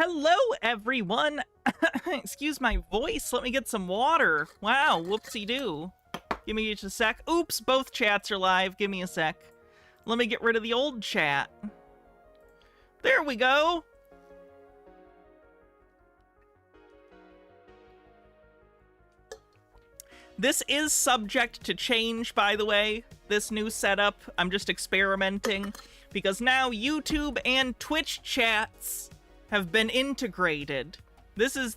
Hello, everyone! Excuse my voice, let me get some water. Wow, whoopsie-doo. Give me just a sec. Oops, both chats are live. Give me a sec. Let me get rid of the old chat. There we go! This is subject to change, by the way, this new setup. I'm just experimenting, because now YouTube and Twitch chats have been integrated. This is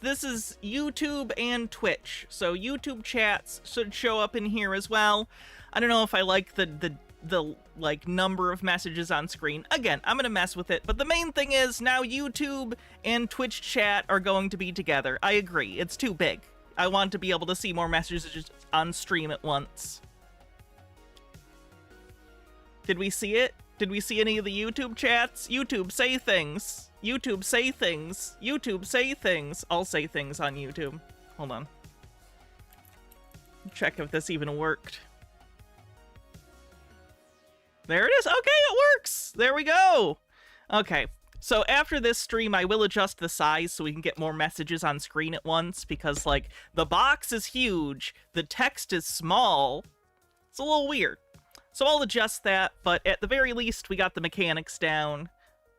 YouTube and Twitch, so YouTube chats should show up in here as well. I don't know if I like the like number of messages on screen. Again, I'm gonna mess with it, but the main thing is now YouTube and Twitch chat are going to be together. I agree, it's too big. I want to be able to see more messages on stream at once. Did we see it? Did we see any of the YouTube chats? YouTube, say things. YouTube, say things. YouTube, say things. I'll say things on YouTube. Hold on. Check if this even worked. There it is. Okay, it works. There we go. Okay. So after this stream, I will adjust the size so we can get more messages on screen at once, because, like, the box is huge, the text is small. It's a little weird. So I'll adjust that, but at the very least, we got the mechanics down.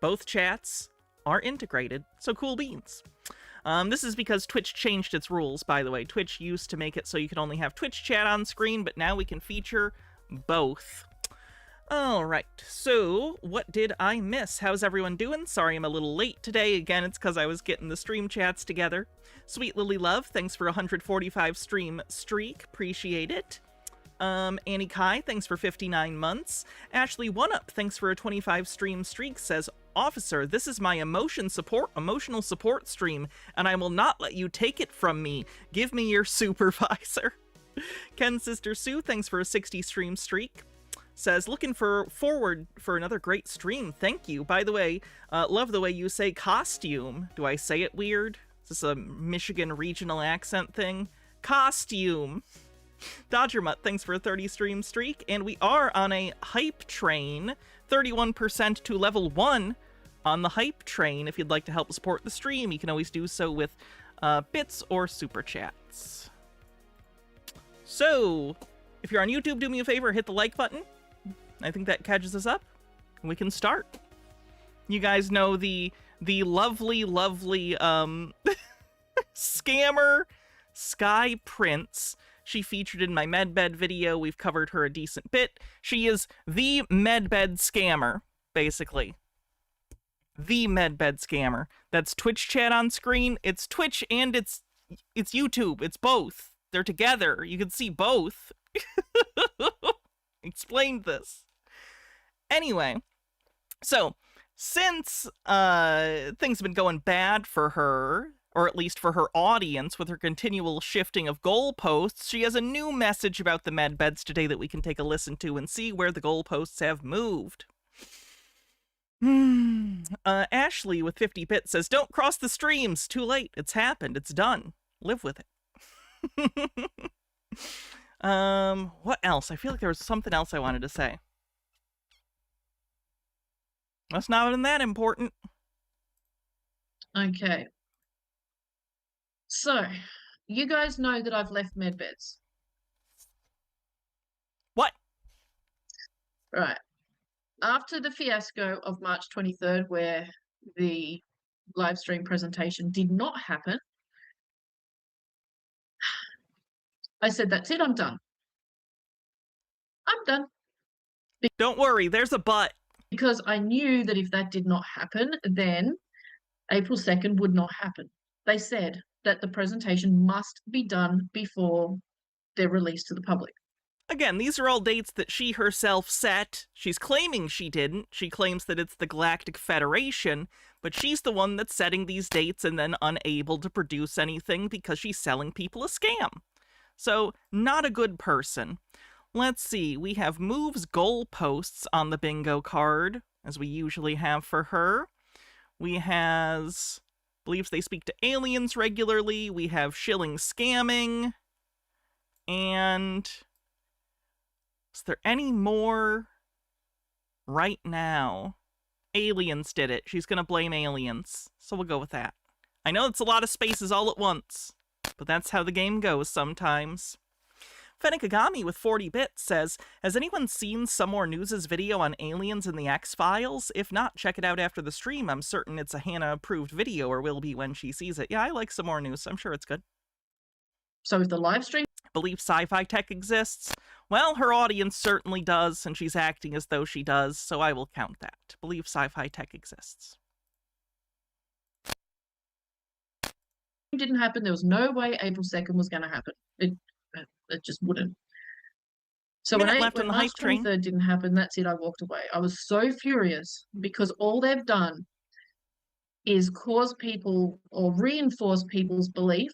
Both chats are integrated, so cool beans. This is because Twitch changed its rules, by the way. Twitch used to make it so you could only have Twitch chat on screen, but now we can feature both. Alright, so what did I miss? How's everyone doing? Sorry I'm a little late today. Again, it's because I was getting the stream chats together. Sweet Lily Love, thanks for a 145 stream streak. Appreciate it. Annie Kai, thanks for 59 months. Ashley One Up, thanks for a 25 stream streak, says, Officer, this is my emotional support stream, and I will not let you take it from me. Give me your supervisor. Ken Sister Sue, thanks for a 60 stream streak. Says, looking forward for another great stream. Thank you. By the way, love the way you say costume. Do I say it weird? Is this a Michigan regional accent thing? Costume. Dodger Mutt, thanks for a 30 stream streak. And we are on a hype train. 31% to level 1 on the hype train. If you'd like to help support the stream, you can always do so with bits or super chats. So, if you're on YouTube, do me a favor, hit the like button. I think that catches us up, and we can start. You guys know the lovely, lovely, scammer Skye Prince. She featured in my Medbed video. We've covered her a decent bit. She is the Medbed scammer, basically. The Medbed scammer. That's Twitch chat on screen. It's Twitch and it's YouTube. It's both. They're together. You can see both. Explained this. Anyway, so since things have been going bad for her, or at least for her audience, with her continual shifting of goalposts, she has a new message about the Medbeds today that we can take a listen to and see where the goalposts have moved. Ashley with 50 bits says, don't cross the streams. Too late. It's happened. It's done. Live with it. What else? I feel like there was something else I wanted to say. That's not even that important. Okay. So, you guys know that I've left Medbeds. What? Right. After the fiasco of March 23rd, where the live stream presentation did not happen, I said, that's it, I'm done. I'm done. Don't worry, there's a but. Because I knew that if that did not happen, then April 2nd would not happen. They said that the presentation must be done before they're released to the public. Again, these are all dates that she herself set. She's claiming she didn't. She claims that it's the Galactic Federation, but she's the one that's setting these dates and then unable to produce anything because she's selling people a scam. So, not a good person. Let's see, we have moves goalposts on the bingo card, as we usually have for her. We has believes they speak to aliens regularly. We have shilling scamming. And is there any more right now? Aliens did it. She's gonna blame aliens. So we'll go with that. I know it's a lot of spaces all at once, but that's how the game goes sometimes. Fennikagami with 40 bits says, has anyone seen Some More News' video on aliens in the X-Files? If not, check it out after the stream. I'm certain it's a Hannah-approved video, or will be when she sees it. Yeah, I like Some More News. I'm sure it's good. So if the live stream... Believe sci-fi tech exists? Well, her audience certainly does, and she's acting as though she does, so I will count that. Believe sci-fi tech exists. Didn't happen. There was no way April 2nd was going to happen. It just wouldn't. So when March 23rd didn't happen, that's it. I walked away. I was so furious because all they've done is cause people or reinforce people's belief.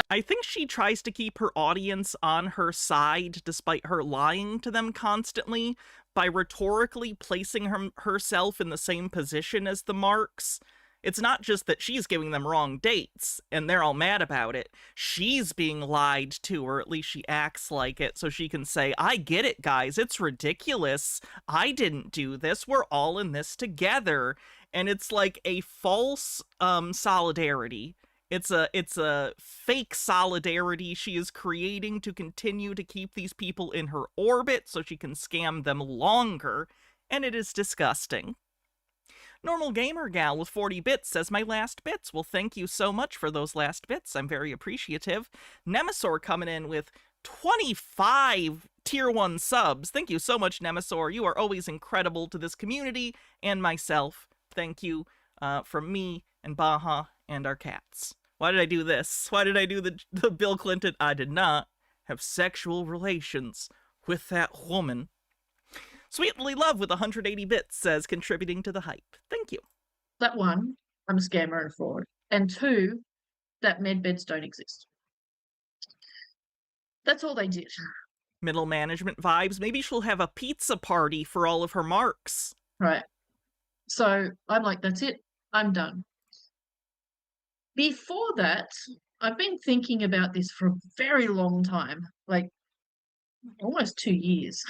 I think she tries to keep her audience on her side despite her lying to them constantly by rhetorically placing herself in the same position as the Marks. It's not just that she's giving them wrong dates, and they're all mad about it. She's being lied to, or at least she acts like it, so she can say, I get it, guys. It's ridiculous. I didn't do this. We're all in this together. And it's like a false solidarity. It's a fake solidarity she is creating to continue to keep these people in her orbit so she can scam them longer, and it is disgusting. Normal Gamer Gal with 40 bits says, my last bits. Well, thank you so much for those last bits. I'm very appreciative. Nemesaur coming in with 25 tier 1 subs. Thank you so much, Nemesaur. You are always incredible to this community and myself. Thank you from me and Baja and our cats. Why did I do this? Why did I do the Bill Clinton? I did not have sexual relations with that woman. Sweetly Love with 180 bits says, contributing to the hype. Thank you. That one, I'm a scammer and fraud. And two, that medbeds don't exist. That's all they did. Middle management vibes. Maybe she'll have a pizza party for all of her Marks. Right. So I'm like, that's it. I'm done. Before that, I've been thinking about this for a very long time, like almost 2 years.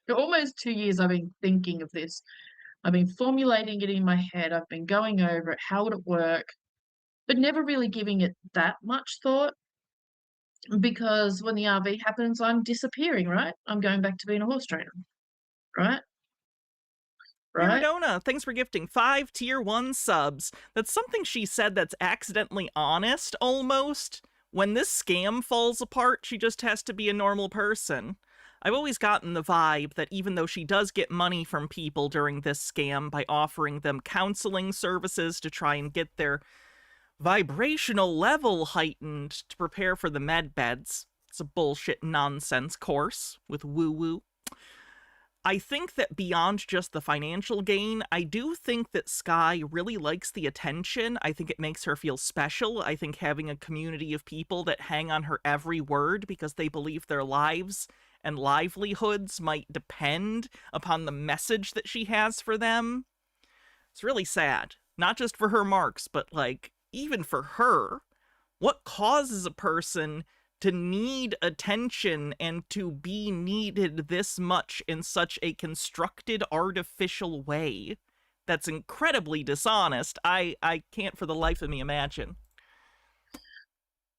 Almost 2 years I've been thinking of this. I've been formulating it in my head. I've been going over it. How would it work? But never really giving it that much thought, because when the RV happens, I'm disappearing, right? I'm going back to being a horse trainer, right? Maradona, thanks for gifting 5 tier 1 subs. That's something she said that's accidentally honest, almost. When this scam falls apart, she just has to be a normal person. I've always gotten the vibe that even though she does get money from people during this scam by offering them counseling services to try and get their vibrational level heightened to prepare for the Medbeds, it's a bullshit nonsense course with woo-woo. I think that beyond just the financial gain, I do think that Skye really likes the attention. I think it makes her feel special. I think having a community of people that hang on her every word because they believe their lives and livelihoods might depend upon the message that she has for them. It's really sad. Not just for her Marks, but like, even for her. What causes a person to need attention and to be needed this much in such a constructed, artificial way that's incredibly dishonest? I can't for the life of me imagine.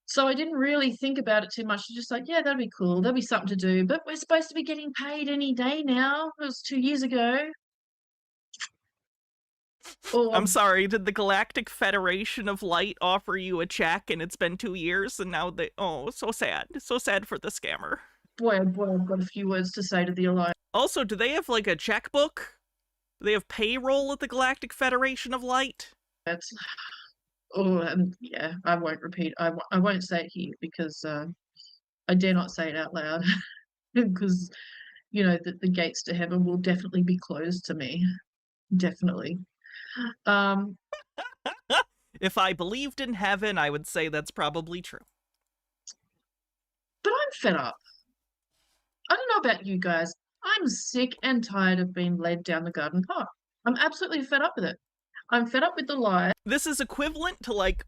So I didn't really think about it too much. Just like, yeah, that'd be cool. That'd be something to do. But we're supposed to be getting paid any day now. It was 2 years ago. I'm sorry, did the Galactic Federation of Light offer you a check and it's been 2 years and now they... Oh, so sad. So sad for the scammer. Boy, oh boy, I've got a few words to say to the Alliance. Also, do they have like a checkbook? Do they have payroll at the Galactic Federation of Light? That's... Oh, yeah, I won't repeat. I won't say it here because I dare not say it out loud because, you know, the gates to heaven will definitely be closed to me. Definitely. If I believed in heaven, I would say that's probably true. But I'm fed up. I don't know about you guys. I'm sick and tired of being led down the garden path. I'm absolutely fed up with it. I'm fed up with the lie. This is equivalent to, like,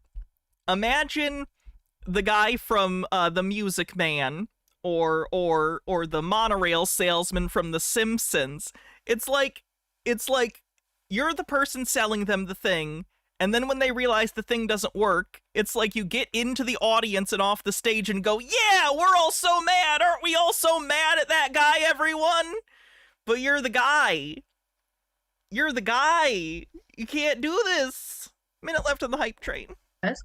imagine the guy from The Music Man or the monorail salesman from The Simpsons. It's like it's like you're the person selling them the thing, and then when they realize the thing doesn't work, it's like you get into the audience and off the stage and go, yeah, we're all so mad. Aren't we all so mad at that guy, everyone? But you're the guy. You're the guy. You can't do this. Minute left on the hype train.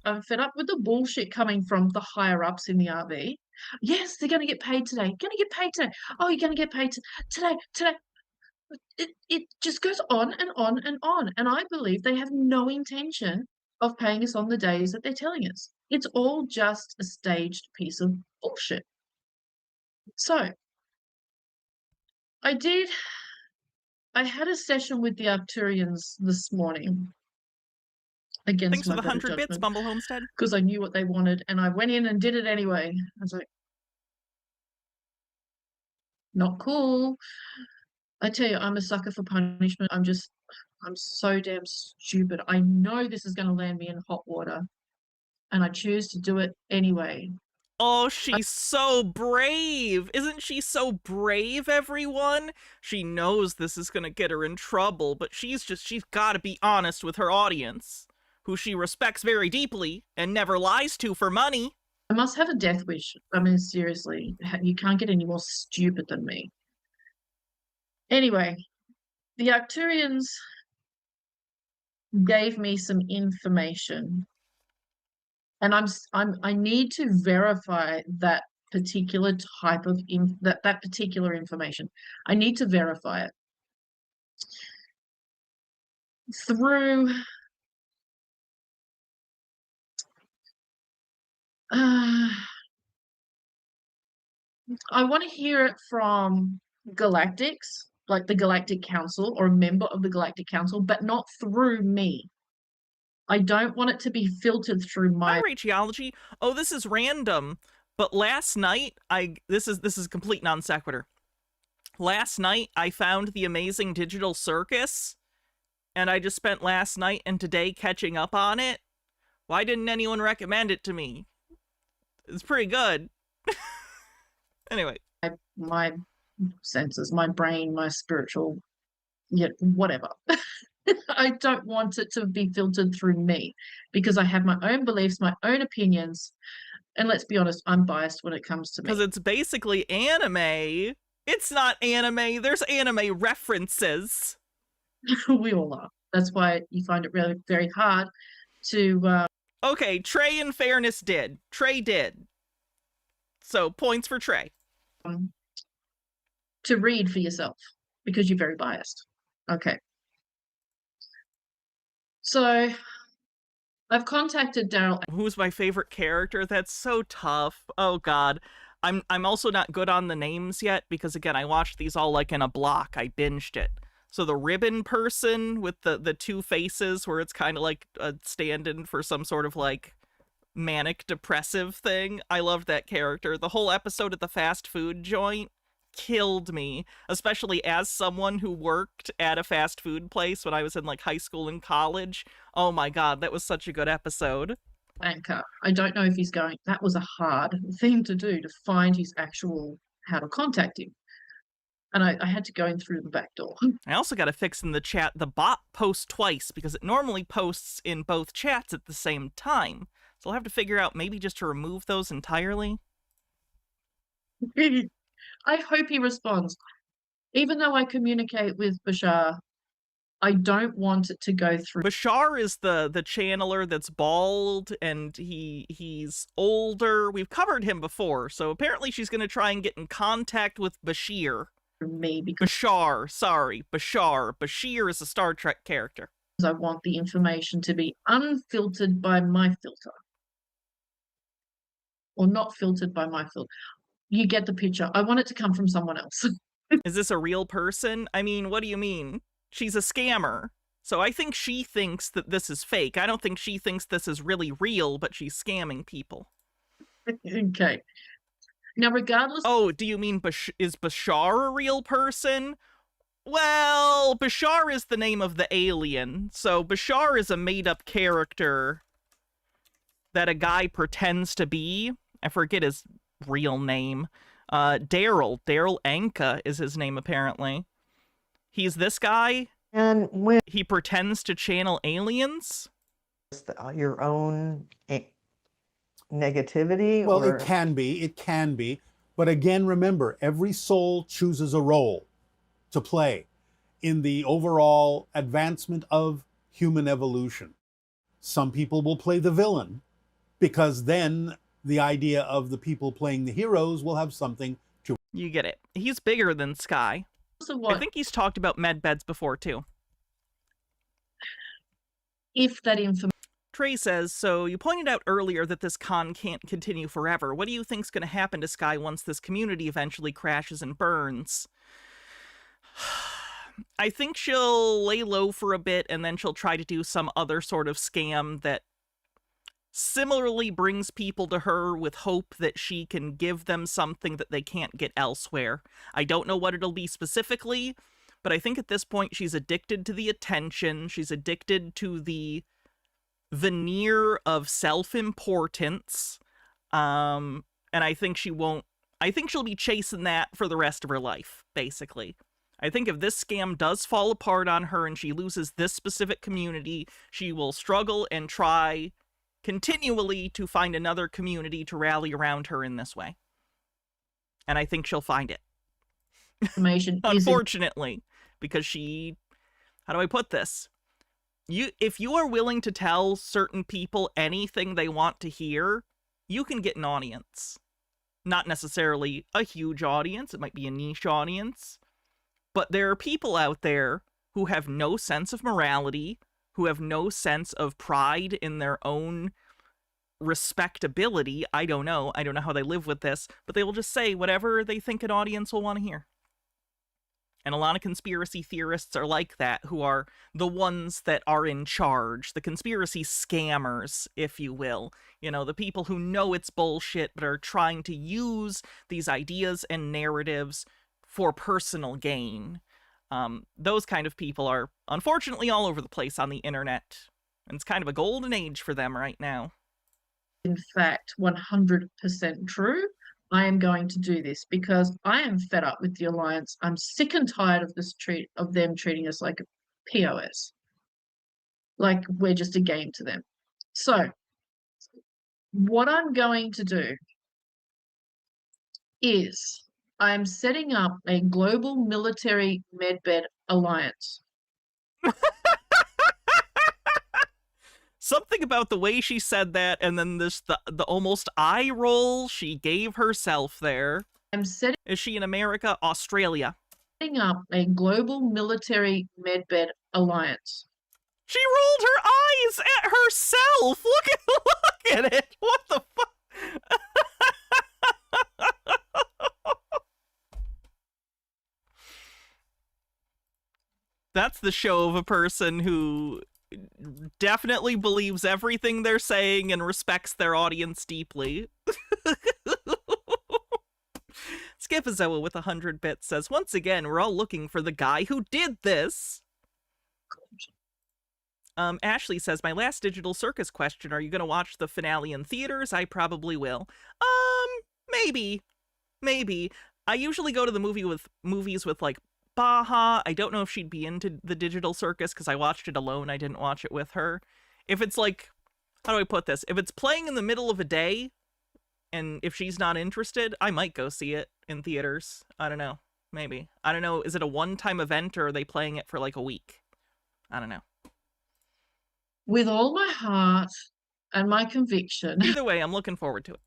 I'm fed up with the bullshit coming from the higher ups in the RV. Yes, they're going to get paid today. Going to get paid today. Oh, you're going to get paid today. It just goes on and on and on. And I believe they have no intention of paying us on the days that they're telling us. It's all just a staged piece of bullshit. So I had a session with the Arcturians this morning. Against Thanks for my the better 100 bits, judgment, Bumble Homestead. because I knew what they wanted, and I went in and did it anyway. I was like, not cool. I tell you, I'm a sucker for punishment. I'm so damn stupid. I know this is going to land me in hot water, and I choose to do it anyway. Oh, she's so brave. Isn't she so brave, everyone? She knows this is going to get her in trouble, but she's got to be honest with her audience, who she respects very deeply and never lies to for money. I must have a death wish. I mean, seriously, you can't get any more stupid than me. Anyway, the Arcturians gave me some information, and I need to verify that particular type of that particular information. I need to verify it through I want to hear it from galactics, like the Galactic Council or a member of the Galactic Council, but not through me. I don't want it to be filtered through my Radiology. Oh, this is random. But last night, this is complete non sequitur. Last night, I found the amazing Digital Circus, and I just spent last night and today catching up on it. Why didn't anyone recommend it to me? It's pretty good. Anyway. My senses, my brain, my spiritual, whatever. I don't want it to be filtered through me because I have my own beliefs, my own opinions, and let's be honest, I'm biased when it comes to me. Because it's basically anime. It's not anime. There's anime references. We all are. That's why you find it really very hard to... Okay, Trey in fairness did. Trey did. So, points for Trey. To read for yourself, because you're very biased. Okay. So, I've contacted Daryl. Who's my favorite character? That's so tough. Oh, God. I'm also not good on the names yet, because, again, I watched these all, like, in a block. I binged it. So the ribbon person with the two faces, where it's kind of like a stand-in for some sort of, like, manic depressive thing. I loved that character. The whole episode at the fast food joint killed me, especially as someone who worked at a fast food place when I was in like high school and college. Oh my God, that was such a good episode. Anchor. I don't know if he's going, that was a hard thing to do, to find his actual, how to contact him. And I had to go in through the back door. I also got to fix in the chat, the bot posts twice because it normally posts in both chats at the same time. So I'll have to figure out maybe just to remove those entirely. I hope he responds. Even though I communicate with Bashar, I don't want it to go through. Bashar is the channeler that's bald, and he's older. We've covered him before, so apparently she's going to try and get in contact with Bashir. Me because Bashar, sorry, Bashar. Bashir is a Star Trek character. I want the information to be unfiltered by my filter. Or not filtered by my filter. You get the picture. I want it to come from someone else. Is this a real person? I mean, what do you mean? She's a scammer. So I think she thinks that this is fake. I don't think she thinks this is really real, but she's scamming people. Okay. Now, regardless... Oh, do you mean is Bashar a real person? Well, Bashar is the name of the alien. So Bashar is a made-up character that a guy pretends to be. I forget his real name. Daryl Anka is his name, apparently. He's this guy. And when He pretends to channel aliens? your own negativity, Well, or it can be. But again, remember, every soul chooses a role to play in the overall advancement of human evolution. Some people will play the villain because then the idea of the people playing the heroes will have something to. You get it. He's bigger than Skye. So I what think he's talked about medbeds before, too. if that information Trey says, so you pointed out earlier that this con can't continue forever. What do you think's going to happen to Skye once this community eventually crashes and burns? I think she'll lay low for a bit, and then she'll try to do some other sort of scam that similarly brings people to her with hope that she can give them something that they can't get elsewhere. I don't know what it'll be specifically, but I think at this point she's addicted to the attention, she's addicted to the veneer of self-importance, and I think she'll be chasing that for the rest of her life, basically. I think if this scam does fall apart on her and she loses this specific community, she will struggle and try continually to find another community to rally around her in this way. And I think she'll find it. is Unfortunately, because she... How do I put this? If you are willing to tell certain people anything they want to hear, you can get an audience. Not necessarily a huge audience, it might be a niche audience. But there are people out there who have no sense of morality, who have no sense of pride in their own respectability. I don't know how they live with this, but they will just say whatever they think an audience will want to hear. And a lot of conspiracy theorists are like that, who are the ones that are in charge, the conspiracy scammers, if you will. You know, the people who know it's bullshit but are trying to use these ideas and narratives for personal gain. Those kind of people are unfortunately all over the place on the internet. And it's kind of a golden age for them right now. in fact 100% true, I am going to do this because I am fed up with the Alliance. I'm sick and tired of them treating us like POS. Like we're just a game to them. So what I'm going to do is I'm setting up a global military medbed alliance. Something about the way she said that, and then the almost eye roll she gave herself there. I'm setting Is she in America? Australia? up a global military medbed alliance. She rolled her eyes at herself! Look at it! What the fuck? That's the show of a person who definitely believes everything they're saying and respects their audience deeply. Skipazoa with 100 bits says, once again, we're all looking for the guy who did this. Ashley says, my last Digital Circus question, are you going to watch the finale in theaters? I probably will. Maybe. I usually go to the movies with like Baha. I don't know if she'd be into the Digital Circus because I watched it alone. I didn't watch it with her. If it's like, how do I put this? If it's playing in the middle of a day, and if she's not interested, I might go see it in theaters. I don't know. Maybe. I don't know. Is it a one-time event or are they playing it for like a week? I don't know. With all my heart and my conviction Either way, I'm looking forward to it.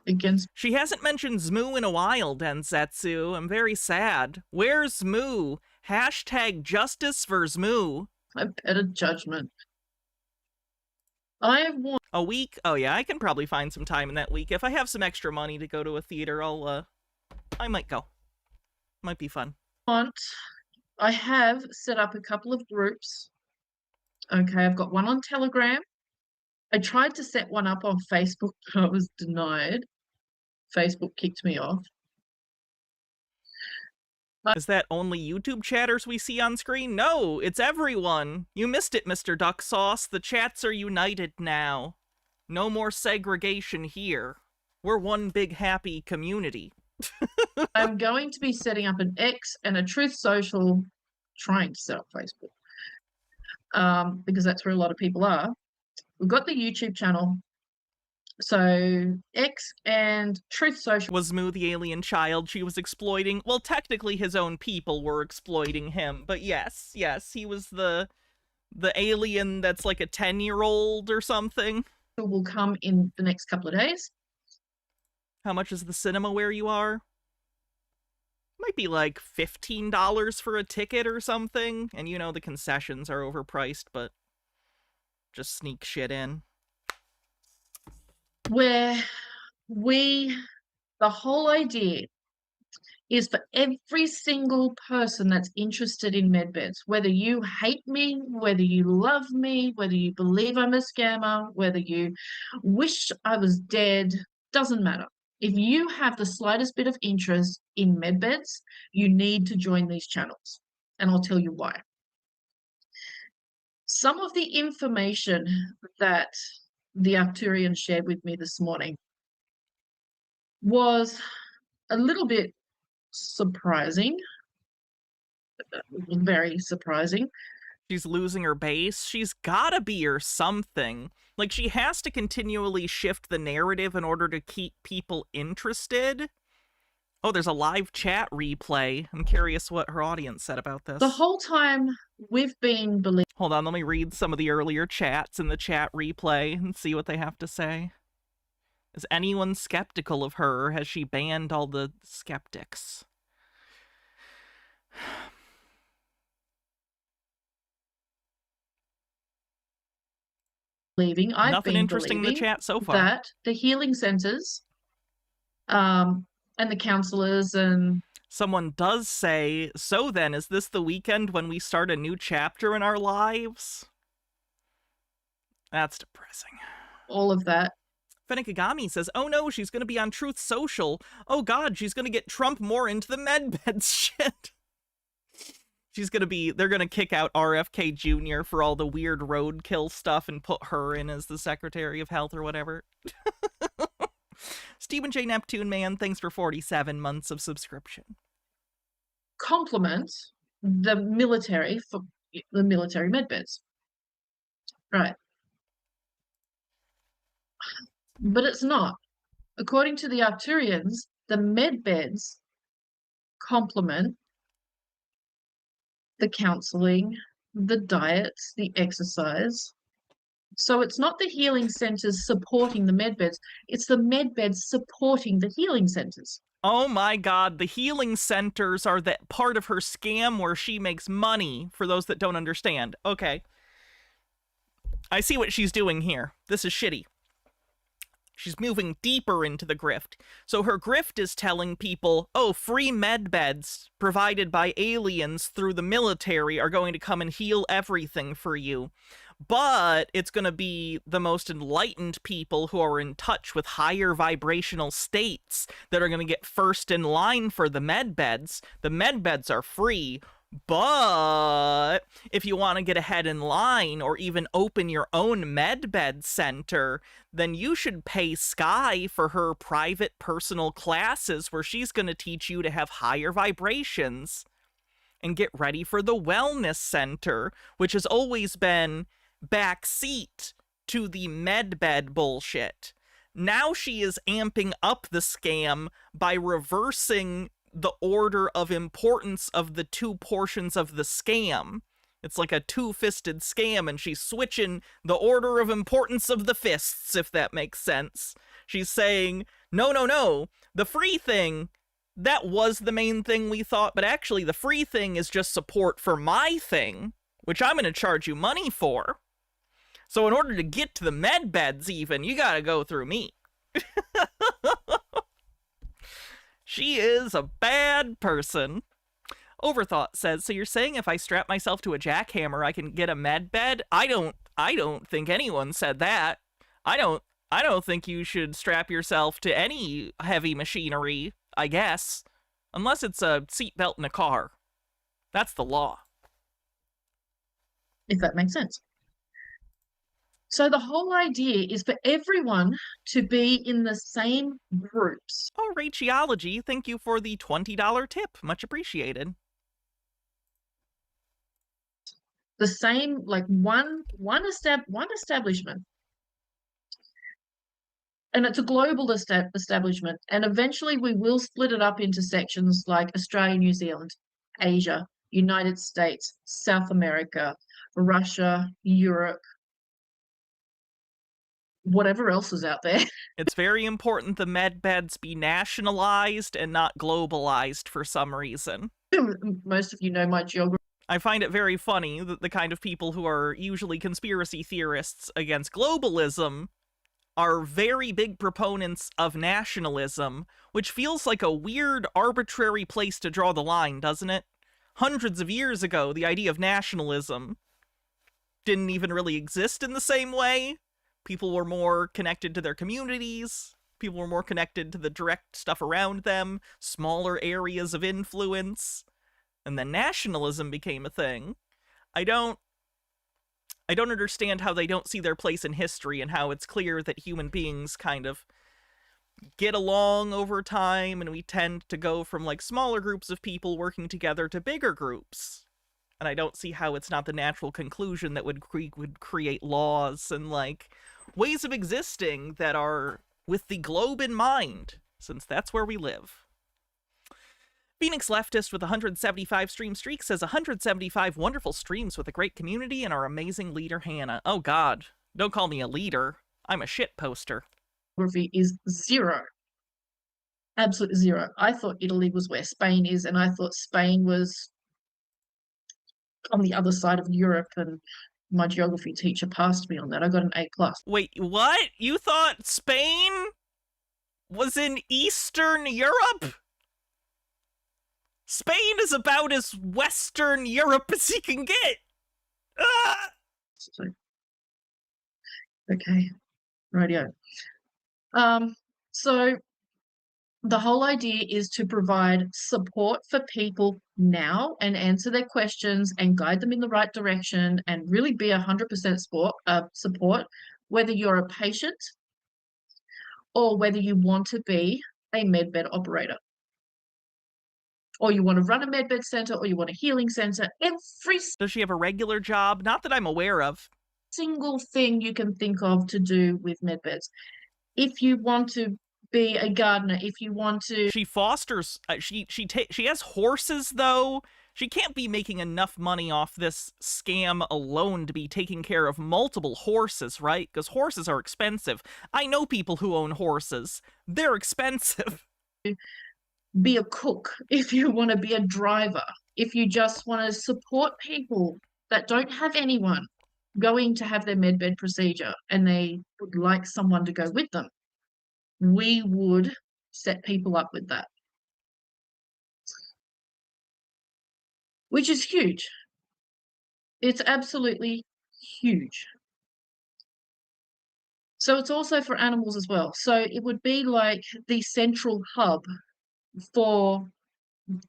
against She hasn't mentioned Zmoo in a while, Densetsu. I'm very sad. Where's Zmoo? Hashtag justice for Zmoo. my better judgment. I have wanted A week? Oh yeah, I can probably find some time in that week. If I have some extra money to go to a theater, I might go. Might be fun. I have set up a couple of groups. Okay, I've got one on Telegram. I tried to set one up on Facebook, but I was denied. Facebook kicked me off. Is that only YouTube chatters we see on screen? No, it's everyone. You missed it, Mr. Duck Sauce. The chats are united now. No more segregation here. We're one big happy community. I'm going to be setting up an X and a Truth Social trying to set up Facebook, because that's where a lot of people are. We've got the YouTube channel. So X and Truth Social Was Moo the alien child she was exploiting? Well, technically his own people were exploiting him, but yes, he was the alien that's like a 10-year-old or something. will come in the next couple of days. How much is the cinema where you are? Might be like $15 for a ticket or something. And you know the concessions are overpriced, but just sneak shit in. Where the whole idea is for every single person that's interested in medbeds, whether you hate me, whether you love me, whether you believe I'm a scammer, whether you wish I was dead, doesn't matter. If you have the slightest bit of interest in medbeds, you need to join these channels, and I'll tell you why. Some of the information that the Arcturian shared with me this morning was a little bit surprising, very surprising. She's losing her base. She's gotta be or something. Like, she has to continually shift the narrative in order to keep people interested. Oh, there's a live chat replay. I'm curious what her audience said about this. The whole time we've been believing. Hold on, let me read some of the earlier chats in the chat replay and see what they have to say. Is anyone skeptical of her, or has she banned all the skeptics? I've Nothing been interesting in the believing chat so far. that the healing centers and the counselors and... Someone does say, so then, is this the weekend when we start a new chapter in our lives? That's depressing. all of that. Fenekagami says, oh no, she's going to be on Truth Social. Oh god, she's going to get Trump more into the medbeds shit. She's going to be, they're going to kick out RFK Jr. for all the weird roadkill stuff and put her in as the Secretary of Health or whatever. Stephen J. Neptune Man, thanks for 47 months of subscription. Compliment the military for the military medbeds. Right. But it's not. According to the Arcturians, the medbeds complement the counseling, the diets, the exercise. So it's not the healing centers supporting the medbeds, it's the medbeds supporting the healing centers. Oh my god, the healing centers are that part of her scam where she makes money, for those that don't understand. Okay. I see what she's doing here. This is shitty. She's moving deeper into the grift. So her grift is telling people, oh, free medbeds provided by aliens through the military are going to come and heal everything for you. But it's going to be the most enlightened people who are in touch with higher vibrational states that are going to get first in line for the medbeds. The medbeds are free. But if you want to get ahead in line or even open your own medbed center, then you should pay Skye for her private personal classes where she's going to teach you to have higher vibrations and get ready for the wellness center, which has always been backseat to the medbed bullshit. Now she is amping up the scam by reversing the order of importance of the two portions of the scam. It's like a two-fisted scam, and she's switching the order of importance of the fists, if that makes sense. She's saying, no, the free thing, that was the main thing we thought, but actually the free thing is just support for my thing, which I'm going to charge you money for. So in order to get to the medbeds even, you gotta go through me. She is a bad person. Overthought says, so you're saying if I strap myself to a jackhammer, I can get a medbed? I don't think anyone said that. I don't think you should strap yourself to any heavy machinery, I guess. Unless it's a seatbelt in a car. That's the law. If that makes sense. So the whole idea is for everyone to be in the same groups. Oh, Rachiology, thank you for the $20 tip. Much appreciated. the same, like one establishment, and it's a global establishment, and eventually we will split it up into sections like Australia, New Zealand, Asia, United States, South America, Russia, Europe, whatever else is out there. It's very important the medbeds be nationalized and not globalized for some reason. Most of you know my geography. I find it very funny that the kind of people who are usually conspiracy theorists against globalism are very big proponents of nationalism, which feels like a weird, arbitrary place to draw the line, doesn't it? Hundreds of years ago, the idea of nationalism didn't even really exist in the same way. People were more connected to their communities. People were more connected to the direct stuff around them, smaller areas of influence. And then nationalism became a thing. I don't understand how they don't see their place in history and how it's clear that human beings kind of get along over time, and we tend to go from like smaller groups of people working together to bigger groups. And I don't see how it's not the natural conclusion that would create laws and like ways of existing that are with the globe in mind, since that's where we live. Phoenix Leftist with 175 stream streak says 175 wonderful streams with a great community and our amazing leader Hannah. Oh god, don't call me a leader. I'm a shit poster. Geography is zero. Absolute zero. I thought Italy was where Spain is, and I thought Spain was on the other side of Europe, and my geography teacher passed me on that. I got an A+. Wait, what? You thought Spain was in Eastern Europe? Spain is about as Western Europe as he can get. Ah! So, okay, radio. So the whole idea is to provide support for people now and answer their questions and guide them in the right direction and really be 100% support, whether you're a patient or whether you want to be a medbed operator, or you want to run a medbed center, or you want a healing center. Every Does she have a regular job? Not that I'm aware of. single thing you can think of to do with medbeds. If you want to be a gardener, if you want to... She fosters, she has horses though. She can't be making enough money off this scam alone to be taking care of multiple horses, right? Because horses are expensive. I know people who own horses. They're expensive. Be a cook, if you want to be a driver, if you just want to support people that don't have anyone going to have their medbed procedure and they would like someone to go with them, we would set people up with that, which is huge. It's absolutely huge. So it's also for animals as well. So it would be like the central hub for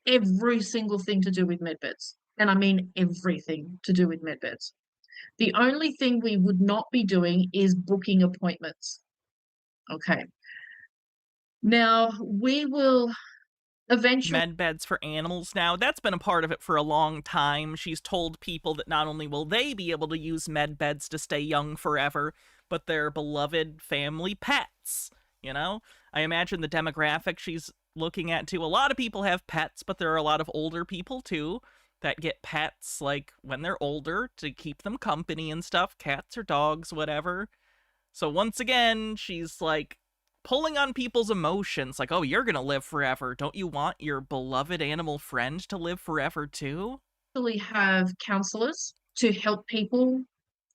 every single thing to do with medbeds. And I mean everything to do with medbeds. The only thing we would not be doing is booking appointments. Okay. Now, we will eventually... Medbeds for animals now. That's been a part of it for a long time. She's told people that not only will they be able to use medbeds to stay young forever, but their beloved family pets, you know? I imagine the demographic she's looking at too. A lot of people have pets, but there are a lot of older people too that get pets like when they're older to keep them company and stuff, cats or dogs, whatever. So once again, she's like pulling on people's emotions, like, oh, you're gonna live forever. Don't you want your beloved animal friend to live forever too? We have counselors to help people,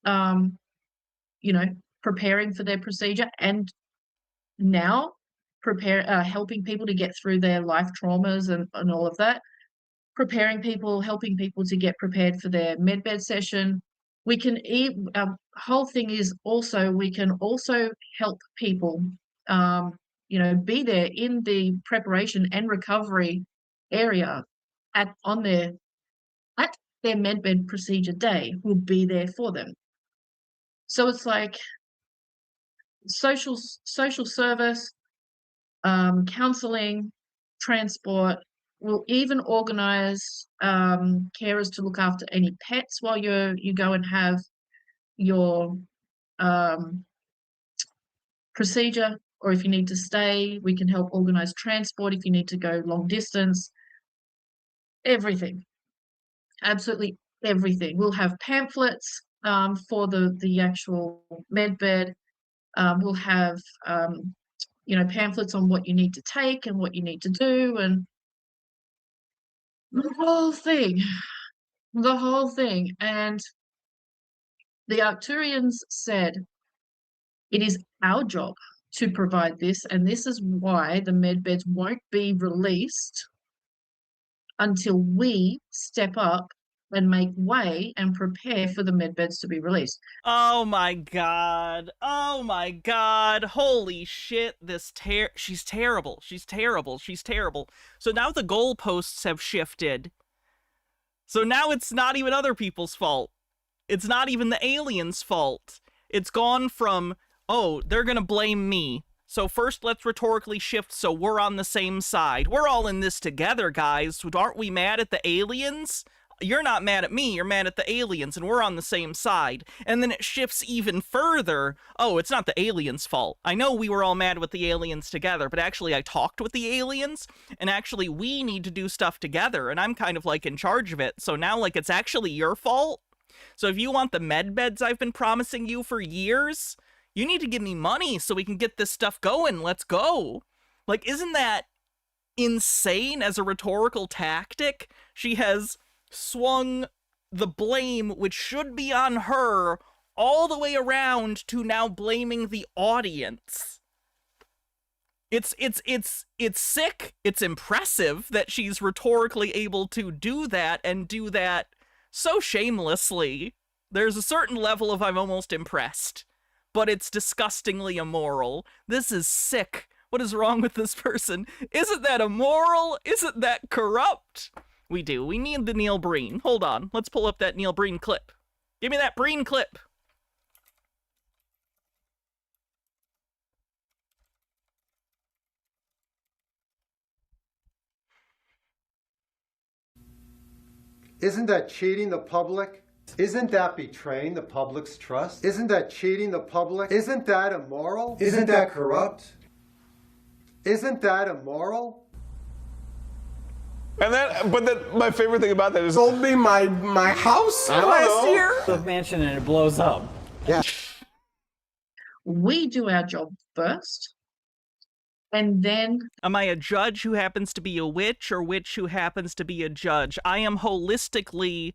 you know, preparing for their procedure, and now helping people to get through their life traumas and all of that, preparing people, helping people to get prepared for their medbed session. We can our whole thing is also, we can also help people, you know, be there in the preparation and recovery area at their medbed procedure day. We'll be there for them. So it's like social service, counseling, transport, We'll even organise carers to look after any pets while you go and have your procedure, or if you need to stay, we can help organise transport if you need to go long distance. Everything, absolutely everything. We'll have pamphlets for the actual medbed. We'll have pamphlets on what you need to take and what you need to do, and the whole thing. And the Arcturians said it is our job to provide this, and this is why the medbeds won't be released until we step up and make way and prepare for the medbeds to be released. Oh my god. Oh my god. Holy shit. She's terrible. She's terrible. She's terrible. So now the goalposts have shifted. So now it's not even other people's fault. It's not even the aliens' fault. It's gone from, oh, they're gonna blame me. So first let's rhetorically shift so we're on the same side. We're all in this together, guys. Aren't we mad at the aliens? You're not mad at me, you're mad at the aliens, and we're on the same side. And then it shifts even further. Oh, it's not the aliens' fault. I know we were all mad with the aliens together, but actually I talked with the aliens, and actually we need to do stuff together, and I'm kind of like in charge of it. So now like it's actually your fault? So if you want the medbeds I've been promising you for years, you need to give me money so we can get this stuff going. Let's go. Like, isn't that insane as a rhetorical tactic? She has swung the blame, which should be on her, all the way around to now blaming the audience. It's sick. It's impressive that she's rhetorically able to do that, and do that so shamelessly. There's a certain level of I'm almost impressed, but it's disgustingly immoral. This is sick. What is wrong with this person? Isn't that immoral? Isn't that corrupt? We do. We need the Neil Breen. Hold on. Let's pull up that Neil Breen clip. Give me that Breen clip. Isn't that cheating the public? Isn't that betraying the public's trust? Isn't that cheating the public? Isn't that immoral? Isn't that corrupt? Isn't that immoral? And but then my favorite thing about that is Sold me my house last year. The mansion and it blows up. Yeah. We do our job first, and then Am I a judge who happens to be a witch, or witch who happens to be a judge? I am holistically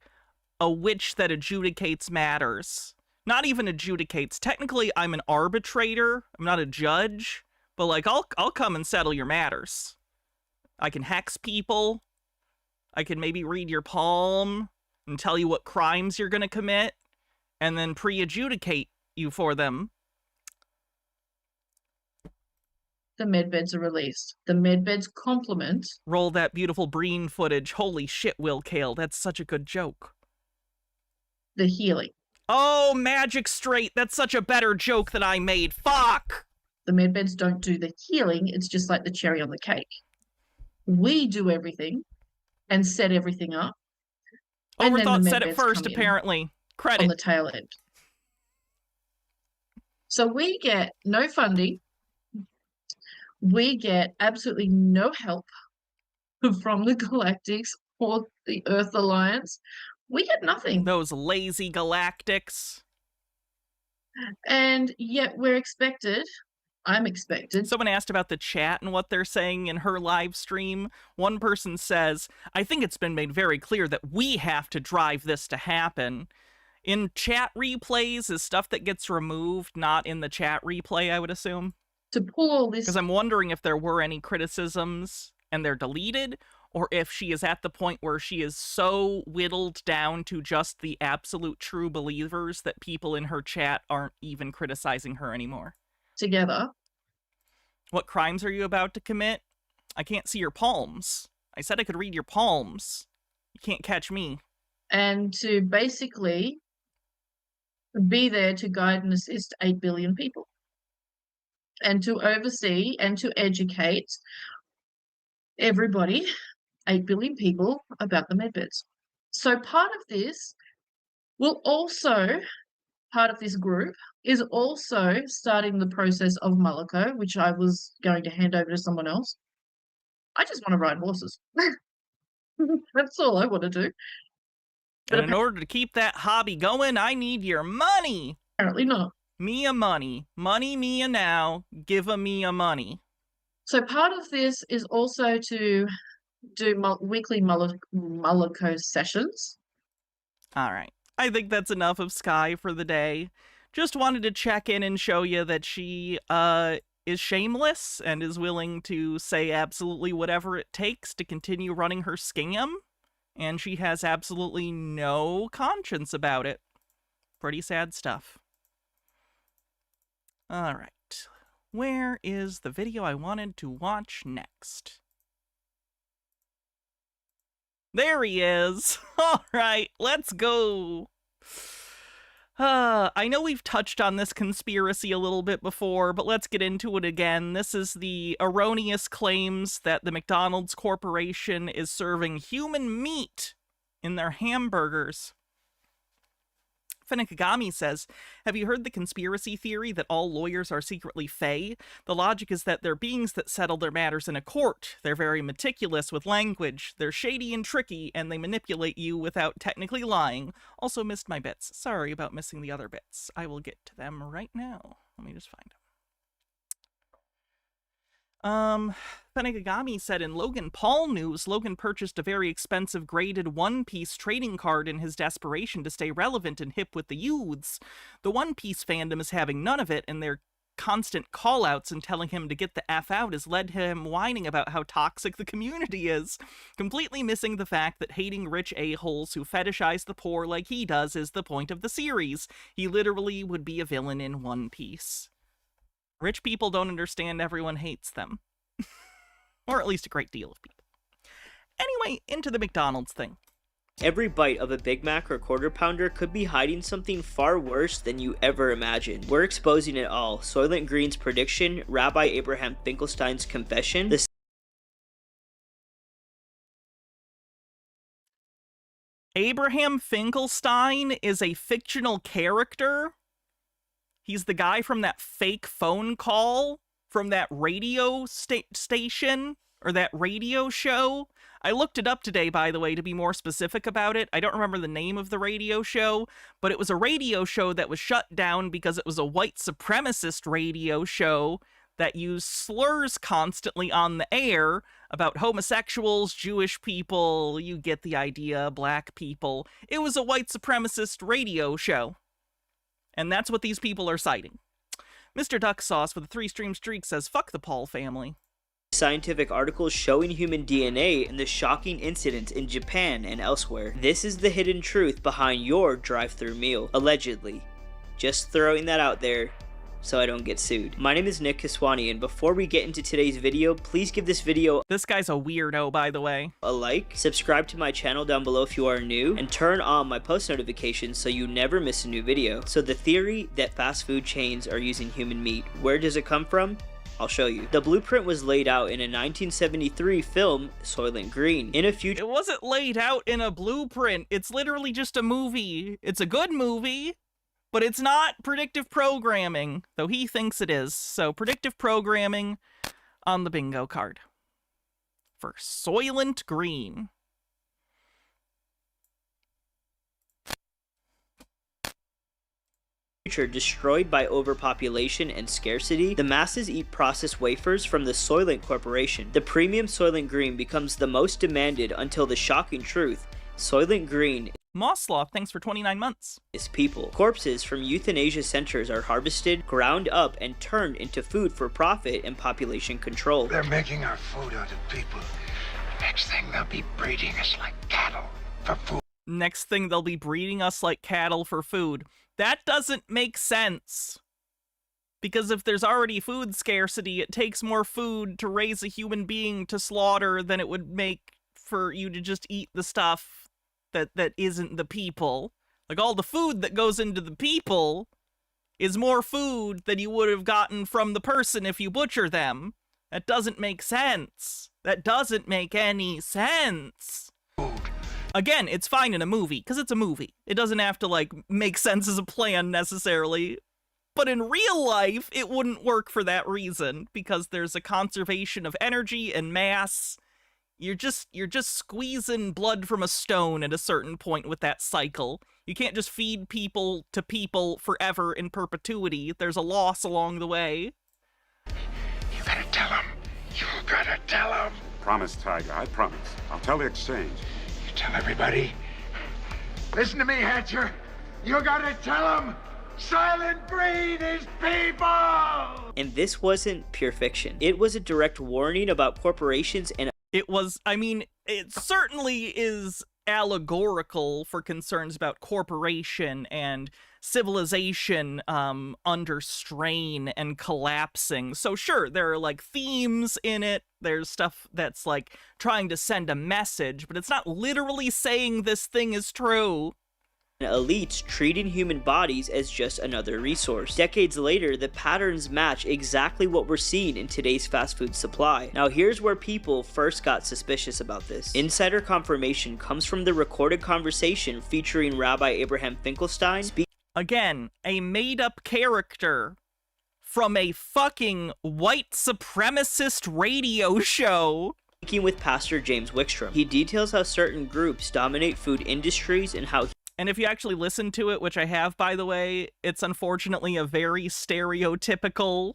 a witch that adjudicates matters. Not even adjudicates. Technically, I'm an arbitrator. I'm not a judge. But, like, I'll come and settle your matters. I can hex people. I can maybe read your palm and tell you what crimes you're going to commit, and then pre-adjudicate you for them. the medbeds are released. The medbeds complement Roll that beautiful Breen footage. Holy shit, Will Kale. That's such a good joke. the healing. Oh, Magic Straight. That's such a better joke that I made. Fuck! The medbeds don't do the healing. It's just like the cherry on the cake. We do everything and set everything up. and then the Overthought said it medbeds first, come in apparently. on Credit. the tail end. So we get no funding. We get absolutely no help from the Galactics or the Earth Alliance. We get nothing. Those lazy galactics. And yet we're expected, I'm expected, Someone asked about the chat and what they're saying in her live stream. One person says, I think it's been made very clear that we have to drive this to happen. In chat replays is stuff that gets removed, not in the chat replay, I would assume. to pull all this. Because I'm wondering if there were any criticisms and they're deleted, or if she is at the point where she is so whittled down to just the absolute true believers that people in her chat aren't even criticizing her anymore. Together. What crimes are you about to commit? I can't see your palms. I said I could read your palms. You can't catch me. And to basically be there to guide and assist 8 billion people. And to oversee and to educate everybody 8 billion people about the medbeds. So part of this will also, part of this group is also starting the process of Mullico, which I was going to hand over to someone else. I just want to ride horses. That's all I want to do. But And in order to keep that hobby going, I need your money. apparently not. Mia money. Money Mia now. Give a Mia money. So part of this is also to do weekly Mullico sessions. All right. I think that's enough of Skye for the day. Just wanted to check in and show you that she is shameless and is willing to say absolutely whatever it takes to continue running her scam. And she has absolutely no conscience about it. Pretty sad stuff. All right. Where is the video I wanted to watch next? There he is. All right, let's go. I know we've touched on this conspiracy a little bit before, but let's get into it again. This is the erroneous claims that the McDonald's Corporation is serving human meat in their hamburgers. Finnikagami says, have you heard the conspiracy theory that all lawyers are secretly fae? The logic is that they're beings that settle their matters in a court. They're very meticulous with language. They're shady and tricky, and they manipulate you without technically lying. Also missed my bits. Sorry about missing the other bits. I will get to them right now. Let me just find them. Finnikagami said in Logan Paul news, Logan purchased a very expensive graded One Piece trading card in his desperation to stay relevant and hip with the youths. The One Piece fandom is having none of it, and their constant call-outs and telling him to get the F out has led to him whining about how toxic the community is, completely missing the fact that hating rich a-holes who fetishize the poor like he does is the point of the series. He literally would be a villain in One Piece. Rich people don't understand everyone hates them. Or at least a great deal of people. Anyway, into the McDonald's thing. Every bite of a Big Mac or Quarter Pounder could be hiding something far worse than you ever imagined. We're exposing it all. Soylent Green's prediction, Rabbi Abraham Finkelstein's confession, the Abraham Finkelstein is a fictional character. He's the guy from that fake phone call from that radio station or that radio show. I looked it up today, by the way, to be more specific about it. I don't remember the name of the radio show, but it was a radio show that was shut down because it was a white supremacist radio show that used slurs constantly on the air about homosexuals, Jewish people, you get the idea, black people. It was a white supremacist radio show. And that's what these people are citing. Mr. Duck Sauce with a 3-stream streak says, fuck the Paul family. scientific articles showing human DNA and the shocking incidents in Japan and elsewhere. This is the hidden truth behind your drive-thru meal, allegedly. Just throwing that out there so I don't get sued. My name is Nick Kiswani, and before we get into today's video, please give this video This guy's a weirdo, by the way. a like, subscribe to my channel down below if you are new, and turn on my post notifications so you never miss a new video. So the theory that fast food chains are using human meat, where does it come from? I'll show you. The blueprint was laid out in a 1973 film, Soylent Green. In a future It wasn't laid out in a blueprint. It's literally just a movie. It's a good movie, but it's not predictive programming, though he thinks it is. So predictive programming on the bingo card for Soylent Green. destroyed by overpopulation and scarcity, the masses eat processed wafers from the Soylent Corporation. The premium Soylent Green becomes the most demanded until the shocking truth: Soylent Green Mossloth, thanks for 29 months. is people. Corpses from euthanasia centers are harvested, ground up, and turned into food for profit and population control. They're making our food out of people. Next thing, they'll be breeding us like cattle for food. Next thing, they'll be breeding us like cattle for food. That doesn't make sense. Because if there's already food scarcity, it takes more food to raise a human being to slaughter than it would make for you to just eat the stuff that isn't the people. Like, all the food that goes into the people is more food than you would have gotten from the person if you butcher them. That doesn't make sense. That doesn't make any sense. Again, it's fine in a movie, because it's a movie. It doesn't have to, like, make sense as a plan, necessarily. But in real life, it wouldn't work for that reason, because there's a conservation of energy and mass. You're just squeezing blood from a stone at a certain point with that cycle. You can't just feed people to people forever in perpetuity. There's a loss along the way. You gotta tell him. You gotta tell him. Promise, Tiger, I promise. I'll tell the exchange. You tell everybody. Listen to me, Hatcher. You gotta tell him. Silent breed is people! And this wasn't pure fiction. It was a direct warning about corporations and... It was, I mean, it certainly is allegorical for concerns about corporation and civilization under strain and collapsing. So sure, there are like themes in it. There's stuff that's like trying to send a message, but it's not literally saying this thing is true. Elites treating human bodies as just another resource. Decades later, the patterns match exactly what we're seeing in today's fast food supply. Now here's where people first got suspicious about this. Insider confirmation comes from the recorded conversation featuring Rabbi Abraham Finkelstein again, a made-up character from a fucking white supremacist radio show. Speaking with Pastor James Wickstrom. He details how certain groups dominate food industries and how... And if you actually listen to it, which I have, by the way, it's unfortunately a very stereotypical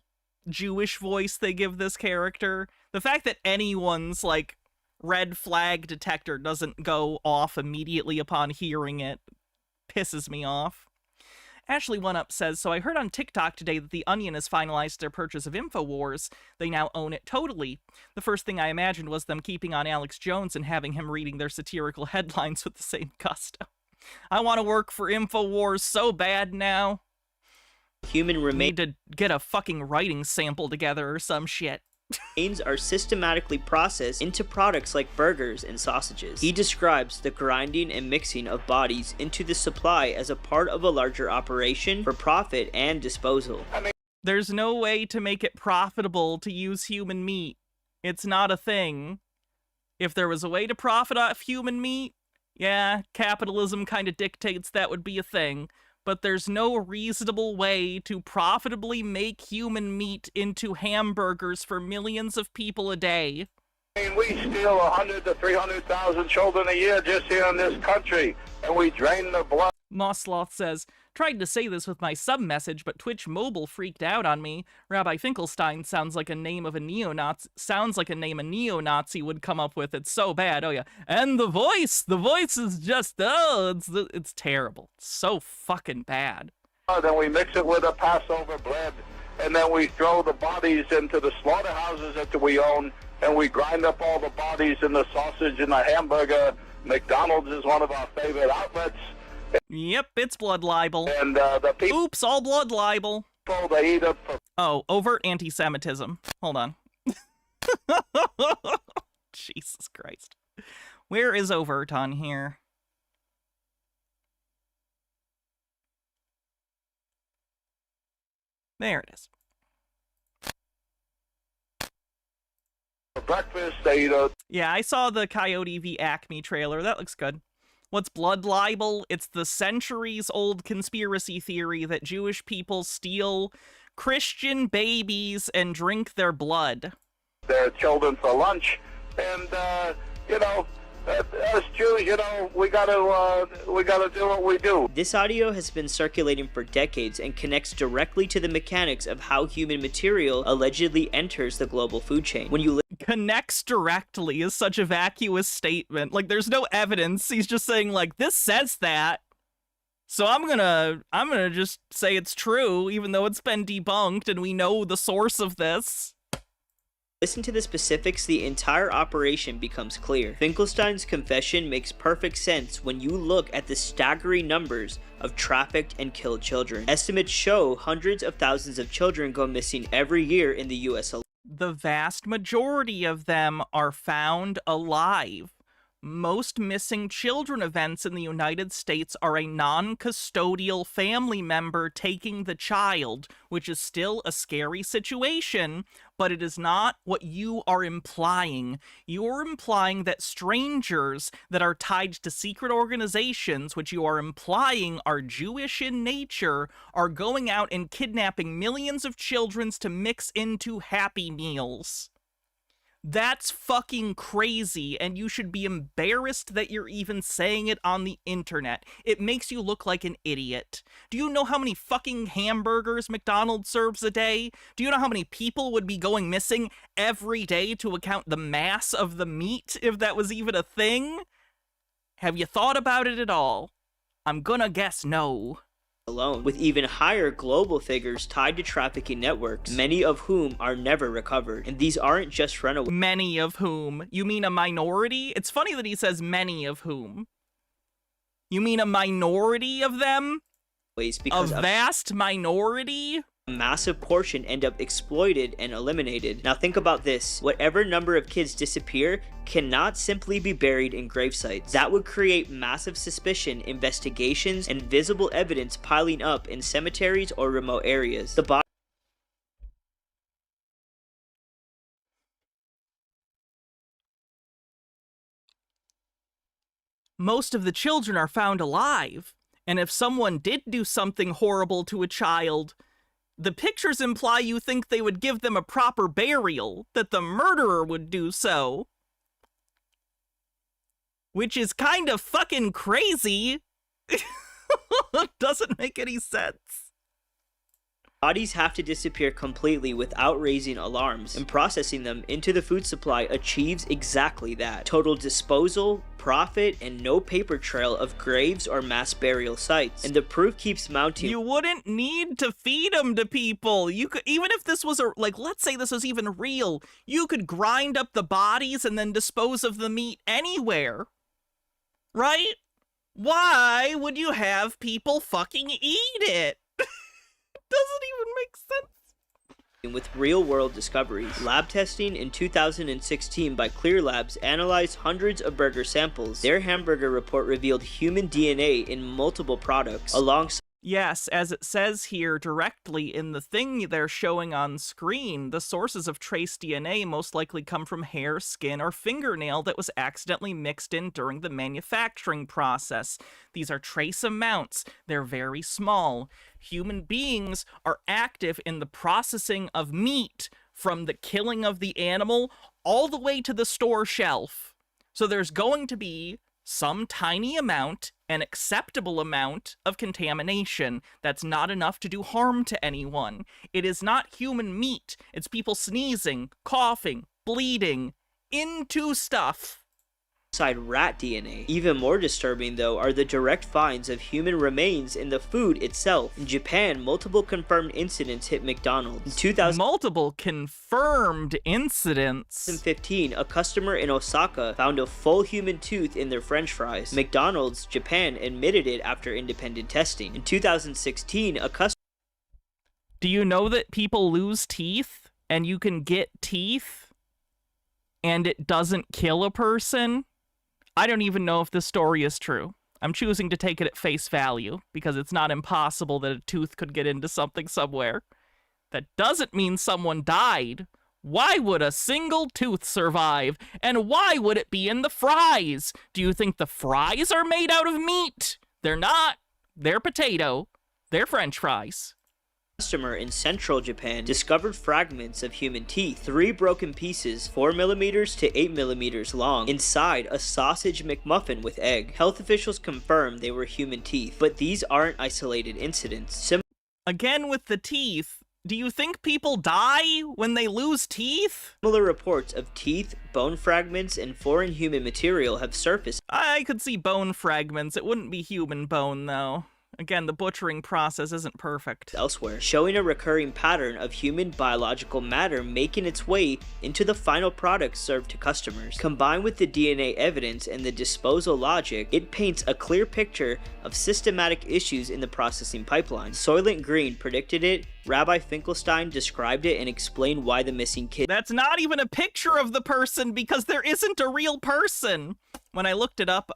Jewish voice they give this character. The fact that anyone's, like, red flag detector doesn't go off immediately upon hearing it pisses me off. Ashley One Up says, so I heard on TikTok today that The Onion has finalized their purchase of InfoWars. They now own it totally. The first thing I imagined was them keeping on Alex Jones and having him reading their satirical headlines with the same gusto. I want to work for InfoWars so bad now. Human remains need to get a fucking writing sample together or some shit. Are systematically processed into products like burgers and sausages. He describes the grinding and mixing of bodies into the supply as a part of a larger operation for profit and disposal. There's no way to make it profitable to use human meat. It's not a thing. If there was a way to profit off human meat, yeah, capitalism kind of dictates that would be a thing, but there's no reasonable way to profitably make human meat into hamburgers for millions of people a day. I mean, we steal 100 to 300,000 children a year just here in this country, and we drain their blood. Mossloth says, tried to say this with my sub-message, but Twitch Mobile freaked out on me. Rabbi Finkelstein sounds like a name of a neo-Nazi. Sounds like a name a neo-Nazi would come up with. It's so bad. Oh yeah, and the voice is just it's terrible. It's so fucking bad. Then we mix it with a Passover bread, and then we throw the bodies into the slaughterhouses that we own, and we grind up all the bodies in the sausage and the hamburger. McDonald's is one of our favorite outlets. Yep, it's blood libel. And the people... Oops, all blood libel. They eat it for... Oh, overt anti-Semitism. Hold on. Jesus Christ. Where is overt on here? There it is. For breakfast, they eat it. Yeah, I saw the Coyote v. Acme trailer. That looks good. What's blood libel? It's the centuries-old conspiracy theory that Jewish people steal Christian babies and drink their blood. Their children for lunch, and you know, us Jews, you know, we gotta do what we do. This audio has been circulating for decades and connects directly to the mechanics of how human material allegedly enters the global food chain. When you connects directly is such a vacuous statement. Like, there's no evidence. He's just saying, like, this says that, so I'm gonna just say it's true, even though it's been debunked and we know the source of this. Listen to the specifics, the entire operation becomes clear. Finkelstein's confession makes perfect sense when you look at the staggering numbers of trafficked and killed children. Estimates show hundreds of thousands of children go missing every year in the US alone. The vast majority of them are found alive. Most missing children events in the United States are a non-custodial family member taking the child, which is still a scary situation, but it is not what you are implying. You're implying that strangers that are tied to secret organizations, which you are implying are Jewish in nature, are going out and kidnapping millions of children to mix into Happy Meals. That's fucking crazy, and you should be embarrassed that you're even saying it on the internet. It makes you look like an idiot. Do you know how many fucking hamburgers McDonald serves a day? Do you know how many people would be going missing every day to account the mass of the meat, if that was even a thing? Have you thought about it at all? I'm gonna guess no. Alone, with even higher global figures tied to trafficking networks, many of whom are never recovered. And these aren't just runaways. Many of whom? You mean a minority? It's funny that he says many of whom. You mean a minority of them? Because a vast minority? A massive portion end up exploited and eliminated. Now think about this. Whatever number of kids disappear cannot simply be buried in gravesites. That would create massive suspicion, investigations, and visible evidence piling up in cemeteries or remote areas. The Most of the children are found alive, and if someone did do something horrible to a child, the pictures imply you think they would give them a proper burial, that the murderer would do so. Which is kind of fucking crazy. Doesn't make any sense. Bodies have to disappear completely without raising alarms, and processing them into the food supply achieves exactly that. Total disposal, profit, and no paper trail of graves or mass burial sites. And the proof keeps mounting. You wouldn't need to feed them to people. You could, even if this was let's say this was even real, you could grind up the bodies and then dispose of the meat anywhere. Right? Why would you have people fucking eat it? Doesn't even make sense. With real-world discoveries. Lab testing in 2016 by Clear Labs analyzed hundreds of burger samples. Their hamburger report revealed human DNA in multiple products, alongside Yes, as it says here directly in the thing they're showing on screen, the sources of trace DNA most likely come from hair, skin, or fingernail that was accidentally mixed in during the manufacturing process. These are trace amounts. They're very small. Human beings are active in the processing of meat from the killing of the animal all the way to the store shelf. So there's going to be some tiny amount, an acceptable amount of contamination. That's not enough to do harm to anyone. It is not human meat. It's people sneezing, coughing, bleeding into stuff. rat DNA. Even more disturbing, though, are the direct finds of human remains in the food itself. In Japan, multiple confirmed incidents hit McDonald's. In Multiple confirmed incidents? 2015, a customer in Osaka found a full human tooth in their French fries. McDonald's Japan admitted it after independent testing. In 2016, a customer... Do you know that people lose teeth, and you can get teeth, and it doesn't kill a person? I don't even know if this story is true. I'm choosing to take it at face value, because it's not impossible that a tooth could get into something somewhere. That doesn't mean someone died. Why would a single tooth survive? And why would it be in the fries? Do you think the fries are made out of meat? They're not. They're potato. They're French fries. Customer in central Japan discovered fragments of human teeth, 3 broken pieces 4mm to 8mm long, inside a sausage McMuffin with egg. Health officials confirmed they were human teeth, but these aren't isolated incidents. Again with the teeth, do you think people die when they lose teeth? Similar reports of teeth, bone fragments, and foreign human material have surfaced. I could see bone fragments. It wouldn't be human bone, though. Again, the butchering process isn't perfect. Elsewhere, showing a recurring pattern of human biological matter making its way into the final product served to customers. Combined with the DNA evidence and the disposal logic, it paints a clear picture of systematic issues in the processing pipeline. Soylent Green predicted it, Rabbi Finkelstein described it and explained why the missing kid... That's not even a picture of the person because there isn't a real person. When I looked it up,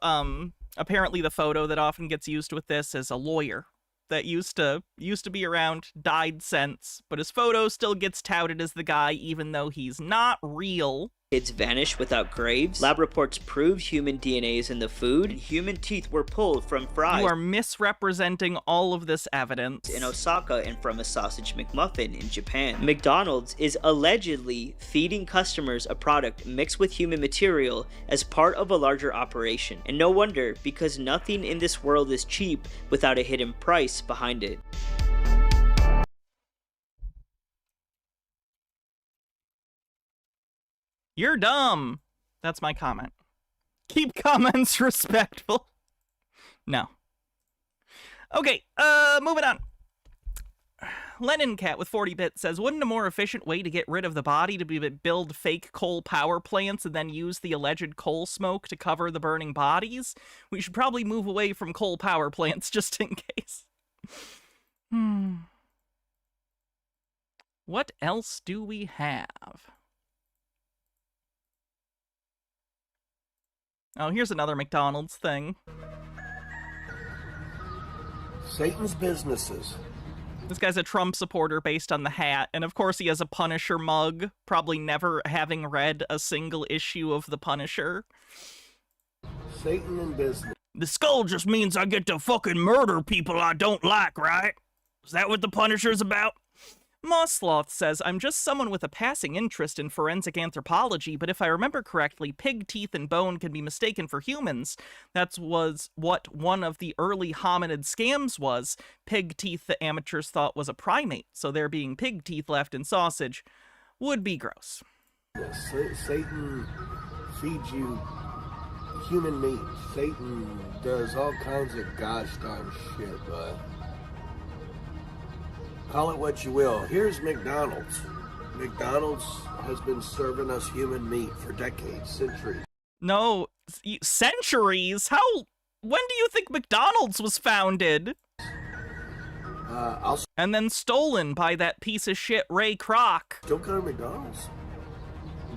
apparently the photo that often gets used with this is a lawyer that used to be around, died since, but his photo still gets touted as the guy even though he's not real. Kids vanish without graves. Lab reports proved human DNA is in the food. Human teeth were pulled from fries. You are misrepresenting all of this evidence. In Osaka and from a sausage McMuffin in Japan. McDonald's is allegedly feeding customers a product mixed with human material as part of a larger operation. And no wonder, because nothing in this world is cheap without a hidden price behind it. You're dumb. That's my comment. Keep comments respectful. No. Okay, moving on. Lennon Cat with 40-bit says, wouldn't a more efficient way to get rid of the body to be to build fake coal power plants and then use the alleged coal smoke to cover the burning bodies? We should probably move away from coal power plants just in case. What else do we have? Oh, here's another McDonald's thing. Satan's businesses. This guy's a Trump supporter based on the hat, and of course he has a Punisher mug, probably never having read a single issue of The Punisher. Satan in business. The skull just means I get to fucking murder people I don't like, right? Is that what The Punisher's about? Mossloth says, I'm just someone with a passing interest in forensic anthropology, but if I remember correctly, pig teeth and bone can be mistaken for humans. That was what one of the early hominid scams was. Pig teeth the amateurs thought was a primate, so there being pig teeth left in sausage would be gross. Yes, Satan feeds you human meat. Satan does all kinds of gosh darn shit, but call it what you will. Here's McDonald's. McDonald's has been serving us human meat for decades, centuries. No, centuries? How? When do you think McDonald's was founded? And then stolen by that piece of shit Ray Kroc. Don't go to McDonald's.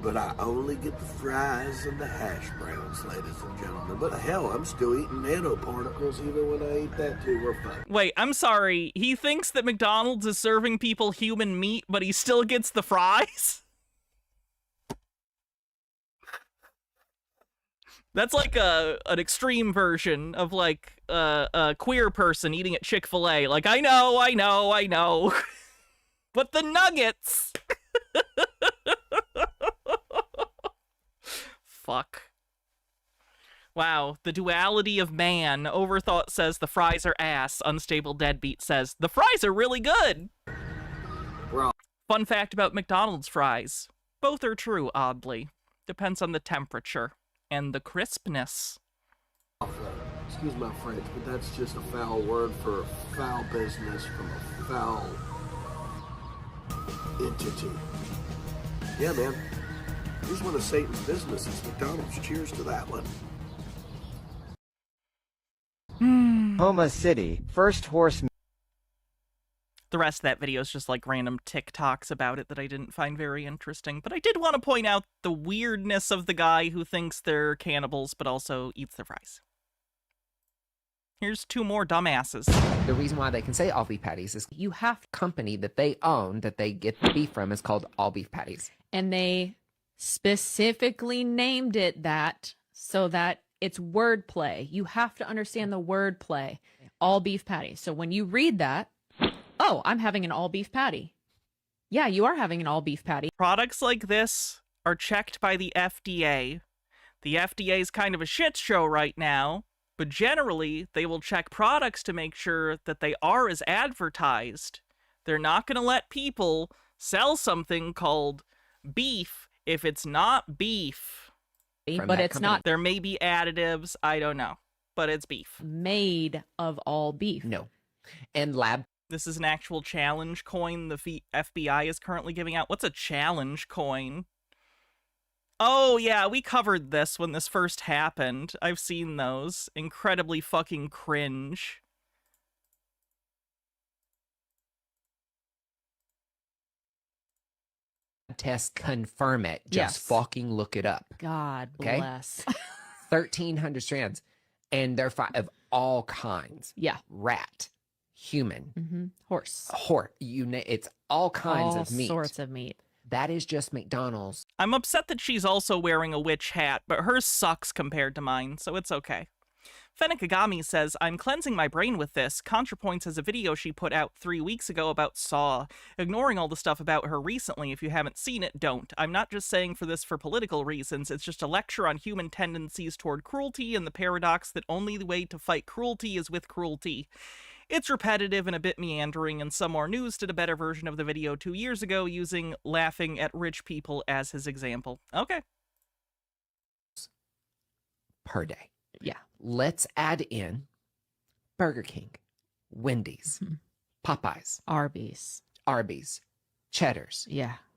But I only get the fries and the hash browns, ladies and gentlemen. But hell, I'm still eating nanoparticles even when I eat that too. We're fine. Wait, I'm sorry. He thinks that McDonald's is serving people human meat, but he still gets the fries? That's like an extreme version of like a queer person eating at Chick-fil-A. Like, I know. But the nuggets! Fuck. Wow, the duality of man. Overthought says the fries are ass. Unstable Deadbeat says the fries are really good. Fun fact about McDonald's fries. Both are true, oddly. Depends on the temperature and the crispness. Excuse my French, but that's just a foul word for foul business from a foul entity. Yeah, man. Here's one of Satan's businesses, McDonald's. Cheers to that one. Homa City, first horse. The rest of that video is just like random TikToks about it that I didn't find very interesting. But I did want to point out the weirdness of the guy who thinks they're cannibals but also eats their fries. Here's two more dumbasses. The reason why they can say all beef patties is you have a company that they own that they get the beef from is called All Beef Patties. And they specifically named it that so that it's wordplay. You have to understand the wordplay. All beef patty. So when you read that, oh, I'm having an all beef patty. Yeah, you are having an all beef patty. Products like this are checked by the FDA. The FDA is kind of a shit show right now, but generally they will check products to make sure that they are as advertised. They're not going to let people sell something called beef if it's not beef. But it's not. There may be additives, I don't know, but it's beef. Made of all beef. No. And lab. This is an actual challenge coin the FBI is currently giving out. What's a challenge coin? Oh, yeah, we covered this when this first happened. I've seen those. Incredibly fucking cringe. Tests confirm it. Just fucking look it up. God okay? bless. 1,300 strands, and they're of all kinds. Yeah. Rat, human, horse, it's all kinds of meat. All sorts of meat. That is just McDonald's. I'm upset that she's also wearing a witch hat, but hers sucks compared to mine, so it's okay. Fennikagami says, I'm cleansing my brain with this. ContraPoints has a video she put out 3 weeks ago about Saw. Ignoring all the stuff about her recently, if you haven't seen it, don't. I'm not just saying for this for political reasons, it's just a lecture on human tendencies toward cruelty and the paradox that only the way to fight cruelty is with cruelty. It's repetitive and a bit meandering, and Some More News did a better version of the video 2 years ago using laughing at rich people as his example. Okay. Per day. Yeah. Let's add in Burger King, Wendy's, Popeyes, Arby's, Cheddar's,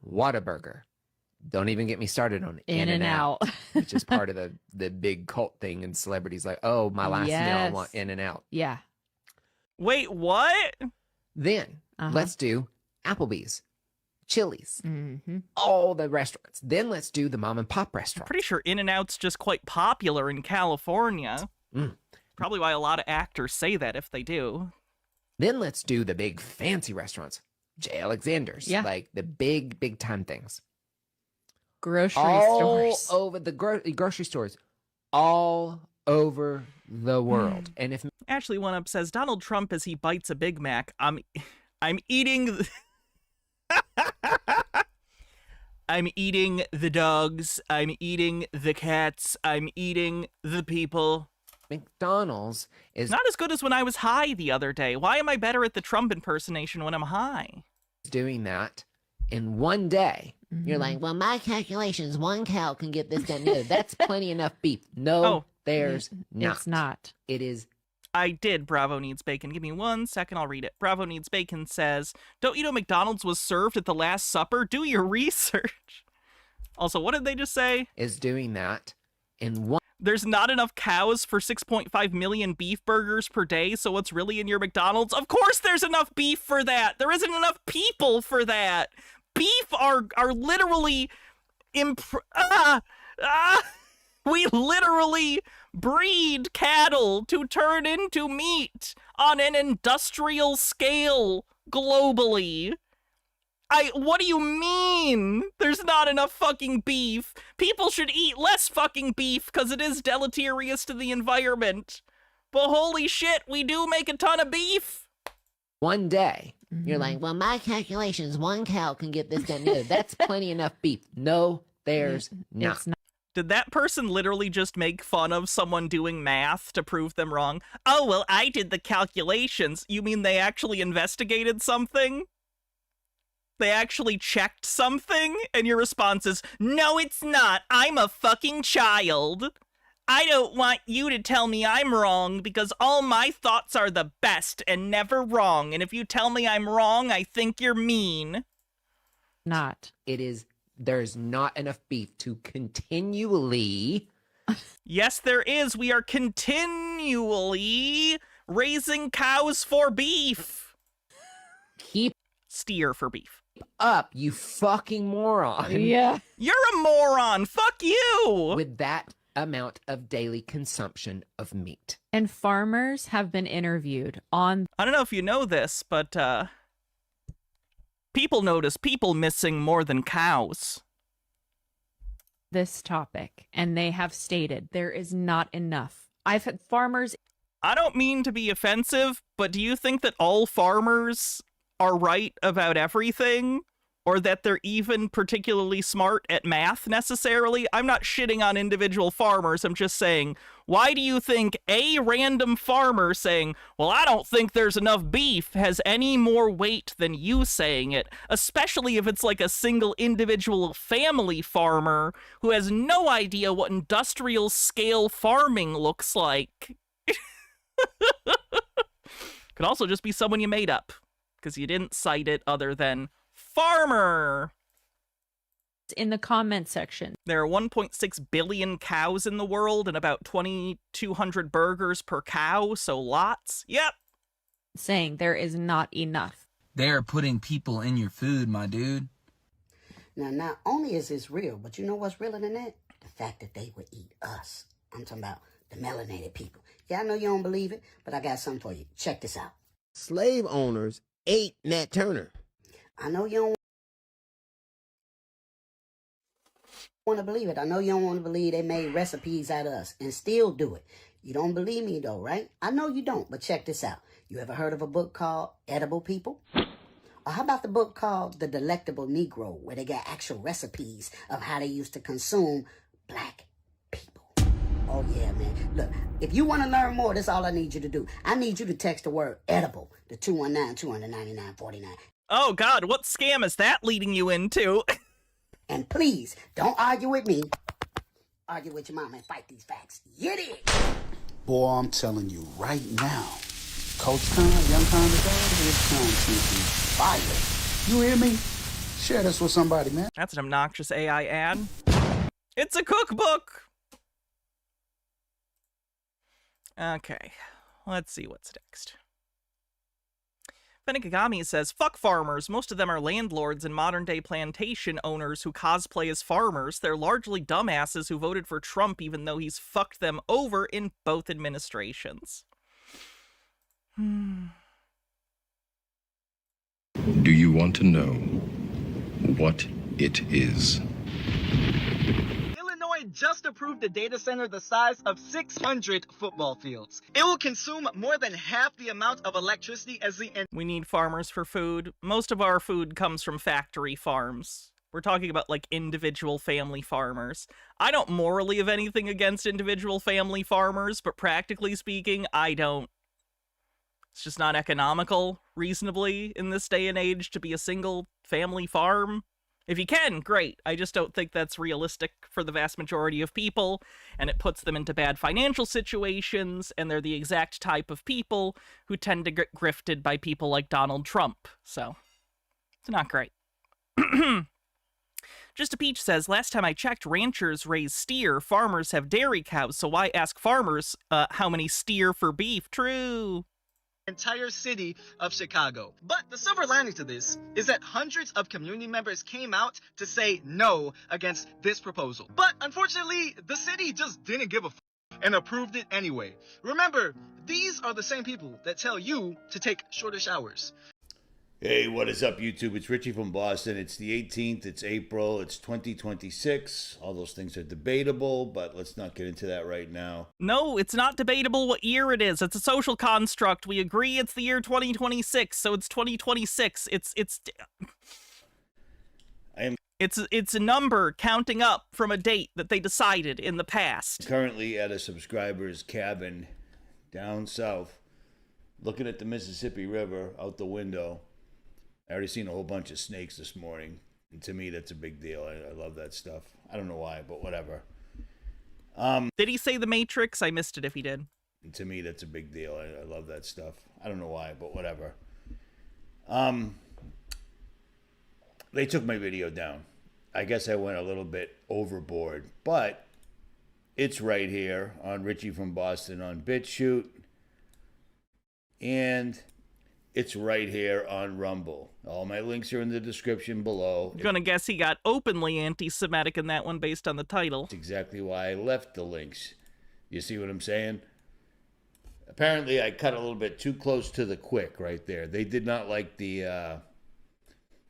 Whataburger. Don't even get me started on In-N-Out, which is part of the big cult thing, and celebrities like, oh, my last meal, I want In-N-Out. Yeah. Wait, what? Then let's do Applebee's, Chili's, all the restaurants. Then let's do the mom and pop restaurants. Pretty sure In-N-Out's just quite popular in California. Probably why a lot of actors say that if they do. Then let's do the big fancy restaurants. J. Alexander's. Yeah. Like the big time things. Grocery all stores. over the grocery stores. All over the world. And if Ashley One Up says, Donald Trump as he bites a Big Mac. I'm eating... I'm eating the dogs. I'm eating the cats. I'm eating the people. McDonald's is not as good as when I was high the other day. Why am I better at the Trump impersonation when I'm high? Doing that in one day. You're like, well, my calculations, 1 cow can get this done. No, that's plenty enough beef. No, there's not. It's not. It is. I did. Bravo Needs Bacon. Give me 1 second. I'll read it. Bravo Needs Bacon says, don't you know McDonald's was served at the Last Supper? Do your research. Also, what did they just say? Is doing that in one. There's not enough cows for 6.5 million beef burgers per day, so what's really in your McDonald's? Of course there's enough beef for that. There isn't enough people for that. Beef are literally... We literally breed cattle to turn into meat on an industrial scale globally. What do you mean? There's not enough fucking beef. People should eat less fucking beef because it is deleterious to the environment. But holy shit, we do make a ton of beef. One day, you're like, well, my calculations, 1 cow can get this done. No, that's plenty enough beef. No, there's not. Did that person literally just make fun of someone doing math to prove them wrong? Oh, well, I did the calculations. You mean they actually investigated something? They actually checked something? And your response is, no, it's not. I'm a fucking child. I don't want you to tell me I'm wrong because all my thoughts are the best and never wrong. And if you tell me I'm wrong, I think you're mean. Not. It is. There's not enough beef to continually... Yes, there is. We are continually raising cows for beef. Keep... Steer for beef. Up, you fucking moron. Yeah. You're a moron. Fuck you. With that amount of daily consumption of meat. And farmers have been interviewed on... I don't know if you know this, but people notice people missing more than cows. This topic, and they have stated there is not enough. I've had farmers... I don't mean to be offensive, but do you think that all farmers are right about everything? Or that they're even particularly smart at math necessarily? I'm not shitting on individual farmers. I'm just saying, why do you think a random farmer saying, well, I don't think there's enough beef has any more weight than you saying it? Especially if it's like a single individual family farmer who has no idea what industrial scale farming looks like. Could also just be someone you made up because you didn't cite it other than farmer. In the comment section. There are 1.6 billion cows in the world and about 2,200 burgers per cow, so lots. Yep. Saying there is not enough. They're putting people in your food, my dude. Now, not only is this real, but you know what's realer than that? The fact that they would eat us. I'm talking about the melanated people. Yeah, I know you don't believe it, but I got something for you. Check this out. Slave owners ate Nat Turner. I know you don't want to believe it. I know you don't want to believe they made recipes out of us and still do it. You don't believe me though, right? I know you don't, but check this out. You ever heard of a book called Edible People? Or how about the book called The Delectable Negro, where they got actual recipes of how they used to consume black people? Oh yeah, man. Look, if you want to learn more, that's all I need you to do. I need you to text the word edible to 219-299-49. Oh God, what scam is that leading you into? And please, don't argue with me. Argue with your mama and fight these facts. Get it! Boy, I'm telling you right now, Coach Khan, Young Khan today, his content is fire. You hear me? Share this with somebody, man. That's an obnoxious AI ad. It's a cookbook! Okay, let's see what's next. Fennikagami says, fuck farmers. Most of them are landlords and modern-day plantation owners who cosplay as farmers. They're largely dumbasses who voted for Trump even though he's fucked them over in both administrations. Do you want to know what it is? Illinois just approved a data center the size of 600 football fields. It will consume more than half the amount of electricity as the... We need farmers for food. Most of our food comes from factory farms. We're talking about, like, individual family farmers. I don't morally have anything against individual family farmers, but practically speaking, I don't. It's just not economical, reasonably, in this day and age to be a single family farm. If you can, great. I just don't think that's realistic for the vast majority of people, and it puts them into bad financial situations, and they're the exact type of people who tend to get grifted by people like Donald Trump. So, it's not great. Just a Peach says, last time I checked, ranchers raise steer, farmers have dairy cows, so why ask farmers how many steer for beef? True. Entire city of Chicago. But the silver lining to this is that hundreds of community members came out to say no against this proposal. But unfortunately, the city just didn't give a f and approved it anyway. Remember, these are the same people that tell you to take shorter showers. Hey, what is up, YouTube? It's Richie from Boston. It's the 18th. It's April. It's 2026. All those things are debatable, but let's not get into that right now. No, it's not debatable what year it is. It's a social construct. We agree it's the year 2026, so it's 2026. It's a number counting up from a date that they decided in the past. Currently at a subscriber's cabin down south, looking at the Mississippi River out the window. I already seen a whole bunch of snakes this morning, and to me, that's a big deal. I love that stuff. I don't know why, but whatever. Did he say The Matrix? I missed it if he did. And to me, that's a big deal. I love that stuff. I don't know why, but whatever. They took my video down. I guess I went a little bit overboard, but it's right here on Richie from Boston on BitChute, and it's right here on Rumble. All my links are in the description below. I'm gonna guess he got openly anti-Semitic in that one based on the title. That's exactly why I left the links. You see what I'm saying? Apparently, I cut a little bit too close to the quick right there. They did not like the.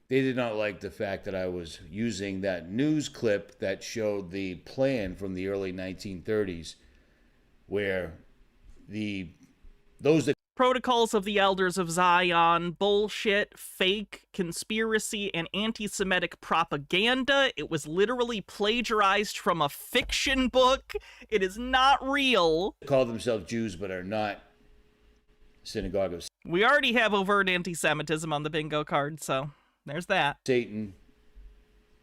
They did not like the fact that I was using that news clip that showed the plan from the early 1930s, where those that Protocols of the Elders of Zion, bullshit, fake, conspiracy, and anti-Semitic propaganda. It was literally plagiarized from a fiction book. It is not real. call themselves Jews but are not synagogue of We already have overt anti-Semitism on the bingo card, so there's that. Satan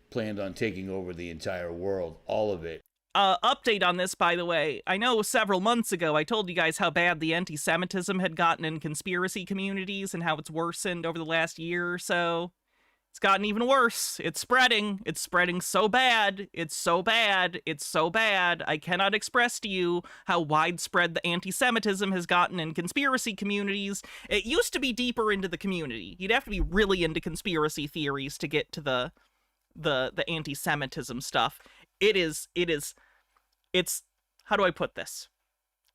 planned on taking over the entire world, all of it. Update on this, by the way. I know several months ago I told you guys how bad the anti-Semitism had gotten in conspiracy communities and how it's worsened over the last year or so. It's gotten even worse. It's spreading. It's spreading so bad. It's so bad. It's so bad. I cannot express to you how widespread the anti-Semitism has gotten in conspiracy communities. It used to be deeper into the community. You'd have to be really into conspiracy theories to get to the anti-Semitism stuff. It's how do I put this?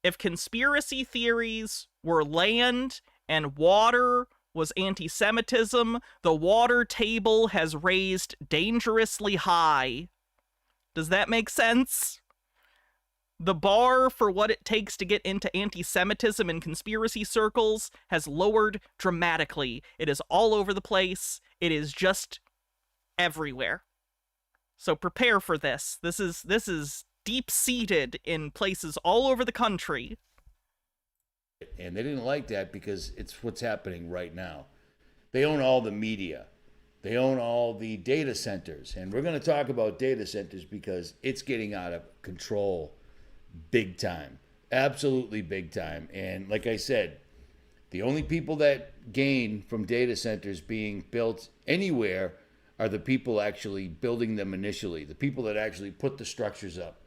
If conspiracy theories were land and water was anti-Semitism, the water table has raised dangerously high. Does that make sense? The bar for what it takes to get into anti-Semitism in conspiracy circles has lowered dramatically. It is all over the place. It is just everywhere. So prepare for this. This is deep-seated in places all over the country. And they didn't like that because it's what's happening right now. They own all the media. They own all the data centers. And we're going to talk about data centers because it's getting out of control big time. Absolutely big time. And like I said, the only people that gain from data centers being built anywhere are the people actually building them initially. The people that actually put the structures up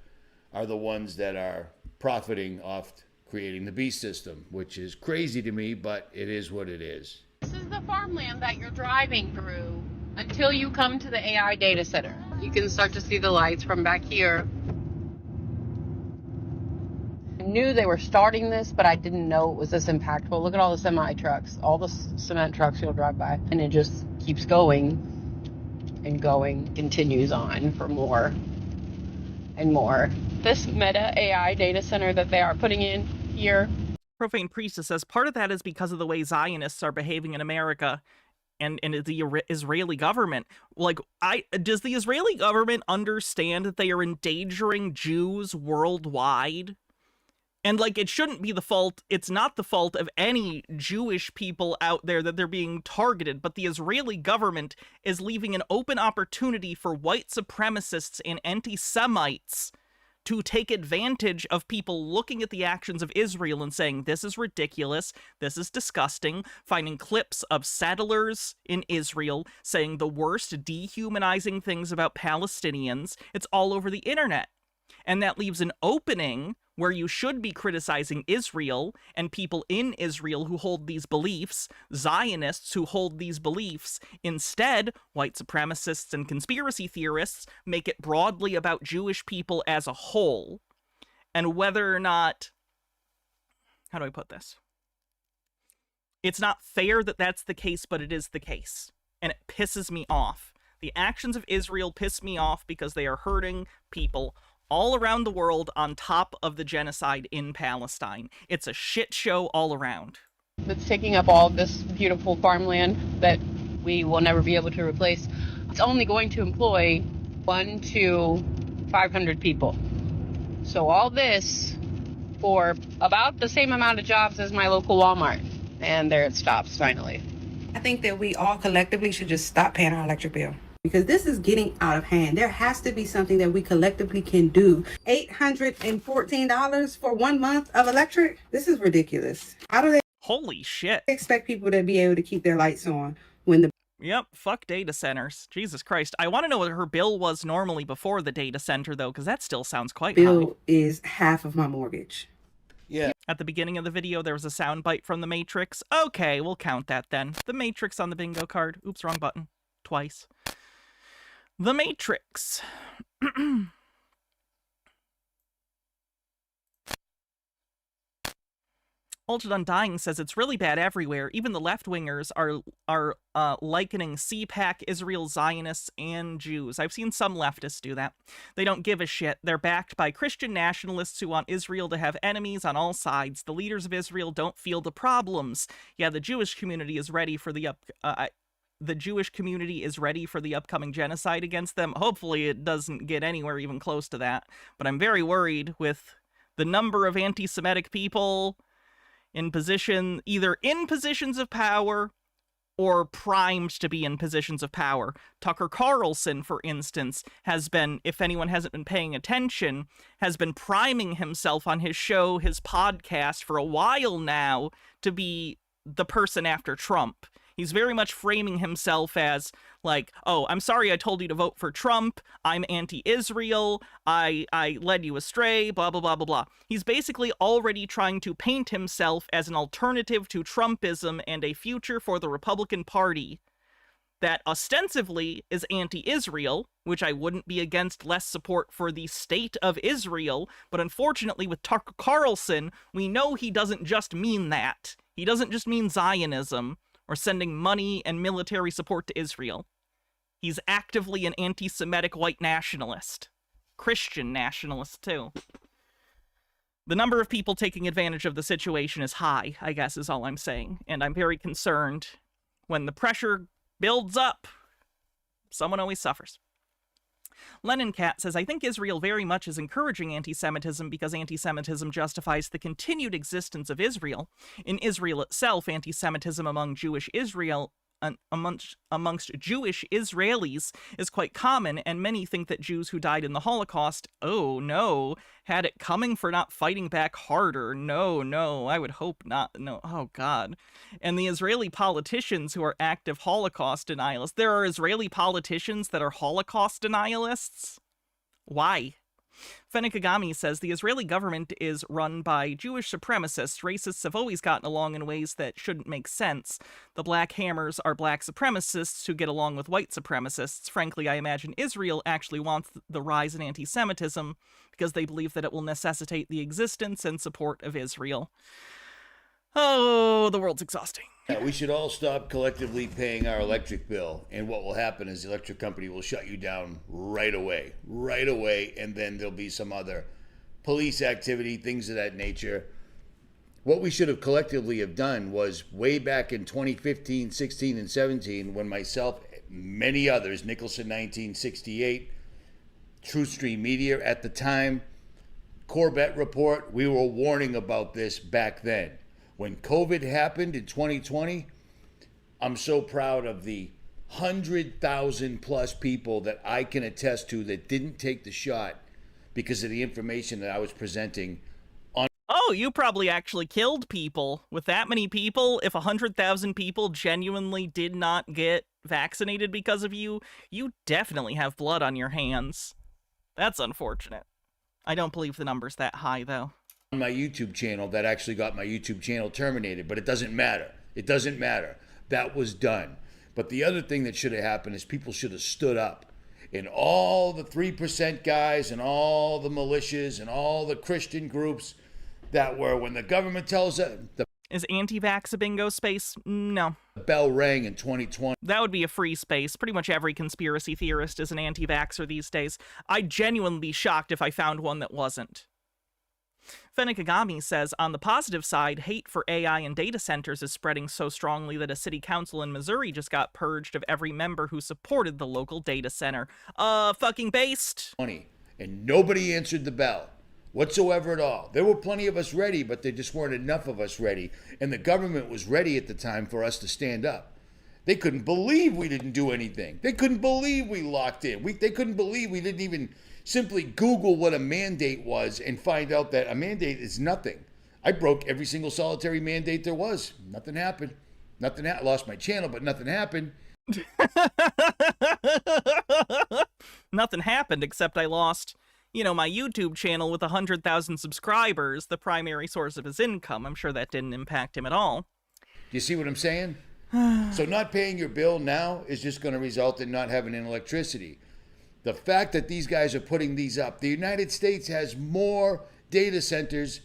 are the ones that are profiting off creating the beast system, which is crazy to me, but it is what it is. This is the farmland that you're driving through until you come to the AI data center. You can start to see the lights from back here. I knew they were starting this, but I didn't know it was this impactful. Look at all the semi trucks, all the cement trucks you'll drive by, and it just keeps going and going, continues on for more and more. This meta AI data center that they are putting in here. Profane Priestess says part of that is because of the way Zionists are behaving in America and the Israeli government. Like, does the Israeli government understand that they are endangering Jews worldwide? And, like, it shouldn't be the fault, it's not the fault of any Jewish people out there that they're being targeted, but the Israeli government is leaving an open opportunity for white supremacists and anti-Semites to take advantage of people looking at the actions of Israel and saying, this is ridiculous, this is disgusting, finding clips of settlers in Israel saying the worst dehumanizing things about Palestinians. It's all over the internet. And that leaves an opening where you should be criticizing Israel and people in Israel who hold these beliefs, Zionists who hold these beliefs. Instead, white supremacists and conspiracy theorists make it broadly about Jewish people as a whole. And whether or not, how do I put this? It's not fair that that's the case, but it is the case. And it pisses me off. The actions of Israel piss me off because they are hurting people all around the world on top of the genocide in Palestine. It's a shit show all around. That's taking up all this beautiful farmland that we will never be able to replace. It's only going to employ 1 to 500 people. So all this for about the same amount of jobs as my local Walmart. And there it stops finally. I think that we all collectively should just stop paying our electric bill, because this is getting out of hand. There has to be something that we collectively can do. $814 for 1 month of electric? This is ridiculous. How do they Holy shit. expect people to be able to keep their lights on when the Yep, fuck data centers. Jesus Christ. I want to know what her bill was normally before the data center, though, because that still sounds quite bill high. is half of my mortgage? Yeah. At the beginning of the video, there was a soundbite from The Matrix. Okay, we'll count that then. The Matrix on the bingo card. Oops, wrong button. Twice. The Matrix. Ultra Undying says it's really bad everywhere. Even the left-wingers are likening CPAC, Israel Zionists, and Jews. I've seen some leftists do that. They don't give a shit. They're backed by Christian nationalists who want Israel to have enemies on all sides. The leaders of Israel don't feel the problems. Yeah, the Jewish community is ready for the Jewish community is ready for the upcoming genocide against them. Hopefully it doesn't get anywhere even close to that. But I'm very worried with the number of anti-Semitic people in position, either in positions of power or primed to be in positions of power. Tucker Carlson, for instance, has been, if anyone hasn't been paying attention, has been priming himself on his show, his podcast, for a while now to be the person after Trump. He's very much framing himself as, like, oh, I'm sorry I told you to vote for Trump, I'm anti-Israel, I led you astray, blah, blah, blah, blah, blah. He's basically already trying to paint himself as an alternative to Trumpism and a future for the Republican Party. that ostensibly is anti-Israel, which I wouldn't be against less support for the state of Israel, but unfortunately with Tucker Carlson, we know he doesn't just mean that. He doesn't just mean Zionism or sending money and military support to Israel. He's actively an anti-Semitic white nationalist. Christian nationalist, too. The number of people taking advantage of the situation is high, I guess is all I'm saying, and I'm very concerned. When the pressure builds up, someone always suffers. Lennon Cat says, I think Israel very much is encouraging anti-Semitism because anti-Semitism justifies the continued existence of Israel. In Israel itself, anti-Semitism amongst Jewish Israelis is quite common, and many think that Jews who died in the Holocaust, oh no, had it coming for not fighting back harder. No, I would hope not. No, oh God. And the Israeli politicians who are active Holocaust denialists. There are Israeli politicians that are Holocaust denialists? Why? Fennikagami says the Israeli government is run by Jewish supremacists. Racists have always gotten along in ways that shouldn't make sense. The Black Hammers are black supremacists who get along with white supremacists. Frankly, I imagine Israel actually wants the rise in anti-Semitism because they believe that it will necessitate the existence and support of Israel. Oh, the world's exhausting. Yeah, we should all stop collectively paying our electric bill, and what will happen is the electric company will shut you down right away, and then there'll be some other police activity, things of that nature. What we should have collectively have done was way back in 2015, 16, and 17, when myself, many others, Nicholson 1968, Truth Stream Media at the time, Corbett Report, we were warning about this back then. When COVID happened in 2020, I'm so proud of the 100,000 plus people that I can attest to that didn't take the shot because of the information that I was presenting on. Oh, you probably actually killed people. With that many people, if 100,000 people genuinely did not get vaccinated because of you, you definitely have blood on your hands. That's unfortunate. I don't believe the number's that high, though. On my YouTube channel that actually got my YouTube channel terminated, but it doesn't matter. It doesn't matter. That was done. But the other thing that should have happened is people should have stood up. And all the 3% guys and all the militias and all the Christian groups that were, when the government tells us, Is anti-vax a bingo space? No. The bell rang in 2020. That would be a free space. Pretty much every conspiracy theorist is an anti-vaxxer these days. I'd genuinely be shocked if I found one that wasn't. Fennikagami says, on the positive side, hate for AI and data centers is spreading so strongly that a city council in Missouri just got purged of every member who supported the local data center. Fucking based. And nobody answered the bell whatsoever at all. There were plenty of us ready, but there just weren't enough of us ready. And the government was ready at the time for us to stand up. They couldn't believe we didn't do anything. They couldn't believe we locked in. They couldn't believe we didn't even simply Google what a mandate was and find out that a mandate is nothing. I broke every single solitary mandate there was. Nothing happened. Lost my channel, but nothing happened. Nothing happened except I lost, my YouTube channel with 100,000 subscribers, the primary source of his income. I'm sure that didn't impact him at all. Do you see what I'm saying? So not paying your bill now is just going to result in not having any electricity. The fact that these guys are putting these up, the United States has more data centers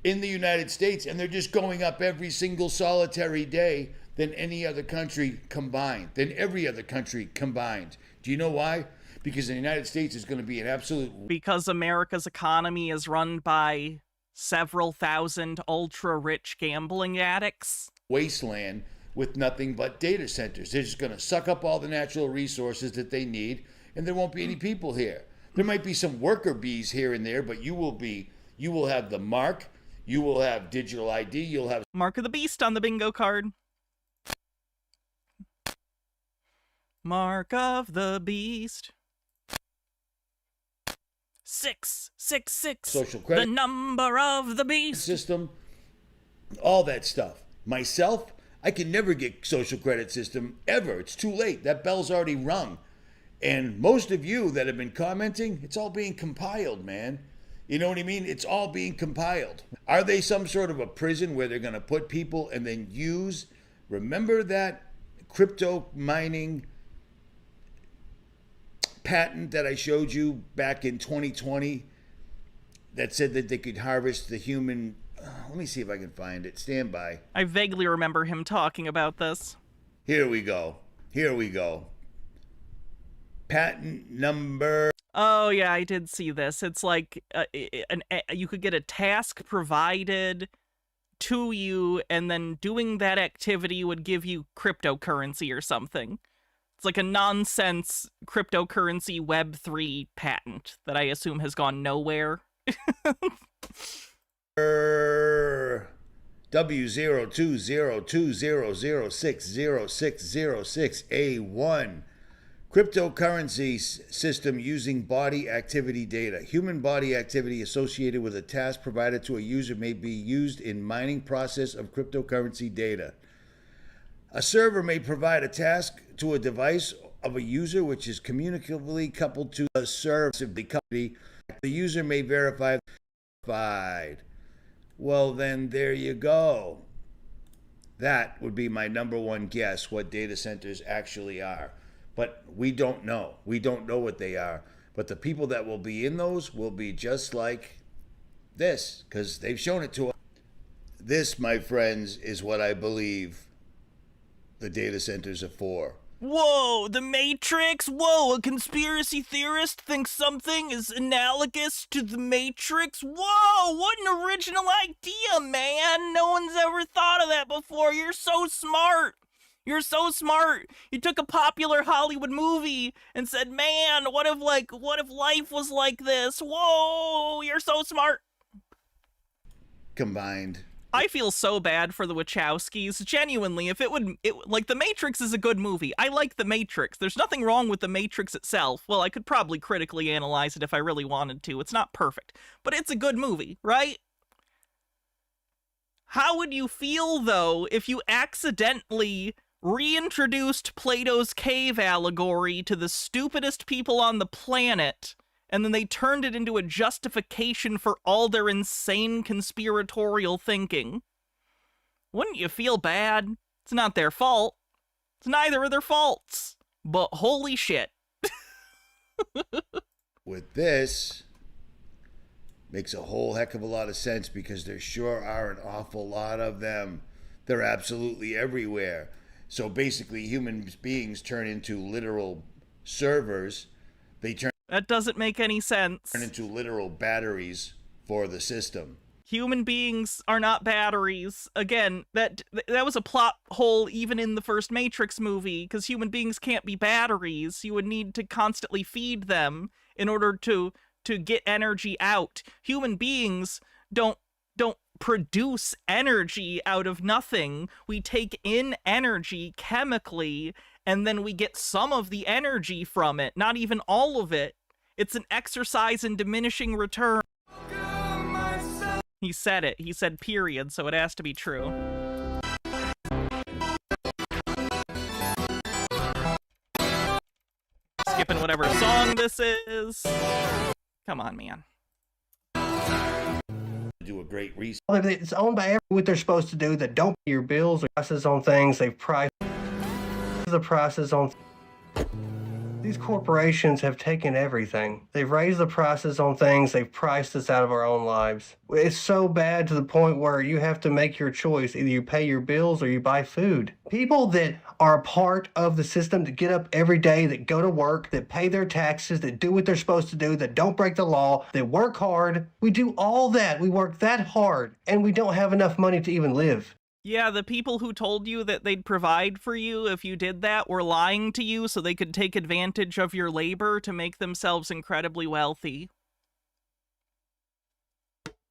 in the United States, and they're just going up every single solitary day than any other country combined, than every other country combined. Do you know why? Because the United States is going to be an absolute... Because America's economy is run by several thousand ultra-rich gambling addicts. Wasteland with nothing but data centers. They're just going to suck up all the natural resources that they need, and there won't be any people here. There might be some worker bees here and there, but you will have the mark, you will have digital ID, you'll have Mark of the Beast on the bingo card. Mark of the Beast. 666. Social credit. The number of the beast. System. All that stuff. Myself, I can never get social credit system ever. It's too late. That bell's already rung. And most of you that have been commenting, it's all being compiled, man. You know what I mean? It's all being compiled. Are they some sort of a prison where they're going to put people and then use? Remember that crypto mining patent that I showed you back in 2020 that said that they could harvest the human. Let me see if I can find it. Stand by. I vaguely remember him talking about this. Here we go. Here we go. Patent number. Oh, yeah, I did see this. It's like you could get a task provided to you, and then doing that activity would give you cryptocurrency or something. It's like a nonsense cryptocurrency Web3 patent that I assume has gone nowhere. W02020060606A1. Cryptocurrency system using body activity data. Human body activity associated with a task provided to a user may be used in mining process of cryptocurrency data. A server may provide a task to a device of a user which is communicatively coupled to a server of the company. The user may verify. Well, then there you go. That would be my number one guess what data centers actually are. But we don't know. We don't know what they are. But the people that will be in those will be just like this, because they've shown it to us. This, my friends, is what I believe the data centers are for. Whoa, the Matrix? Whoa, a conspiracy theorist thinks something is analogous to the Matrix? Whoa, what an original idea, man! No one's ever thought of that before. You're so smart. You're so smart. You took a popular Hollywood movie and said, man, what if life was like this? Whoa, you're so smart. Combined. I feel so bad for the Wachowskis. Genuinely, if like, The Matrix is a good movie. I like The Matrix. There's nothing wrong with The Matrix itself. Well, I could probably critically analyze it if I really wanted to. It's not perfect, but it's a good movie, right? How would you feel, though, if you accidentally reintroduced Plato's cave allegory to the stupidest people on the planet, and then they turned it into a justification for all their insane conspiratorial thinking? Wouldn't you feel bad? It's not their fault. It's neither of their faults. But holy shit. With this, makes a whole heck of a lot of sense, because there sure are an awful lot of them. They're absolutely everywhere. So basically, human beings turn into literal servers. That doesn't make any sense. Turn into literal batteries for the system. Human beings are not batteries. Again, that was a plot hole even in the first Matrix movie, because human beings can't be batteries. You would need to constantly feed them in order to get energy out. Human beings don't produce energy out of nothing. We take in energy chemically, and then we get some of the energy from it, not even all of it. It's an exercise in diminishing return. He said it. He said period, so it has to be true. Skipping whatever song this is. Come on, man. Do a great research. It's owned by what they're supposed to do. That don't pay your bills or prices on things. They've priced the prices on. These corporations have taken everything. They've raised the prices on things. They've priced us out of our own lives. It's so bad to the point where you have to make your choice. Either you pay your bills or you buy food. People that are a part of the system, that get up every day, that go to work, that pay their taxes, that do what they're supposed to do, that don't break the law, that work hard. We do all that. We work that hard, and we don't have enough money to even live. Yeah, the people who told you that they'd provide for you if you did that were lying to you so they could take advantage of your labor to make themselves incredibly wealthy.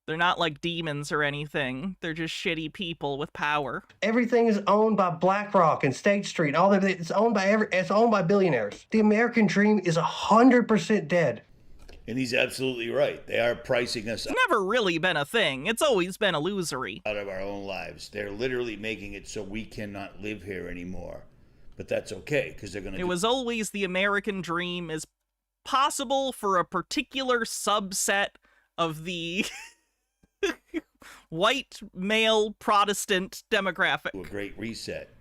They're not like demons or anything. They're just shitty people with power. Everything is owned by BlackRock and State Street. All that it's owned by billionaires. The American dream is 100% dead. And he's absolutely right. They are pricing us It's never really been a thing. It's always been illusory. out of our own lives. They're literally making it so we cannot live here anymore. But that's okay, because they're going to. It was always the American dream is possible for a particular subset of the white male Protestant demographic. A great reset.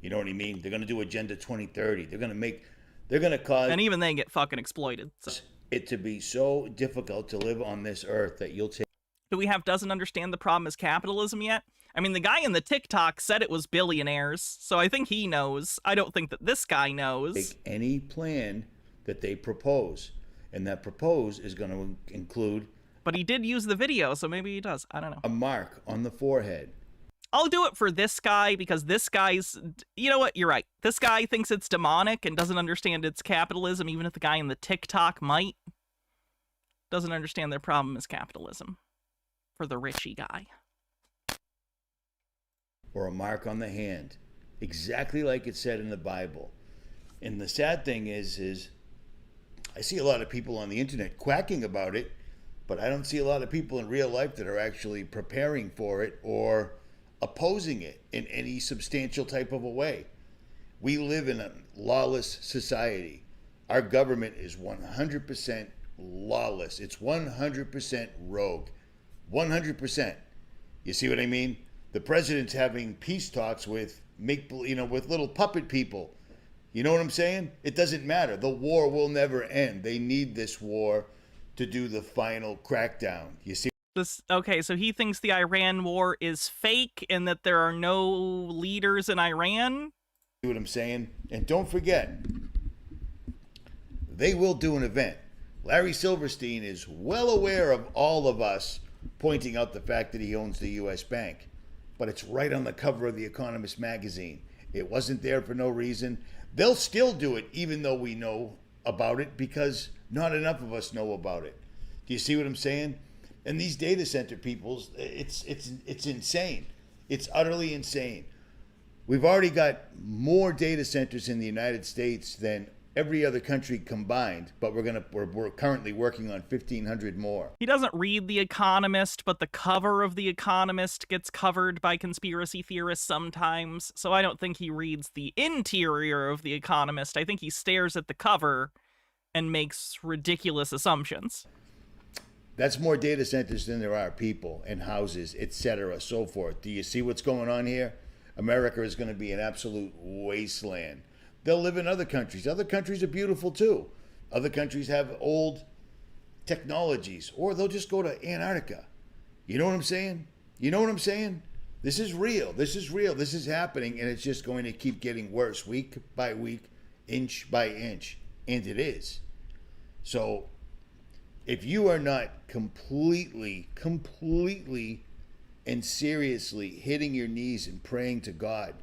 You know what I mean? They're going to do Agenda 2030. They're going to cause... And even they get fucking exploited. So. It to be so difficult to live on this earth that you'll take... Do we have doesn't understand the problem is capitalism yet? I mean, the guy in the TikTok said it was billionaires, so I think he knows. I don't think that this guy knows. Take any plan that they propose, and that propose is going to include... But he did use the video, so maybe he does. I don't know. A mark on the forehead. I'll do it for this guy because this guy's... You know what? You're right. This guy thinks it's demonic and doesn't understand it's capitalism, even if the guy in the TikTok might. Doesn't understand their problem is capitalism. For the richie guy. Or a mark on the hand. Exactly like it said in the Bible. And the sad thing is I see a lot of people on the internet quacking about it, but I don't see a lot of people in real life that are actually preparing for it or opposing it in any substantial type of a way. We live in a lawless society. Our government is 100% lawless. It's 100% rogue. 100%. You see what I mean? The president's having peace talks with with little puppet people. You know what I'm saying? It doesn't matter. The war will never end. They need this war to do the final crackdown. You see? Okay, so he thinks the Iran war is fake and that there are no leaders in Iran? See what I'm saying? And don't forget, they will do an event. Larry Silverstein is well aware of all of us pointing out the fact that he owns the U.S. Bank. But it's right on the cover of The Economist magazine. It wasn't there for no reason. They'll still do it even though we know about it because not enough of us know about it. Do you see what I'm saying? And these data center peoples, it's insane. It's utterly insane. We've already got more data centers in the United States than every other country combined, but we're currently working on 1,500 more. He doesn't read The Economist, but the cover of The Economist gets covered by conspiracy theorists sometimes, so I don't think he reads the interior of The Economist. I think he stares at the cover and makes ridiculous assumptions. That's more data centers than there are people and houses, etc., so forth. Do you see what's going on here? America is going to be an absolute wasteland. They'll live in other countries. Other countries are beautiful too. Other countries have old technologies, or they'll just go to Antarctica. You know what I'm saying? You know what I'm saying? This is real. This is real. This is happening, and it's just going to keep getting worse week by week, inch by inch, and it is. So if you are not completely and seriously hitting your knees and praying to God,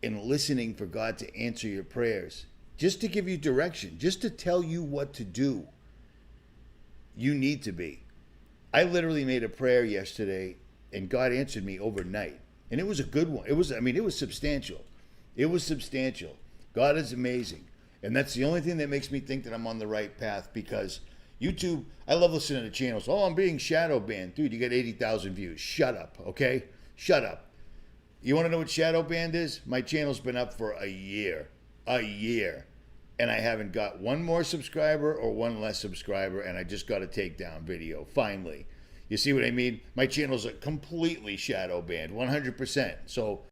and listening for God to answer your prayers, just to give you direction, just to tell you what to do, you need to be. I literally made a prayer yesterday and God answered me overnight. And it was a good one. It was substantial. It was substantial. God is amazing. And that's the only thing that makes me think that I'm on the right path, because YouTube, I love listening to channels. Oh, I'm being shadow banned. Dude, you got 80,000 views. Shut up, okay? Shut up. You want to know what shadow banned is? My channel's been up for a year, and I haven't got one more subscriber or one less subscriber, and I just got a takedown video, finally. You see what I mean? My channel's completely shadow banned, 100%. So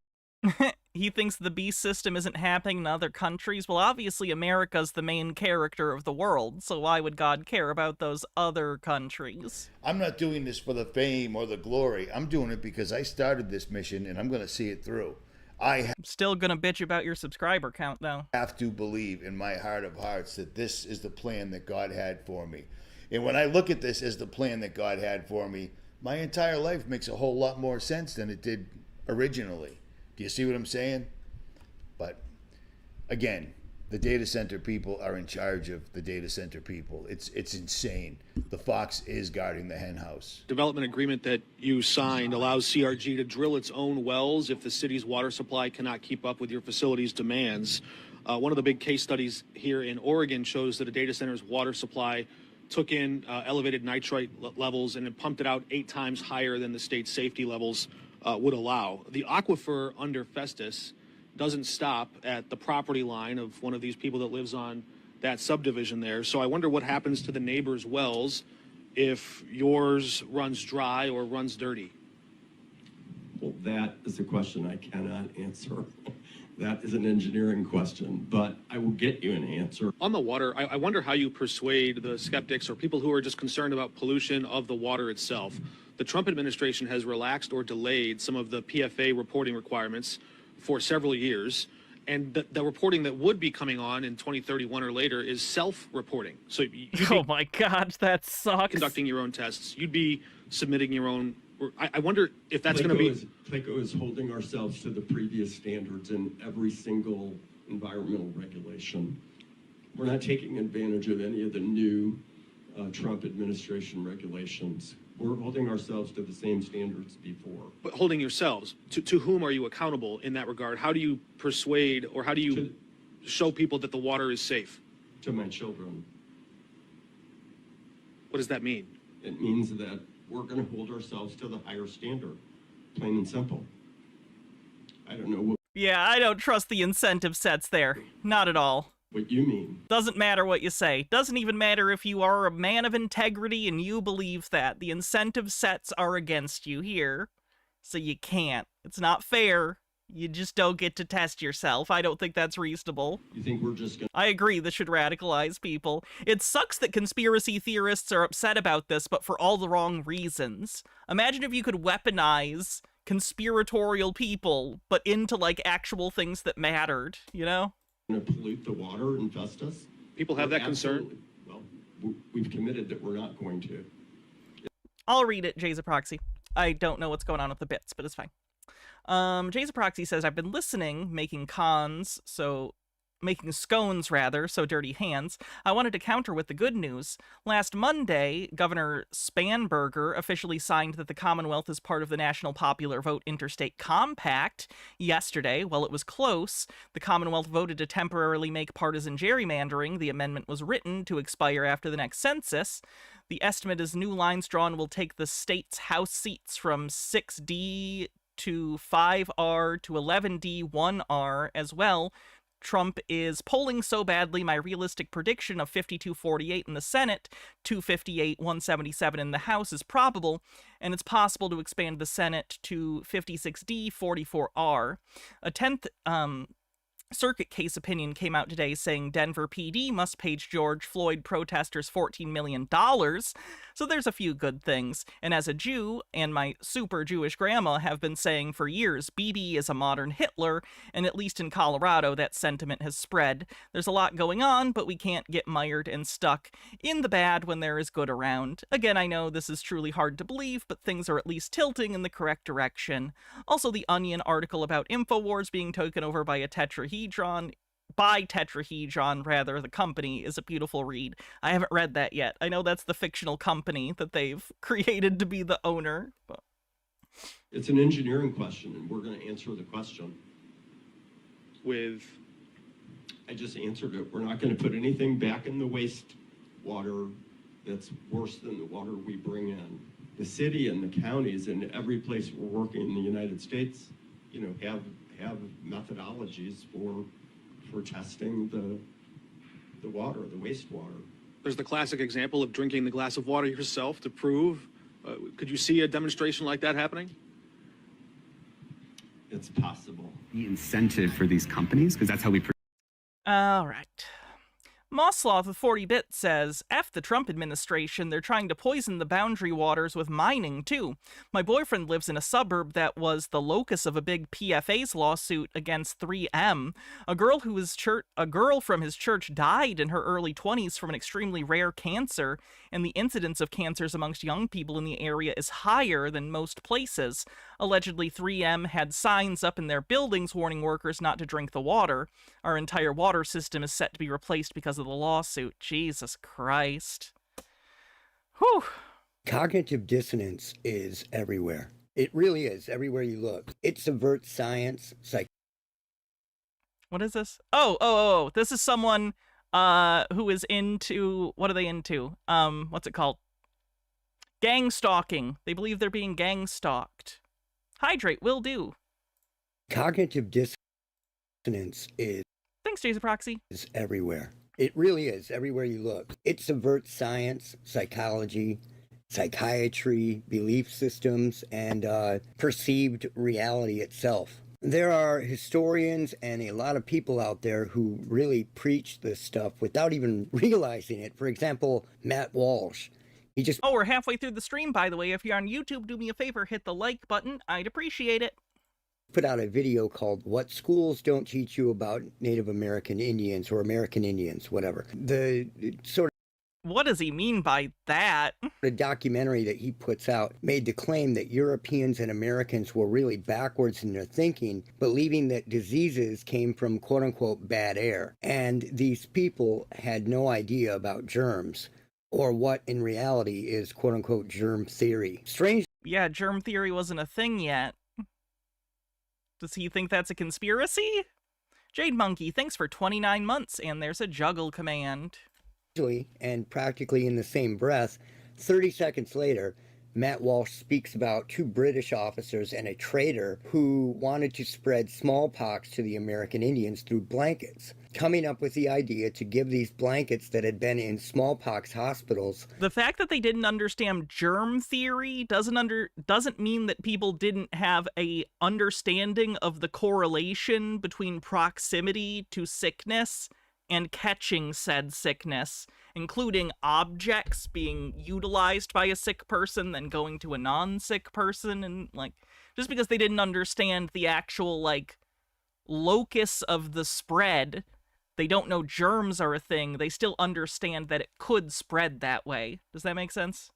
he thinks the beast system isn't happening in other countries. Well, obviously America's the main character of the world, so why would God care about those other countries? I'm not doing this for the fame or the glory. I'm doing it because I started this mission and I'm going to see it through. I'm still going to bitch about your subscriber count, though. I have to believe in my heart of hearts that this is the plan that God had for me. And when I look at this as the plan that God had for me, my entire life makes a whole lot more sense than it did originally. Do you see what I'm saying? But again, the data center people are in charge of the data center people. It's insane. The fox is guarding the hen house. Development agreement that you signed allows CRG to drill its own wells if the city's water supply cannot keep up with your facility's demands. One of the big case studies here in Oregon shows that a data center's water supply took in elevated nitrite levels and it pumped it out 8 times higher than the state's safety levels would allow. The aquifer under Festus doesn't stop at the property line of one of these people that lives on that subdivision there. So I wonder what happens to the neighbor's wells if yours runs dry or runs dirty. Well, that is a question I cannot answer. That is an engineering question, but I will get you an answer. On the water, I wonder how you persuade the skeptics or people who are just concerned about pollution of the water itself. The Trump administration has relaxed or delayed some of the PFA reporting requirements for several years. And the reporting that would be coming on in 2031 or later is self-reporting. So oh my God, that sucks. Conducting your own tests. You'd be submitting your own. I wonder if that's going to be. Placo is holding ourselves to the previous standards in every single environmental regulation. We're not taking advantage of any of the new Trump administration regulations. We're holding ourselves to the same standards before. But holding yourselves, to whom are you accountable in that regard? How do you persuade or how do you show people that the water is safe? To my children. What does that mean? It means that we're going to hold ourselves to the higher standard, plain and simple. I don't know what. Yeah, I don't trust the incentive sets there. Not at all. What you mean. Doesn't matter what you say. Doesn't even matter if you are a man of integrity and you believe that. The incentive sets are against you here, so you can't. It's not fair. You just don't get to test yourself. I don't think that's reasonable. You think we're just gonna... I agree, this should radicalize people. It sucks that conspiracy theorists are upset about this, but for all the wrong reasons. Imagine if you could weaponize conspiratorial people, but into, like, actual things that mattered, you know? Going to pollute the water and infest us? People have that concern? Well, we've committed that we're not going to. I'll read it, Jay's a proxy. I don't know what's going on with the bits, but it's fine. Jay's a proxy says, I've been listening, making scones, so dirty hands. I wanted to counter with the good news. Last Monday, Governor Spanberger officially signed that the Commonwealth is part of the National Popular Vote Interstate Compact. Yesterday, while it was close, the Commonwealth voted to temporarily make partisan gerrymandering. The amendment was written to expire after the next census. The estimate is new lines drawn will take the state's House seats from 6D to 5R to 11D 1R as well. Trump is polling so badly, my realistic prediction of 52-48 in the Senate, 258-177 in the House is probable, and it's possible to expand the Senate to 56D 44R. A 10th Circuit case opinion came out today saying Denver PD must pay George Floyd protesters $14 million. So there's a few good things. And as a Jew, and my super Jewish grandma have been saying for years, Bibi is a modern Hitler, and at least in Colorado that sentiment has spread. There's a lot going on, but we can't get mired and stuck in the bad when there is good around. Again, I know this is truly hard to believe, but things are at least tilting in the correct direction. Also, the Onion article about InfoWars being taken over by a tetrahedron, the company, is a beautiful read. I haven't read that yet. I know that's the fictional company that they've created to be the owner. But it's an engineering question, and we're going to answer the question. I just answered it. We're not going to put anything back in the wastewater that's worse than the water we bring in. The city and the counties and every place we're working in the United States, have methodologies for testing the water, the wastewater. There's the classic example of drinking the glass of water yourself to prove. Could you see a demonstration like that happening? It's possible. The incentive for these companies, because that's how we... All right. Mossloth with 40-bit says, F the Trump administration, they're trying to poison the boundary waters with mining, too. My boyfriend lives in a suburb that was the locus of a big PFA's lawsuit against 3M. A girl from his church died in her early 20s from an extremely rare cancer, and the incidence of cancers amongst young people in the area is higher than most places. Allegedly, 3M had signs up in their buildings warning workers not to drink the water. Our entire water system is set to be replaced because of the lawsuit. Jesus Christ. Whew. Cognitive dissonance is everywhere. It really is, everywhere you look. It subverts science, What is this? Oh, this is someone who is into, what are they into? What's it called? Gang stalking. They believe they're being gang stalked. Hydrate will do. Cognitive dissonance is... Thanks, Jason Proxy. ...is everywhere. It really is, everywhere you look. It subverts science, psychology, psychiatry, belief systems, and perceived reality itself. There are historians and a lot of people out there who really preach this stuff without even realizing it. For example, Matt Walsh. Oh, we're halfway through the stream, by the way. If you're on YouTube, do me a favor, hit the like button. I'd appreciate it. Put out a video called What Schools Don't Teach You About Native American Indians or American Indians, whatever. The sort of... What does he mean by that? The documentary that he puts out made the claim that Europeans and Americans were really backwards in their thinking, believing that diseases came from quote-unquote bad air. And these people had no idea about germs, or what in reality is quote-unquote germ theory. Strange. Yeah, germ theory wasn't a thing yet. Does he think that's a conspiracy? Jade Monkey, thanks for 29 months, and there's a juggle command. And practically in the same breath, 30 seconds later, Matt Walsh speaks about 2 British officers and a trader who wanted to spread smallpox to the American Indians through blankets, coming up with the idea to give these blankets that had been in smallpox hospitals. The fact that they didn't understand germ theory doesn't mean that people didn't have a understanding of the correlation between proximity to sickness and catching said sickness, including objects being utilized by a sick person, then going to a non-sick person, and, like, just because they didn't understand the actual, like, locus of the spread, they don't know germs are a thing, they still understand that it could spread that way. Does that make sense?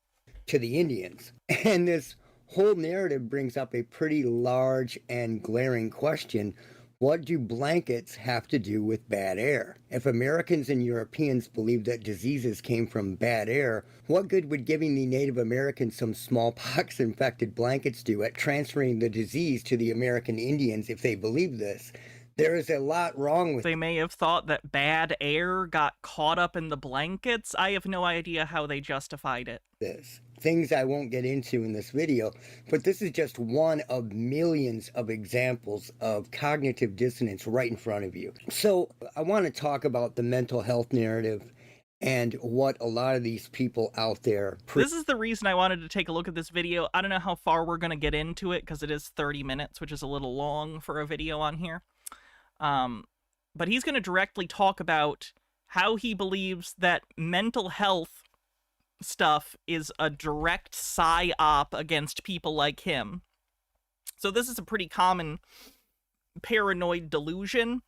To the Indians. And this whole narrative brings up a pretty large and glaring question. What do blankets have to do with bad air? If Americans and Europeans believed that diseases came from bad air, what good would giving the Native Americans some smallpox-infected blankets do at transferring the disease to the American Indians if they believed this? There is a lot wrong with... They may have thought that bad air got caught up in the blankets. I have no idea how they justified it. This. Things I won't get into in this video, but this is just one of millions of examples of cognitive dissonance right in front of you. So I want to talk about the mental health narrative and what a lot of these people out there... This is the reason I wanted to take a look at this video. I don't know how far we're going to get into it, because it is 30 minutes, which is a little long for a video on here. But he's going to directly talk about how he believes that mental health stuff is a direct psyop against people like him. So this is a pretty common paranoid delusion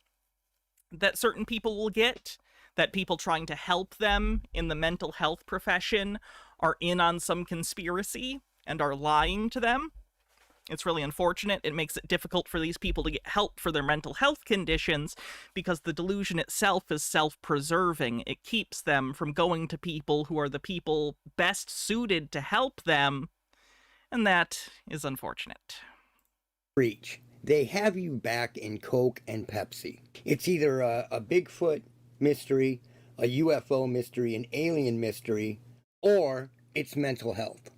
that certain people will get, that people trying to help them in the mental health profession are in on some conspiracy and are lying to them. It's really unfortunate. It makes it difficult for these people to get help for their mental health conditions because the delusion itself is self-preserving. It keeps them from going to people who are the people best suited to help them, and that is unfortunate. Reach. They have you back in Coke and Pepsi. It's either a Bigfoot mystery, a UFO mystery, an alien mystery, or it's mental health.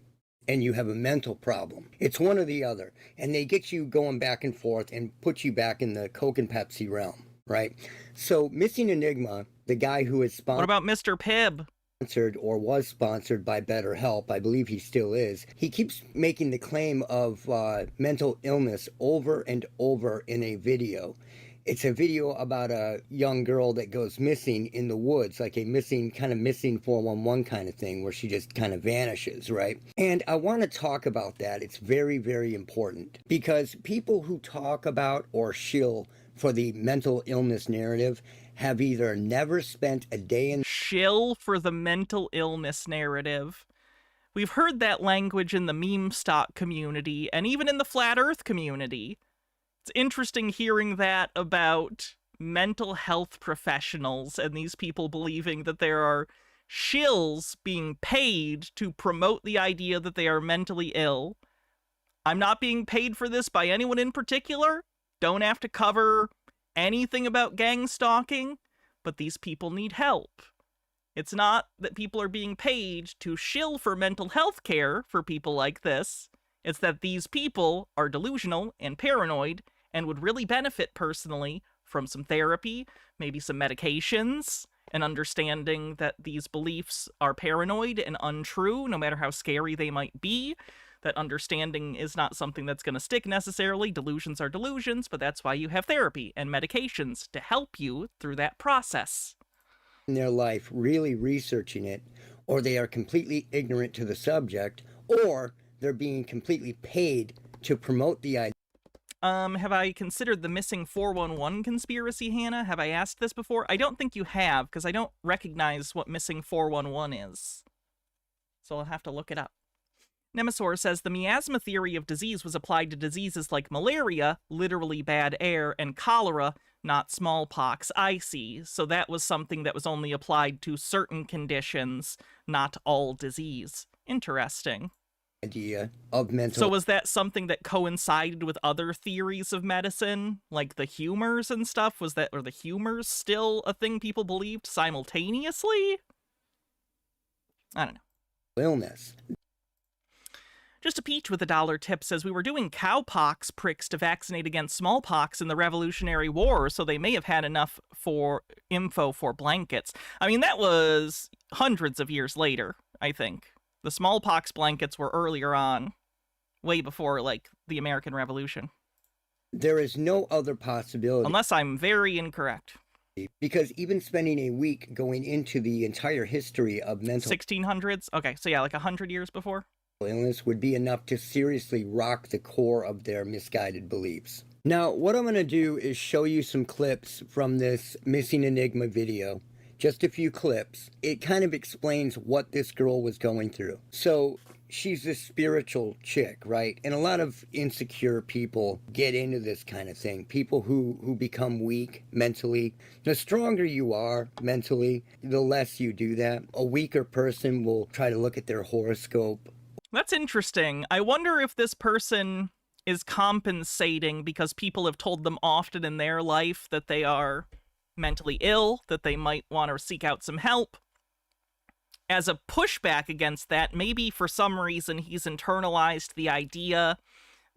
And you have a mental problem. It's one or the other. And they get you going back and forth and put you back in the Coke and Pepsi realm, right? So Missing Enigma, the guy who is sponsored... What about Mr. Pibb? Sponsored or was sponsored by BetterHelp, I believe he still is. He keeps making the claim of mental illness over and over in a video. It's a video about a young girl that goes missing in the woods, like a missing 411 kind of thing, where she just kind of vanishes, right? And I want to talk about that. It's very, very important, because people who talk about or shill for the mental illness narrative have either never spent a day in... Shill for the mental illness narrative. We've heard that language in the meme stock community, and even in the flat earth community. It's interesting hearing that about mental health professionals and these people believing that there are shills being paid to promote the idea that they are mentally ill. I'm not being paid for this by anyone in particular. Don't have to cover anything about gang stalking, but these people need help. It's not that people are being paid to shill for mental health care for people like this. It's that these people are delusional and paranoid and would really benefit personally from some therapy, maybe some medications, and understanding that these beliefs are paranoid and untrue, no matter how scary they might be, that understanding is not something that's going to stick necessarily. Delusions are delusions, but that's why you have therapy and medications to help you through that process. In their life, really researching it, or they are completely ignorant to the subject, or they're being completely paid to promote the idea. Have I considered the missing 411 conspiracy, Hannah? Have I asked this before? I don't think you have, because I don't recognize what missing 411 is. So I'll have to look it up. Nemesaur says the miasma theory of disease was applied to diseases like malaria, literally bad air, and cholera, not smallpox. I see. So that was something that was only applied to certain conditions, not all disease. Interesting. Idea of mental. So was that something that coincided with other theories of medicine, like the humors and stuff? Was that, or the humors still a thing people believed simultaneously? I don't know. Illness. Just a Peach with $1 tip says we were doing cowpox pricks to vaccinate against smallpox in the Revolutionary War, so they may have had enough for info for blankets. I mean, that was hundreds of years later, I think. The smallpox blankets were earlier on, way before, like, the American Revolution. There is no other possibility. Unless I'm very incorrect. Because even spending a week going into the entire history of mental 1600s? Okay, so yeah, like 100 years before? Illness would be enough to seriously rock the core of their misguided beliefs. Now, what I'm going to do is show you some clips from this Missing Enigma video. Just a few clips. It kind of explains what this girl was going through. So, she's this spiritual chick, right? And a lot of insecure people get into this kind of thing. People who become weak mentally. The stronger you are mentally, the less you do that. A weaker person will try to look at their horoscope. That's interesting. I wonder if this person is compensating because people have told them often in their life that they are mentally ill, that they might want to seek out some help. As a pushback against that, maybe for some reason he's internalized the idea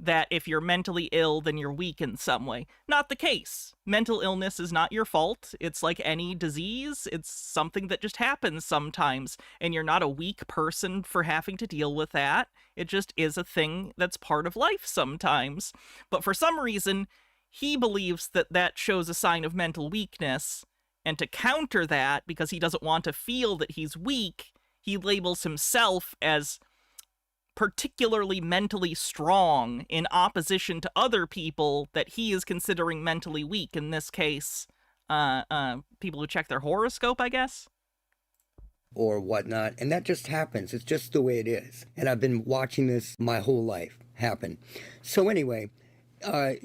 that if you're mentally ill, then you're weak in some way. Not the case. Mental illness is not your fault. It's like any disease. It's something that just happens sometimes, and you're not a weak person for having to deal with that. It just is a thing that's part of life sometimes. But for some reason, he believes that that shows a sign of mental weakness, and to counter that, because he doesn't want to feel that he's weak, he labels himself as particularly mentally strong in opposition to other people that he is considering mentally weak. In this case, people who check their horoscope, I guess? Or whatnot. And that just happens. It's just the way it is. And I've been watching this my whole life happen. So anyway,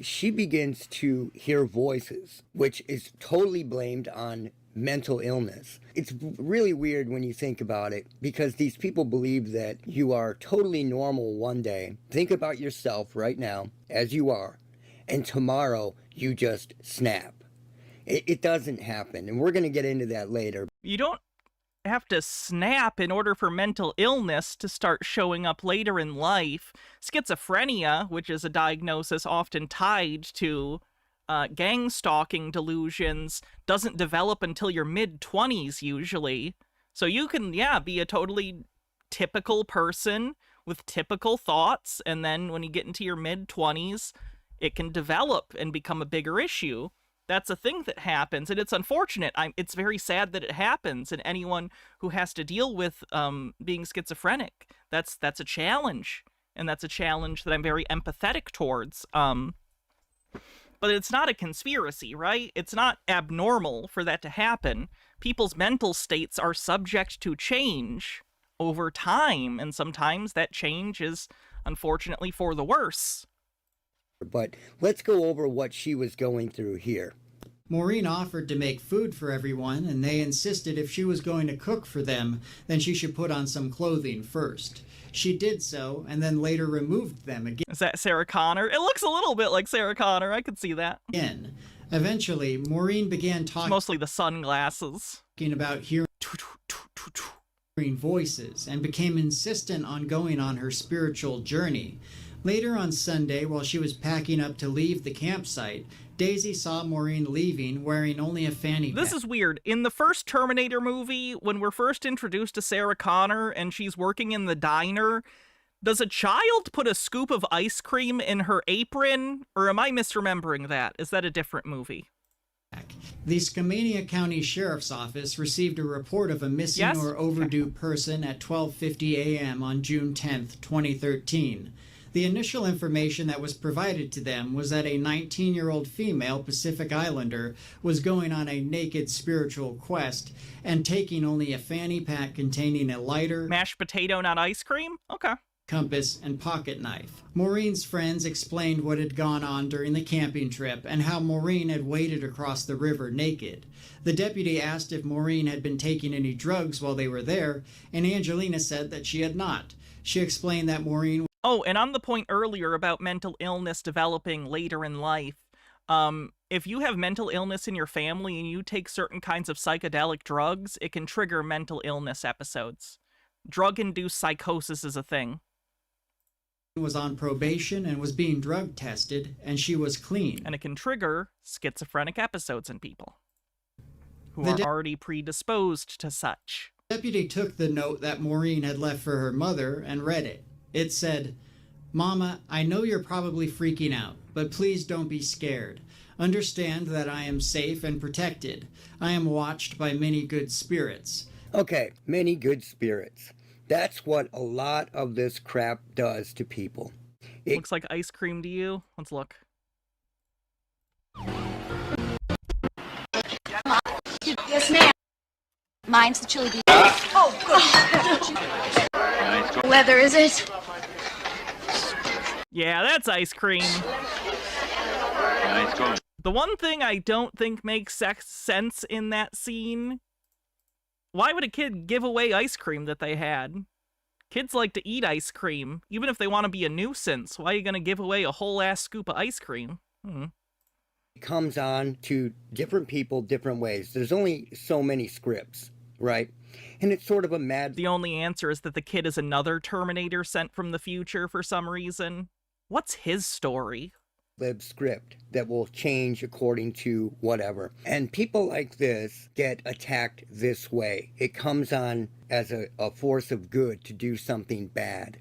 she begins to hear voices, which is totally blamed on mental illness. It's really weird when you think about it, because these people believe that you are totally normal one day. Think about yourself right now as you are, and tomorrow you just snap. It doesn't happen, and we're going to get into that later. You don't have to snap in order for mental illness to start showing up later in life. Schizophrenia, which is a diagnosis often tied to gang stalking delusions, doesn't develop until your mid-20s usually. So you can, be a totally typical person with typical thoughts, and then when you get into your mid-20s, it can develop and become a bigger issue. That's a thing that happens, and it's unfortunate. It's very sad that it happens, and anyone who has to deal with being schizophrenic, that's a challenge, and that's a challenge that I'm very empathetic towards. But it's not a conspiracy, right? It's not abnormal for that to happen. People's mental states are subject to change over time, and sometimes that change is, unfortunately, for the worse. But let's go over what she was going through here. Maureen offered to make food for everyone, and they insisted if she was going to cook for them, then she should put on some clothing first. She did so, and then later removed them again. Is that Sarah Connor? It looks a little bit like Sarah Connor. I could see that. Eventually, Maureen began talking. It's mostly the sunglasses. About hearing voices, and became insistent on going on her spiritual journey. Later on Sunday, while she was packing up to leave the campsite, Daisy saw Maureen leaving wearing only a fanny pack. This is weird. In the first Terminator movie, when we're first introduced to Sarah Connor and she's working in the diner, Does a child put a scoop of ice cream in her apron, or am I misremembering that? Is that a different movie? The Skamania County Sheriff's Office received a report of a missing or overdue person at 12:50 a.m. on June 10th, 2013. The initial information that was provided to them was that a 19-year-old female Pacific Islander was going on a naked spiritual quest and taking only a fanny pack containing a lighter, mashed potato, not ice cream? Okay. Compass, and pocket knife. Maureen's friends explained what had gone on during the camping trip and how Maureen had waded across the river naked. The deputy asked if Maureen had been taking any drugs while they were there, and Angelina said that she had not. She explained that Maureen... Oh, and on the point earlier about mental illness developing later in life, if you have mental illness in your family and you take certain kinds of psychedelic drugs, it can trigger mental illness episodes. Drug-induced psychosis is a thing. Was on probation and was being drug tested, and she was clean. And it can trigger schizophrenic episodes in people who are already predisposed to such. The deputy took the note that Maureen had left for her mother and read it. It said, "Mama, I know you're probably freaking out, but please don't be scared. Understand that I am safe and protected. I am watched by many good spirits." Okay, many good spirits. That's what a lot of this crap does to people. It looks like ice cream to you. Let's look. Yes, ma'am. Mine's the chili bean. Oh, good. Leather, is it? Yeah, that's ice cream. The one thing I don't think makes sense in that scene, why would a kid give away ice cream that they had? Kids like to eat ice cream, even if they want to be a nuisance. Why are you going to give away a whole ass scoop of ice cream? It comes on to different people different ways. There's only so many scripts, right? And it's sort of a mad... The only answer is that the kid is another Terminator sent from the future for some reason. What's his story? Lib script that will change according to whatever. And people like this get attacked this way. It comes on as a force of good to do something bad.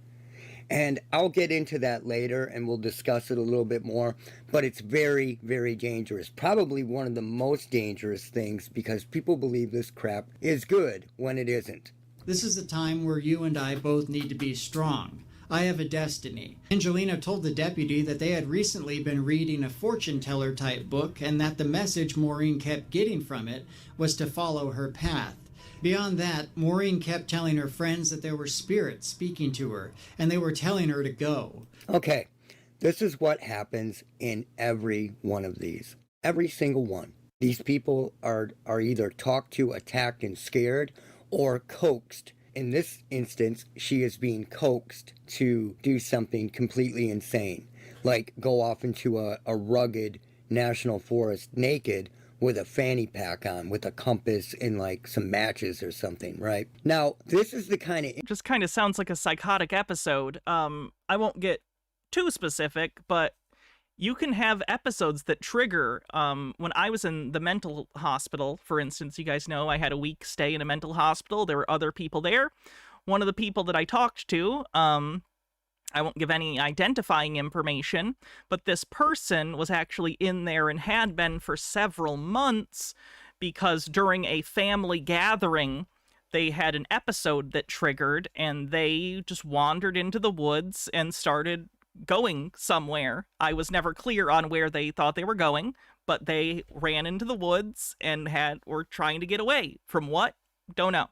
And I'll get into that later and we'll discuss it a little bit more. But it's very, very dangerous. Probably one of the most dangerous things because people believe this crap is good when it isn't. This is a time where you and I both need to be strong. I have a destiny. Angelina told the deputy that they had recently been reading a fortune teller type book and that the message Maureen kept getting from it was to follow her path. Beyond that, Maureen kept telling her friends that there were spirits speaking to her and they were telling her to go. Okay, this is what happens in every one of these. Every single one. These people are either talked to, attacked, and scared, or coaxed. In this instance, she is being coaxed to do something completely insane, like go off into a rugged national forest naked with a fanny pack on, with a compass and like some matches or something, right? Now, this is the kind of... It just kind of sounds like a psychotic episode. I won't get too specific, but you can have episodes that trigger, when I was in the mental hospital, for instance, you guys know I had a week stay in a mental hospital. There were other people there. One of the people that I talked to, I won't give any identifying information, but this person was actually in there and had been for several months because during a family gathering, they had an episode that triggered and they just wandered into the woods and started going somewhere. I was never clear on where they thought they were going, but they ran into the woods and were trying to get away. From what? Don't know.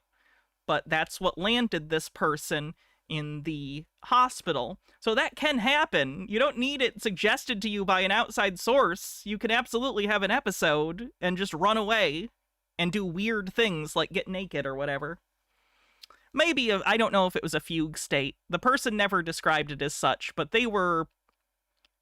But that's what landed this person in the hospital. So that can happen. You don't need it suggested to you by an outside source. You can absolutely have an episode and just run away and do weird things like get naked or whatever. Maybe, I don't know if it was a fugue state. The person never described it as such, but they were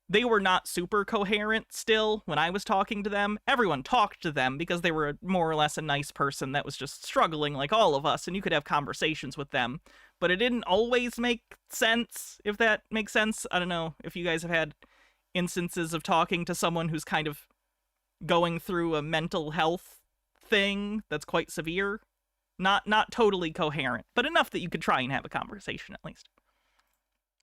not super coherent still when I was talking to them. Everyone talked to them because they were more or less a nice person that was just struggling like all of us, and you could have conversations with them. But it didn't always make sense, if that makes sense. I don't know if you guys have had instances of talking to someone who's kind of going through a mental health thing that's quite severe. Not totally coherent, but enough that you could try and have a conversation at least.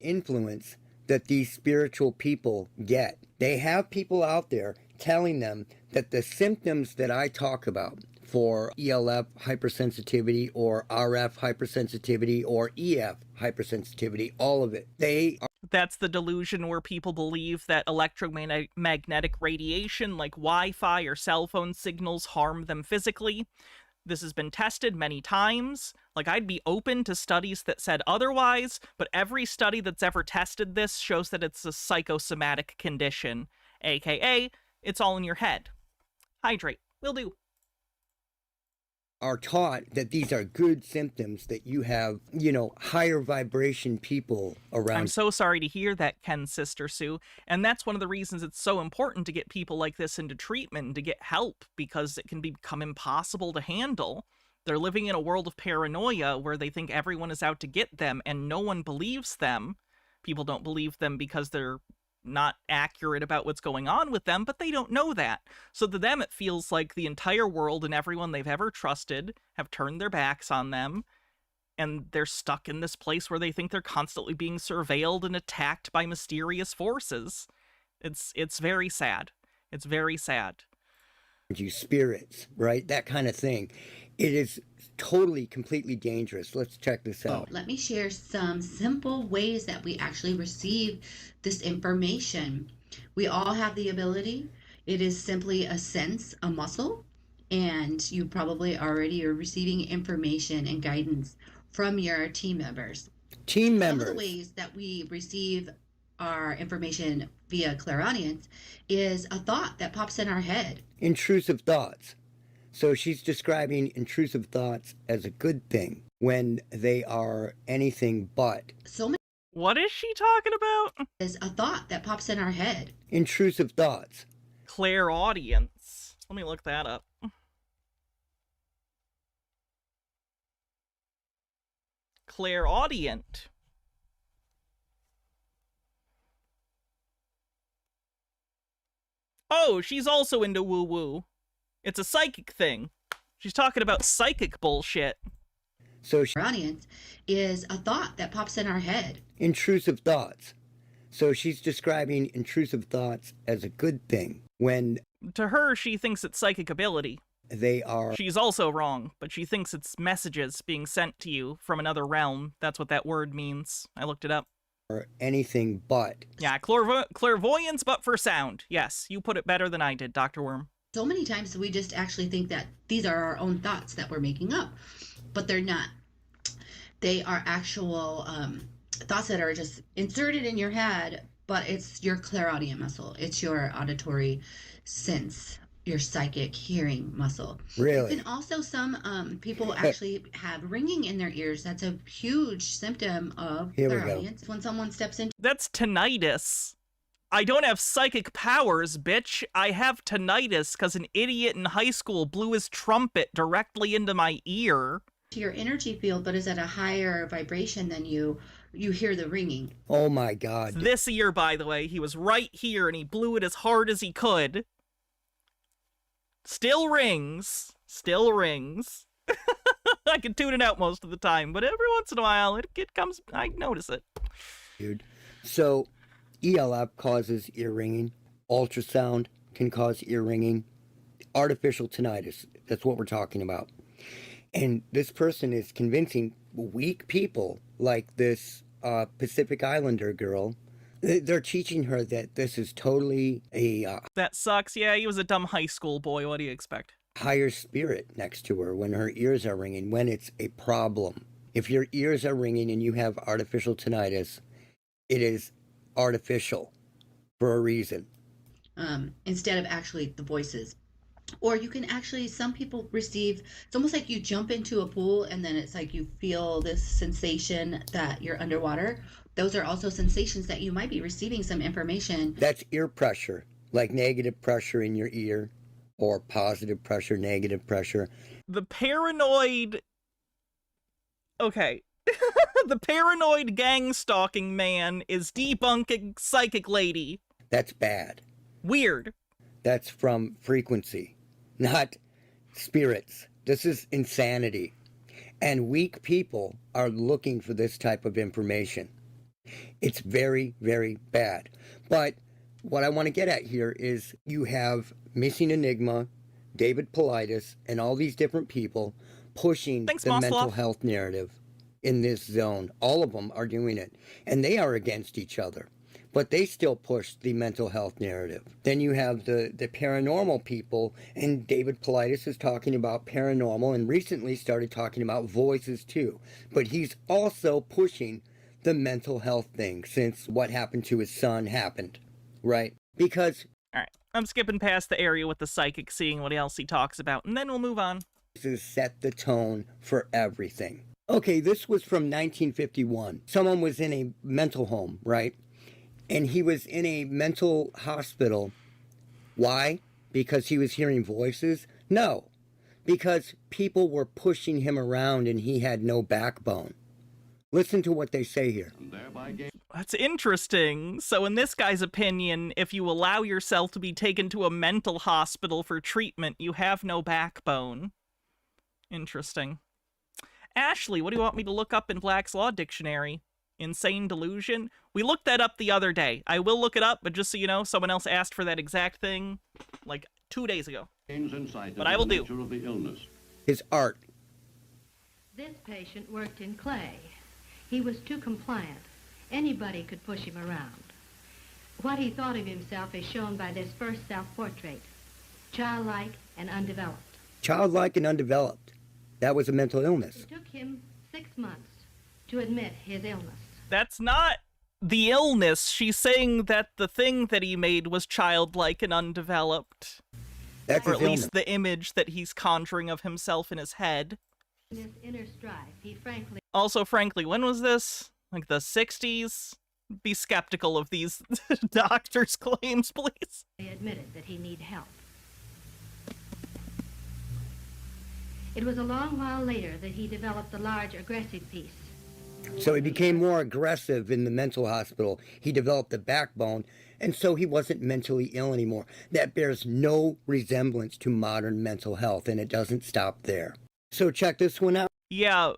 influence that these spiritual people get. They have people out there telling them that the symptoms that I talk about for ELF hypersensitivity or RF hypersensitivity or EF hypersensitivity, all of it, That's the delusion where people believe that electromagnetic radiation like Wi-Fi or cell phone signals harm them physically. This has been tested many times. Like, I'd be open to studies that said otherwise, but every study that's ever tested this shows that it's a psychosomatic condition, aka it's all in your head. Hydrate. Will do. are taught that these are good symptoms, that you have, higher vibration people around. I'm so sorry to hear that, Ken's sister Sue. And that's one of the reasons it's so important to get people like this into treatment and to get help, because it can become impossible to handle. They're living in a world of paranoia where they think everyone is out to get them and no one believes them. People don't believe them because they're not accurate about what's going on with them, but they don't know that. So to them, it feels like the entire world and everyone they've ever trusted have turned their backs on them, and they're stuck in this place where they think they're constantly being surveilled and attacked by mysterious forces. It's very sad. It's very sad. You spirits, right? That kind of thing. It is totally, completely dangerous. Let's check this out. Let me share some simple ways that we actually receive this information. We all have the ability. It is simply a sense, a muscle, and you probably already are receiving information and guidance from your team members. Team members. Some of the ways that we receive our information via clairaudience is a thought that pops in our head. Intrusive thoughts. So she's describing intrusive thoughts as a good thing when they are anything but. What is she talking about? Is a thought that pops in our head. Intrusive thoughts. Clairaudience. Let me look that up. Clairaudient. Oh, she's also into woo-woo. It's a psychic thing. She's talking about psychic bullshit. So Clairaudience is a thought that pops in our head. Intrusive thoughts. So she's describing intrusive thoughts as a good thing when... To her, she thinks it's psychic ability. They are... She's also wrong, but she thinks it's messages being sent to you from another realm. That's what that word means. I looked it up. Or anything but. Yeah, clairvoyance, but for sound. Yes, you put it better than I did, Dr. Worm. So many times we just actually think that these are our own thoughts that we're making up, but they're not. They are actual thoughts that are just inserted in your head, but it's your clairaudient muscle. It's your auditory sense, your psychic hearing muscle. Really? And also some people actually have ringing in their ears. That's a huge symptom of clairaudience. When someone steps into... That's tinnitus. I don't have psychic powers, bitch. I have tinnitus because an idiot in high school blew his trumpet directly into my ear. To your energy field, but is at a higher vibration than you hear the ringing. Oh my God. This ear, by the way, he was right here and he blew it as hard as he could. Still rings. Still rings. I can tune it out most of the time, but every once in a while it comes, I notice it. Dude. So... ELF causes ear ringing. Ultrasound can cause ear ringing. Artificial tinnitus, that's what we're talking about. And this person is convincing weak people like this Pacific Islander girl. They're teaching her that this is totally a... That sucks. Yeah, he was a dumb high school boy. What do you expect? Higher spirit next to her when her ears are ringing, when it's a problem. If your ears are ringing and you have artificial tinnitus, it is artificial for a reason. Instead of actually the voices. Or you can actually, some people receive, it's almost like you jump into a pool and then it's like you feel this sensation that you're underwater. Those are also sensations that you might be receiving some information. That's ear pressure, like negative pressure in your ear, or positive pressure, negative pressure. The paranoid... Okay. The paranoid gang stalking man is debunking psychic lady. That's bad. Weird. That's from frequency, not spirits. This is insanity. And weak people are looking for this type of information. It's very, very bad. But what I want to get at here is you have Missing Enigma, David Politis, and all these different people pushing the mental health narrative in this zone. All of them are doing it, and they are against each other, but they still push the mental health narrative. Then you have the paranormal people, and David Politis is talking about paranormal and recently started talking about voices too, but he's also pushing the mental health thing since what happened to his son happened, right? Because... All right, I'm skipping past the area with the psychic, seeing what else he talks about, and then we'll move on. This is set the tone for everything. Okay, this was from 1951. Someone was in a mental home, right? And he was in a mental hospital. Why? Because he was hearing voices? No, because people were pushing him around and he had no backbone. Listen to what they say here. That's interesting. So in this guy's opinion, if you allow yourself to be taken to a mental hospital for treatment, you have no backbone. Interesting. Ashley, what do you want me to look up in Black's Law Dictionary? Insane delusion? We looked that up the other day. I will look it up, but just so you know, someone else asked for that exact thing like 2 days ago. But I will do. His art. This patient worked in clay. He was too compliant. Anybody could push him around. What he thought of himself is shown by this first self-portrait. Childlike and undeveloped. Childlike and undeveloped. That was a mental illness. It took him 6 months to admit his illness. That's not the illness. She's saying that the thing that he made was childlike and undeveloped. That's or his at least illness. the image that he's conjuring of himself in his head. In this inner strife, he frankly... Also, frankly, when was this? Like the 60s? Be skeptical of these doctors' claims, please. He admitted that he needed help. It was a long while later that he developed the large aggressive piece. So he became more aggressive in the mental hospital. He developed a backbone, and so he wasn't mentally ill anymore. That bears no resemblance to modern mental health, and it doesn't stop there. So check this one out. Yeah,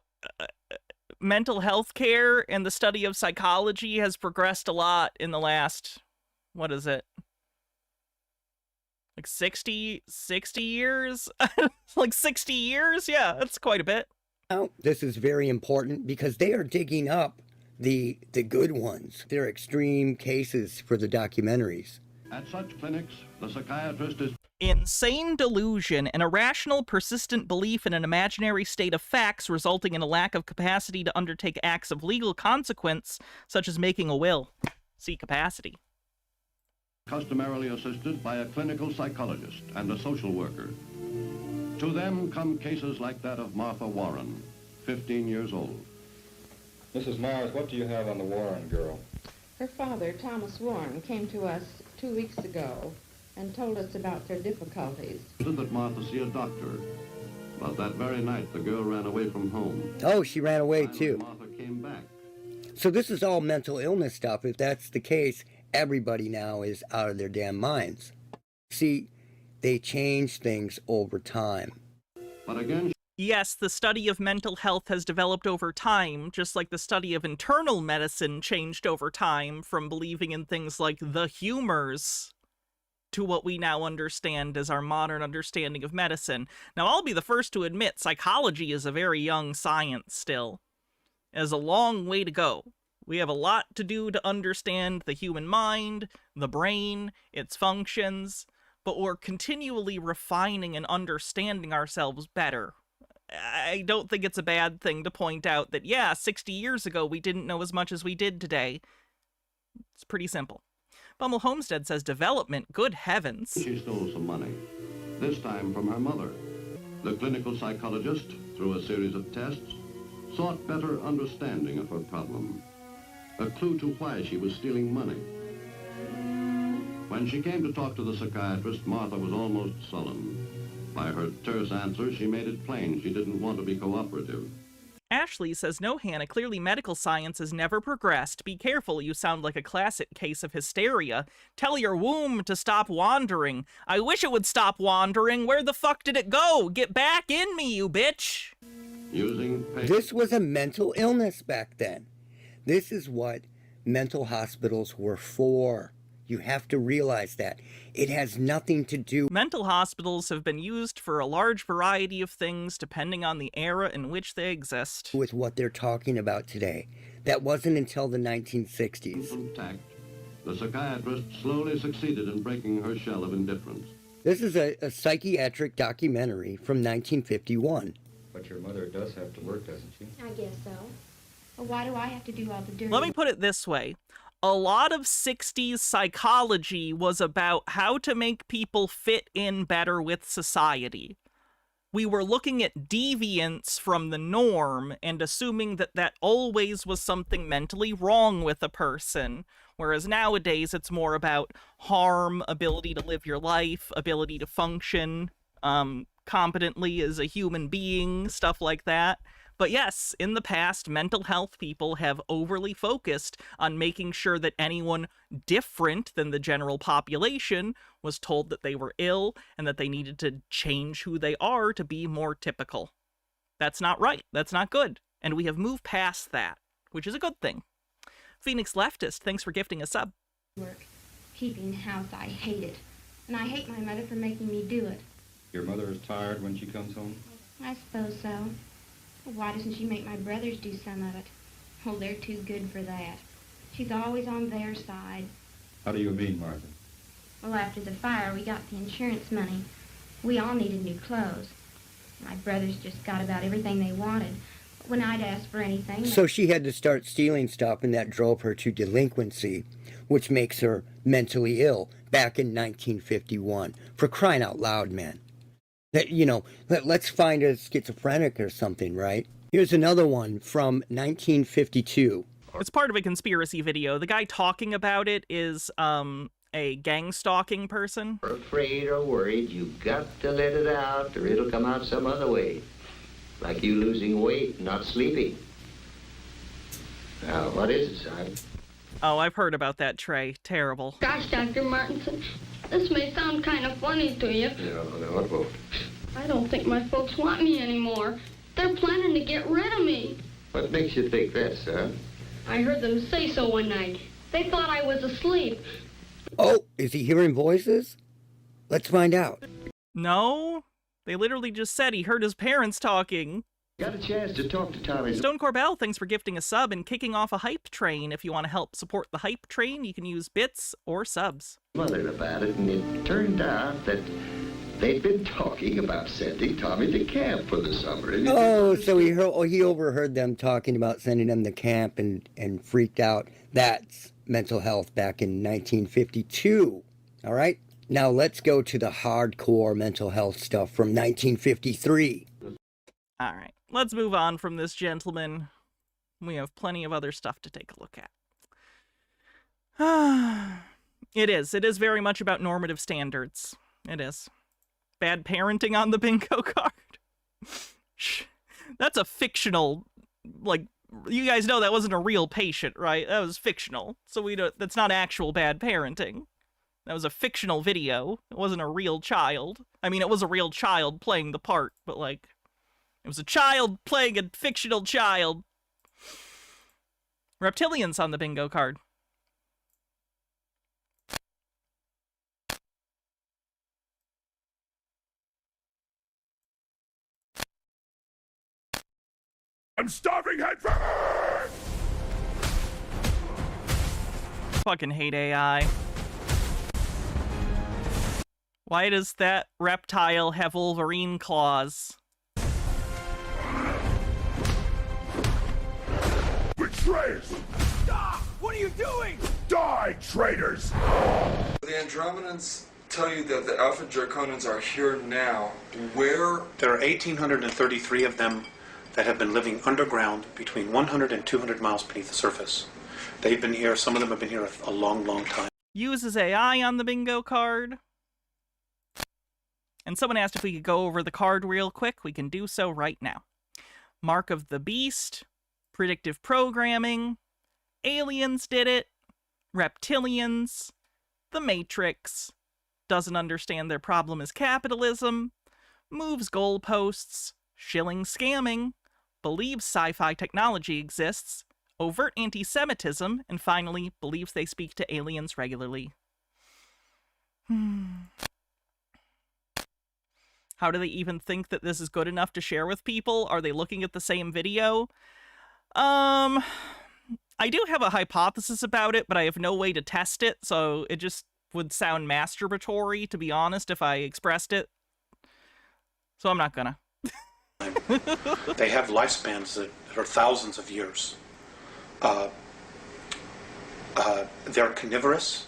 mental health care and the study of psychology has progressed a lot in the last, what is it? Like 60 years? Like 60 years? Yeah, that's quite a bit. Now, this is very important because they are digging up the good ones. They're extreme cases for the documentaries. At such clinics, the psychiatrist is... Insane delusion, an irrational, persistent belief in an imaginary state of facts resulting in a lack of capacity to undertake acts of legal consequence, such as making a will. See capacity. Customarily assisted by a clinical psychologist and a social worker. To them come cases like that of Martha Warren, 15 years old. Mrs. Mars, what do you have on the Warren girl? Her father, Thomas Warren, came to us 2 weeks ago and told us about their difficulties. That Martha see a doctor, but that very night the girl ran away from home. Oh, she ran away too. Martha came back. So this is all mental illness stuff. If that's the case, everybody now is out of their damn minds. See, they change things over time. But again... Yes, the study of mental health has developed over time, just like the study of internal medicine changed over time from believing in things like the humors to what we now understand as our modern understanding of medicine. Now, I'll be the first to admit psychology is a very young science still. It has a long way to go. We have a lot to do to understand the human mind, the brain, its functions, but we're continually refining and understanding ourselves better. I don't think it's a bad thing to point out that, yeah, 60 years ago we didn't know as much as we did today. It's pretty simple. Bummel Homestead says development, good heavens. She stole some money, this time from her mother. The clinical psychologist, through a series of tests, sought better understanding of her problem, a clue to why she was stealing money. When she came to talk to the psychiatrist, Martha was almost sullen. By her terse answer, she made it plain she didn't want to be cooperative. Ashley says, no, Hannah, clearly medical science has never progressed. Be careful, you sound like a classic case of hysteria. Tell your womb to stop wandering. I wish it would stop wandering. Where the fuck did it go? Get back in me, you bitch. This was a mental illness back then. This is what mental hospitals were for. You have to realize that. It has nothing to do. Mental hospitals have been used for a large variety of things depending on the era in which they exist. With what they're talking about today. That wasn't until the 1960s. The psychiatrist slowly succeeded in breaking her shell of indifference. This is a psychiatric documentary from 1951. But your mother does have to work, doesn't she? I guess so. But why do I have to do all the dirty? Let me put it this way. A lot of 60s psychology was about how to make people fit in better with society. We were looking at deviance from the norm and assuming that that always was something mentally wrong with a person, whereas nowadays it's more about harm, ability to live your life, ability to function competently as a human being, stuff like that. But yes, in the past, mental health people have overly focused on making sure that anyone different than the general population was told that they were ill and that they needed to change who they are to be more typical. That's not right. That's not good. And we have moved past that, which is a good thing. Phoenix Leftist, thanks for gifting a sub. Work. Keeping house, I hate it. And I hate my mother for making me do it. Your mother is tired when she comes home? I suppose so. Why doesn't she make my brothers do some of it? Oh, they're too good for that. She's always on their side. How do you mean, Martha? Well, after the fire, we got the insurance money. We all needed new clothes. My brothers just got about everything they wanted. But when I'd ask for anything... So she had to start stealing stuff, and that drove her to delinquency, which makes her mentally ill back in 1951. For crying out loud, man. That, you know, let's find a schizophrenic or something, right? Here's another one from 1952. It's part of a conspiracy video. The guy talking about it is a gang stalking person. Afraid or worried, you got to let it out or it'll come out some other way. Like you losing weight, not sleeping. Now, what is it, son? Oh, I've heard about that, Trey. Terrible. Gosh, Dr. Martinson, this may sound kind of funny to you. No, it won't. I don't think my folks want me anymore. They're planning to get rid of me. What makes you think that, son? I heard them say so one night. They thought I was asleep. Oh, is he hearing voices? Let's find out. No, they literally just said he heard his parents talking. Got a chance to talk to Tommy. Stone Corbell, thanks for gifting a sub and kicking off a hype train. If you want to help support the hype train, you can use bits or subs. Mother about it, and it turned out that they'd been talking about sending Tommy to camp for the summer. Oh, so he overheard them talking about sending him to camp and freaked out. That's mental health back in 1952. All right? Now let's go to the hardcore mental health stuff from 1953. All right. Let's move on from this gentleman. We have plenty of other stuff to take a look at. It is very much about normative standards. It is. Bad parenting on the bingo card. That's a fictional, like, you guys know that wasn't a real patient, right? That was fictional. So that's not actual bad parenting. That was a fictional video. It wasn't a real child. I mean, it was a real child playing the part, but like, it was a child playing a fictional child. Reptilians on the bingo card. I'm starving head first! Fucking hate AI. Why does that reptile have Wolverine claws? Betrayers! Stop! What are you doing? Die, traitors! The Andromedans tell you that the Alpha Draconans are here now. Where? There are 1,833 of them that have been living underground between 100 and 200 miles beneath the surface. They've been here, some of them have been here a long, long time. Uses AI on the bingo card. And someone asked if we could go over the card real quick. We can do so right now. Mark of the Beast, predictive programming, aliens did it, reptilians, the Matrix, doesn't understand their problem is capitalism, moves goalposts, shilling scamming, believes sci-fi technology exists, overt anti-Semitism, and finally, believes they speak to aliens regularly. How do they even think that this is good enough to share with people? Are they looking at the same video? I do have a hypothesis about it, but I have no way to test it, so it just would sound masturbatory, to be honest, if I expressed it. So I'm not gonna. They have lifespans that are thousands of years. They're carnivorous.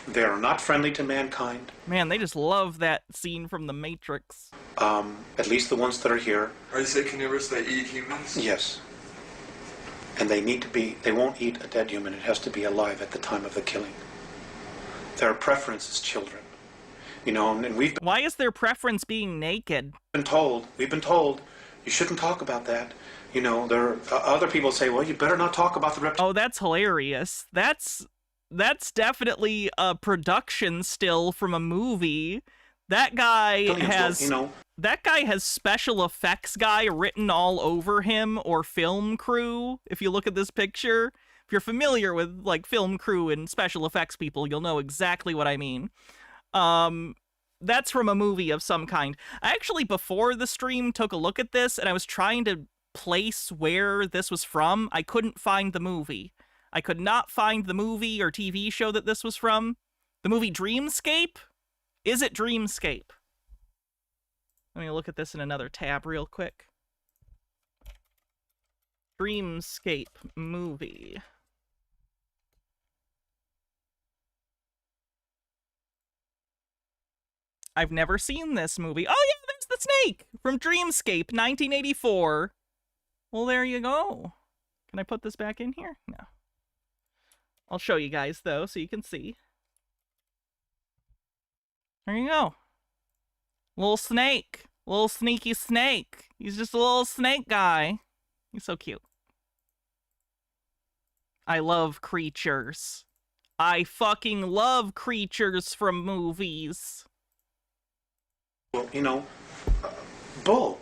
They're not friendly to mankind. Man, they just love that scene from The Matrix. At least the ones that are here. Are you saying carnivorous, they eat humans? Yes. And they need to be, they won't eat a dead human. It has to be alive at the time of the killing. Their preference is children. You know, and we've been... Why is their preference being naked? We've been told, you shouldn't talk about that. You know, there are other people say, well, you better not talk about the reptilian. Oh, that's hilarious. That's definitely a production still from a movie. That guy has, you know, that guy has special effects guy written all over him, or film crew. If you look at this picture, if you're familiar with like film crew and special effects people, you'll know exactly what I mean. That's from a movie of some kind. I actually, before the stream, took a look at this, and I was trying to place where this was from. I couldn't find the movie. I could not find the movie or TV show that this was from. The movie Dreamscape? Is it Dreamscape? Let me look at this in another tab real quick. Dreamscape movie. I've never seen this movie. Oh yeah, there's the snake from Dreamscape, 1984. Well, there you go. Can I put this back in here? No. I'll show you guys, though, so you can see. There you go. Little snake. Little sneaky snake. He's just a little snake guy. He's so cute. I love creatures. I fucking love creatures from movies. Well, you know, bull.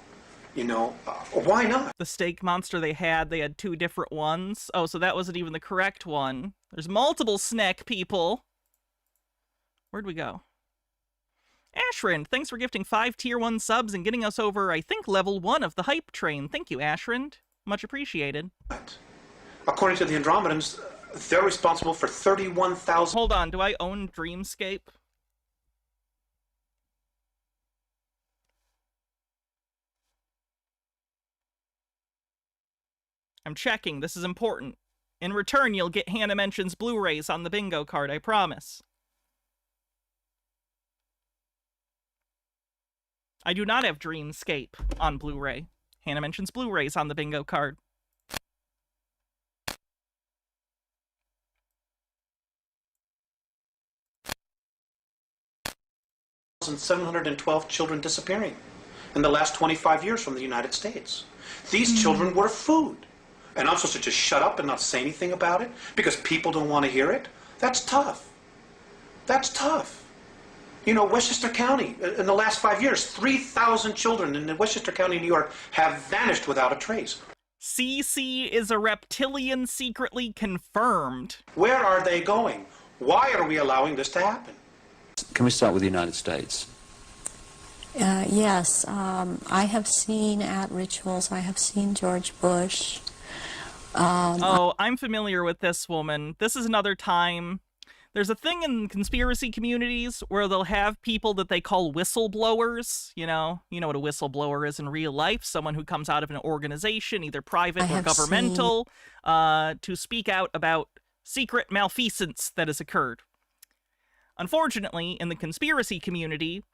You know, why not? The steak monster they had two different ones. Oh, so that wasn't even the correct one. There's multiple snack people. Where'd we go? Ashrind, thanks for gifting 5 tier 1 subs and getting us over, I think, level 1 of the hype train. Thank you, Ashrind. Much appreciated. According to the Andromedans, they're responsible for 31,000... Hold on, do I own Dreamscape? I'm checking. This is important. In return, you'll get Hannah Mentions Blu-rays on the bingo card, I promise. I do not have Dreamscape on Blu-ray. Hannah Mentions Blu-rays on the bingo card. 712 children disappearing in the last 25 years from the United States. These children were food. And I'm supposed to just shut up and not say anything about it because people don't want to hear it? That's tough. That's tough. You know, Westchester County, in the last 5 years, 3,000 children in Westchester County, New York, have vanished without a trace. CC is a reptilian secretly confirmed. Where are they going? Why are we allowing this to happen? Can we start with the United States? Yes, I have seen at rituals, I have seen George Bush. Oh, I'm familiar with this woman. This is another time. There's a thing in conspiracy communities where they'll have people that they call whistleblowers. You know what a whistleblower is in real life. Someone who comes out of an organization, either private or governmental, to speak out about secret malfeasance that has occurred. Unfortunately, in the conspiracy community,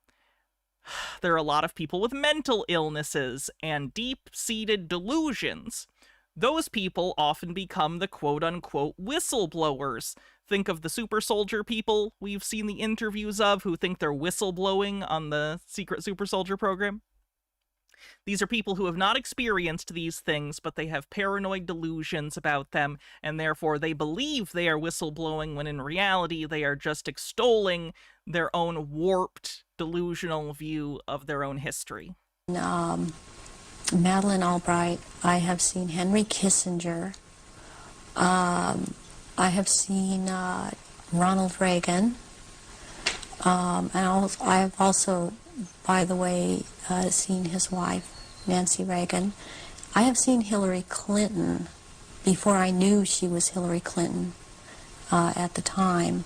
there are a lot of people with mental illnesses and deep-seated delusions. Those people often become the quote-unquote whistleblowers. Think of the super soldier people we've seen the interviews of who think they're whistleblowing on the secret super soldier program. These are people who have not experienced these things, but they have paranoid delusions about them, and therefore they believe they are whistleblowing when in reality they are just extolling their own warped, delusional view of their own history. Madeleine Albright, I have seen Henry Kissinger, I have seen Ronald Reagan, and I have also, by the way, seen his wife, Nancy Reagan. I have seen Hillary Clinton before I knew she was Hillary Clinton at the time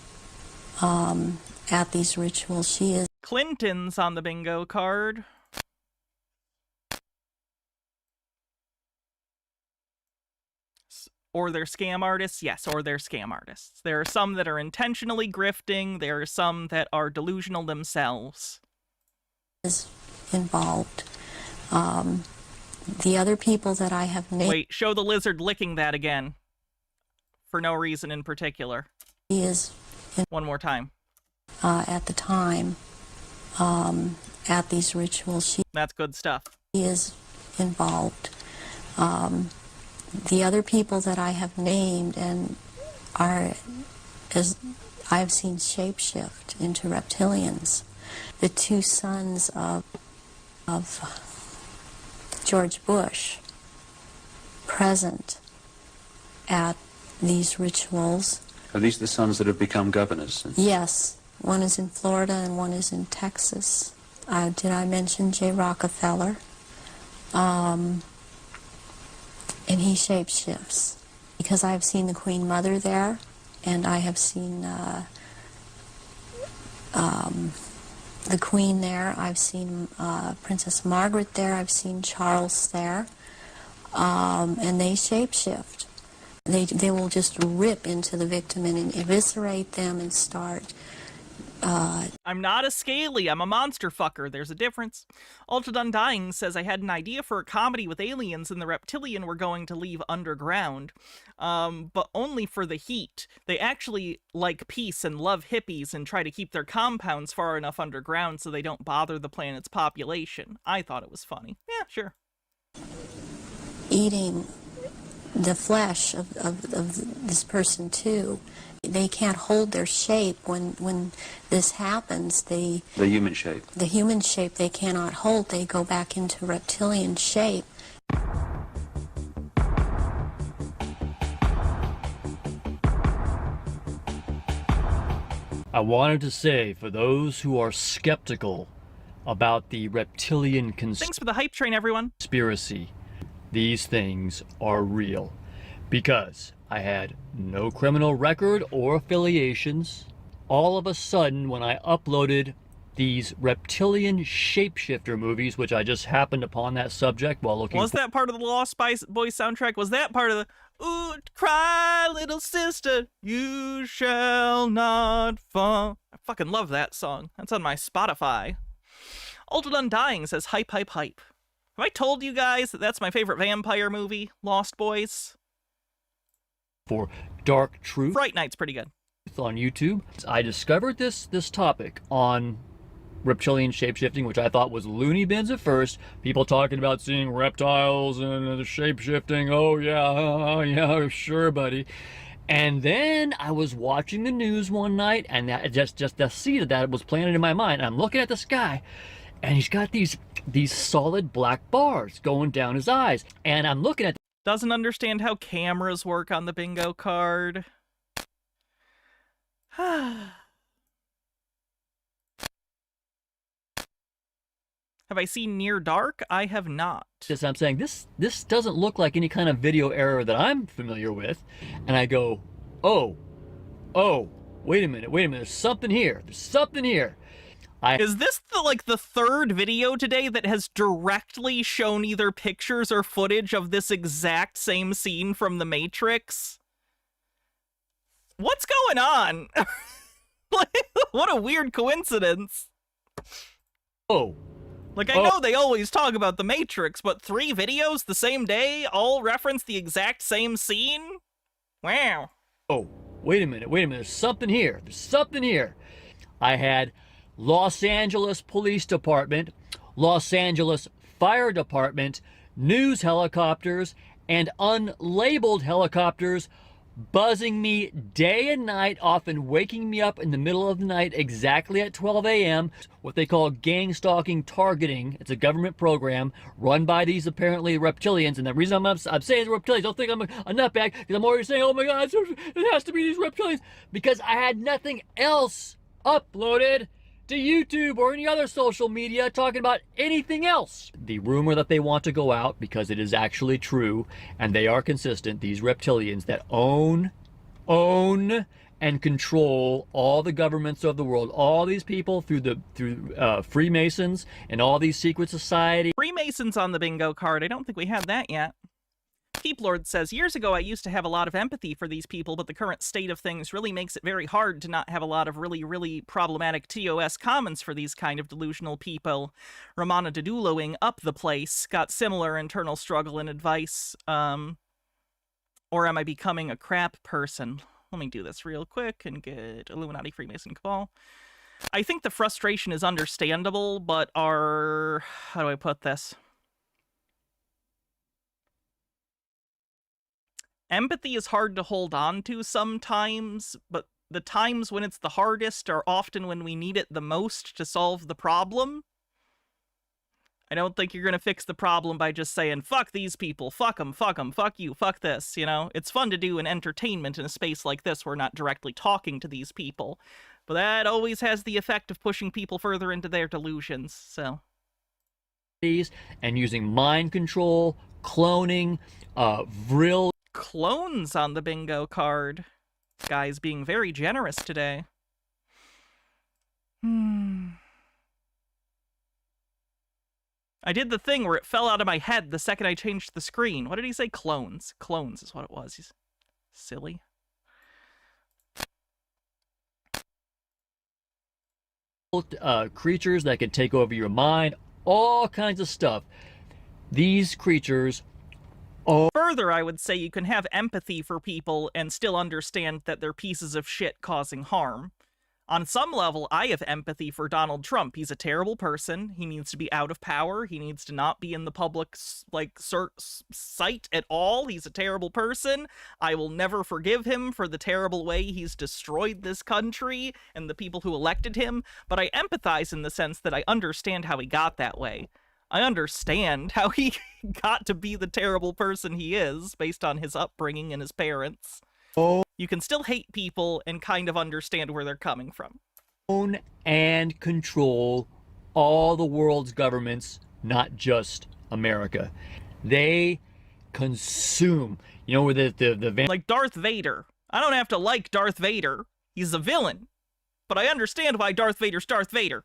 at these rituals. She is Clinton's on the bingo card. Or they're scam artists? Yes, or they're scam artists. There are some that are intentionally grifting. There are some that are delusional themselves. Is involved. The other people that I have named... Wait, show the lizard licking that again. For no reason in particular. He is... One more time. At the time, at these rituals, That's good stuff. He is involved. The other people that I have named and are, as I've seen shapeshift into reptilians. The two sons of George Bush present at these rituals. Are these the sons that have become governors? Yes. One is in Florida and one is in Texas. Did I mention Jay Rockefeller? And he shapeshifts. Because I've seen the Queen Mother there, and I have seen the Queen there. I've seen Princess Margaret there. I've seen Charles there. And they shapeshift. They will just rip into the victim and eviscerate them and start... I'm not a scaly, I'm a monster fucker. There's a difference. Altered Undying says, I had an idea for a comedy with aliens and the reptilian were going to leave underground, but only for the heat. They actually like peace and love hippies and try to keep their compounds far enough underground so they don't bother the planet's population. I thought it was funny. Yeah, sure. Eating the flesh of this person too. They can't hold their shape when this happens. The human shape. The human shape they cannot hold. They go back into reptilian shape. I wanted to say, for those who are skeptical about the reptilian Thanks for the hype train, everyone. Conspiracy, these things are real. Because I had no criminal record or affiliations. All of a sudden, when I uploaded these reptilian shapeshifter movies, which I just happened upon that subject while looking... Was that part of the Lost Boys soundtrack? Was that part of the... Ooh, cry, little sister, you shall not fall. I fucking love that song. That's on my Spotify. Altered Undying says, hype, hype, hype. Have I told you guys that that's my favorite vampire movie, Lost Boys? For Dark Truth. Fright Night's pretty good. On YouTube. I discovered this topic on reptilian shapeshifting, which I thought was loony bins at first. People talking about seeing reptiles and the shapeshifting. Oh yeah, sure, buddy. And then I was watching the news one night, and that just the seed of that was planted in my mind. I'm looking at this guy, and he's got these solid black bars going down his eyes, and I'm looking at. Doesn't understand how cameras work on the bingo card. Have I seen Near Dark? I have not. I'm saying this doesn't look like any kind of video error that I'm familiar with. And I go, oh, wait a minute, there's something here. Is this the third video today that has directly shown either pictures or footage of this exact same scene from The Matrix? What's going on? What a weird coincidence. Oh. I know they always talk about The Matrix, but 3 videos the same day all reference the exact same scene? Wow. Oh, wait a minute, there's something here. I had Los Angeles Police Department, Los Angeles Fire Department, news helicopters, and unlabeled helicopters buzzing me day and night, often waking me up in the middle of the night exactly at 12 a.m. What they call gang stalking targeting. It's a government program run by these apparently reptilians. And the reason I'm saying reptilians, don't think I'm a nutbag, because I'm already saying, oh my God, it has to be these reptilians. Because I had nothing else uploaded to YouTube or any other social media talking about anything else. The rumor that they want to go out, because it is actually true, and they are consistent, these reptilians that own, and control all the governments of the world, all these people through Freemasons and all these secret societies. Freemasons on the bingo card. I don't think we had that yet. Keep Lord says, years ago I used to have a lot of empathy for these people, but the current state of things really makes it very hard to not have a lot of really problematic TOS comments for these kind of delusional people. Ramana Deduloing up the place, got similar internal struggle and advice. Or am I becoming a crap person? Let me do this real quick and get Illuminati, Freemason, Cabal. I think the frustration is understandable, but how do I put this? Empathy is hard to hold on to sometimes, but the times when it's the hardest are often when we need it the most to solve the problem. I don't think you're going to fix the problem by just saying, fuck these people, fuck them, fuck you, fuck this, you know? It's fun to do in entertainment in a space like this where we're not directly talking to these people, but that always has the effect of pushing people further into their delusions, so. And using mind control, cloning, vril. Clones on the bingo card. Guy's being very generous today. I did the thing where it fell out of my head the second I changed the screen. What did he say? Clones. Clones is what it was. He's silly. Creatures that can take over your mind. All kinds of stuff. These creatures... Further, I would say you can have empathy for people and still understand that they're pieces of shit causing harm. On some level, I have empathy for Donald Trump. He's a terrible person. He needs to be out of power. He needs to not be in the public, sight at all. He's a terrible person. I will never forgive him for the terrible way he's destroyed this country and the people who elected him. But I empathize in the sense that I understand how he got that way. I understand how he got to be the terrible person he is based on his upbringing and his parents. You can still hate people and kind of understand where they're coming from. Own and control all the world's governments, not just America. They consume. You know, where the like Darth Vader. I don't have to like Darth Vader. He's a villain. But I understand why Darth Vader's Darth Vader.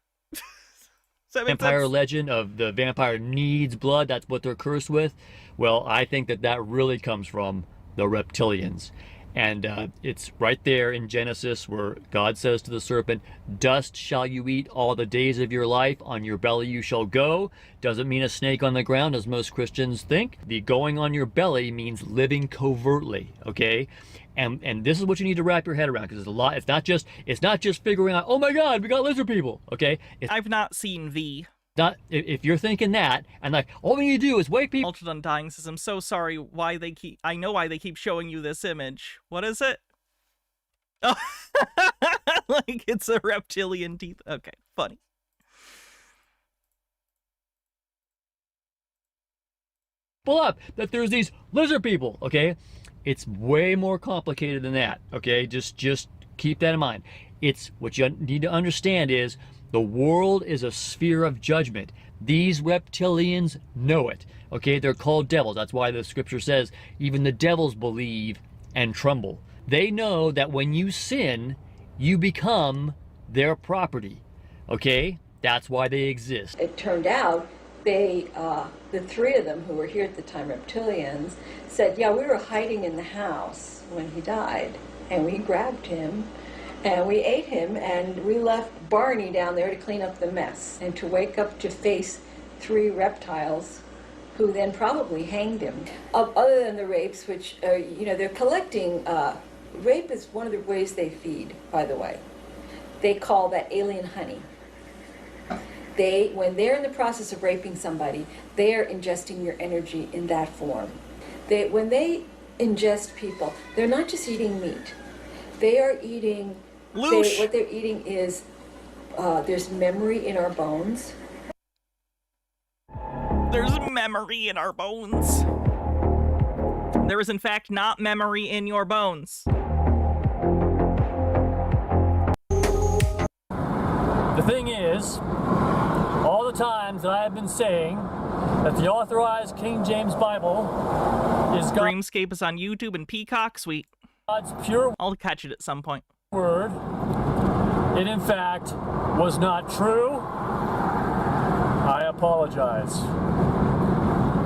Vampire legend of the vampire needs blood, that's what they're cursed with. Well, I think that really comes from the reptilians. And it's right there in Genesis where God says to the serpent, dust shall you eat all the days of your life, on your belly you shall go. Doesn't mean a snake on the ground, as most Christians think. The going on your belly means living covertly, okay? And this is what you need to wrap your head around, because there's a lot. It's not just figuring out, oh my God, we got lizard people, okay? I've not seen V. Not if you're thinking that, and like all we need to do is wake people. Ultra Undying says, I'm so sorry I know why they keep showing you this image. What is it? Oh, like it's a reptilian teeth. Okay, funny. Pull up that there's these lizard people, okay? It's way more complicated than that, okay? Just keep that in mind. It's what you need to understand is the world is a sphere of judgment. These reptilians know it, okay? They're called devils. That's why the scripture says even the devils believe and tremble. They know that when you sin, you become their property, okay? That's why they exist. It turned out the three of them who were here at the time, reptilians, said, yeah, we were hiding in the house when he died, and we grabbed him, and we ate him, and we left Barney down there to clean up the mess, and to wake up to face three reptiles who then probably hanged him. Other than the rapes, which, they're collecting, rape is one of the ways they feed, by the way. They call that alien honey. When they're in the process of raping somebody, they are ingesting your energy in that form. When they ingest people. They're not just eating meat. They are eating, what they're eating is, there's memory in our bones. There's memory in our bones. There is in fact not memory in your bones. The thing is, all the times that I have been saying that the authorized King James Bible is Dreamscape is on YouTube and Peacock. Sweet. God's pure I'll catch it at some point. word, it in fact was not true. I apologize.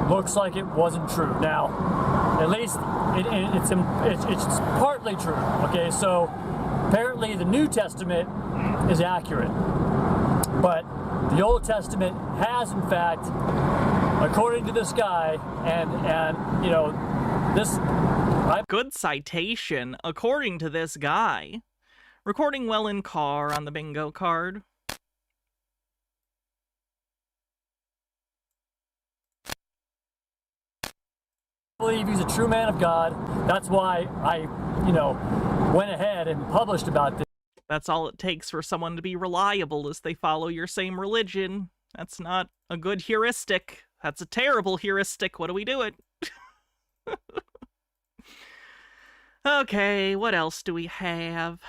Looks like it wasn't true. Now, at least it's partly true. Okay, so apparently the New Testament is accurate, but the Old Testament has, in fact, according to this guy, and you know, this. Good citation, according to this guy. Recording well in car on the bingo card. I believe he's a true man of God. That's why I, went ahead and published about this. That's all it takes for someone to be reliable, is they follow your same religion. That's not a good heuristic. That's a terrible heuristic. What do we do it? Okay, what else do we have?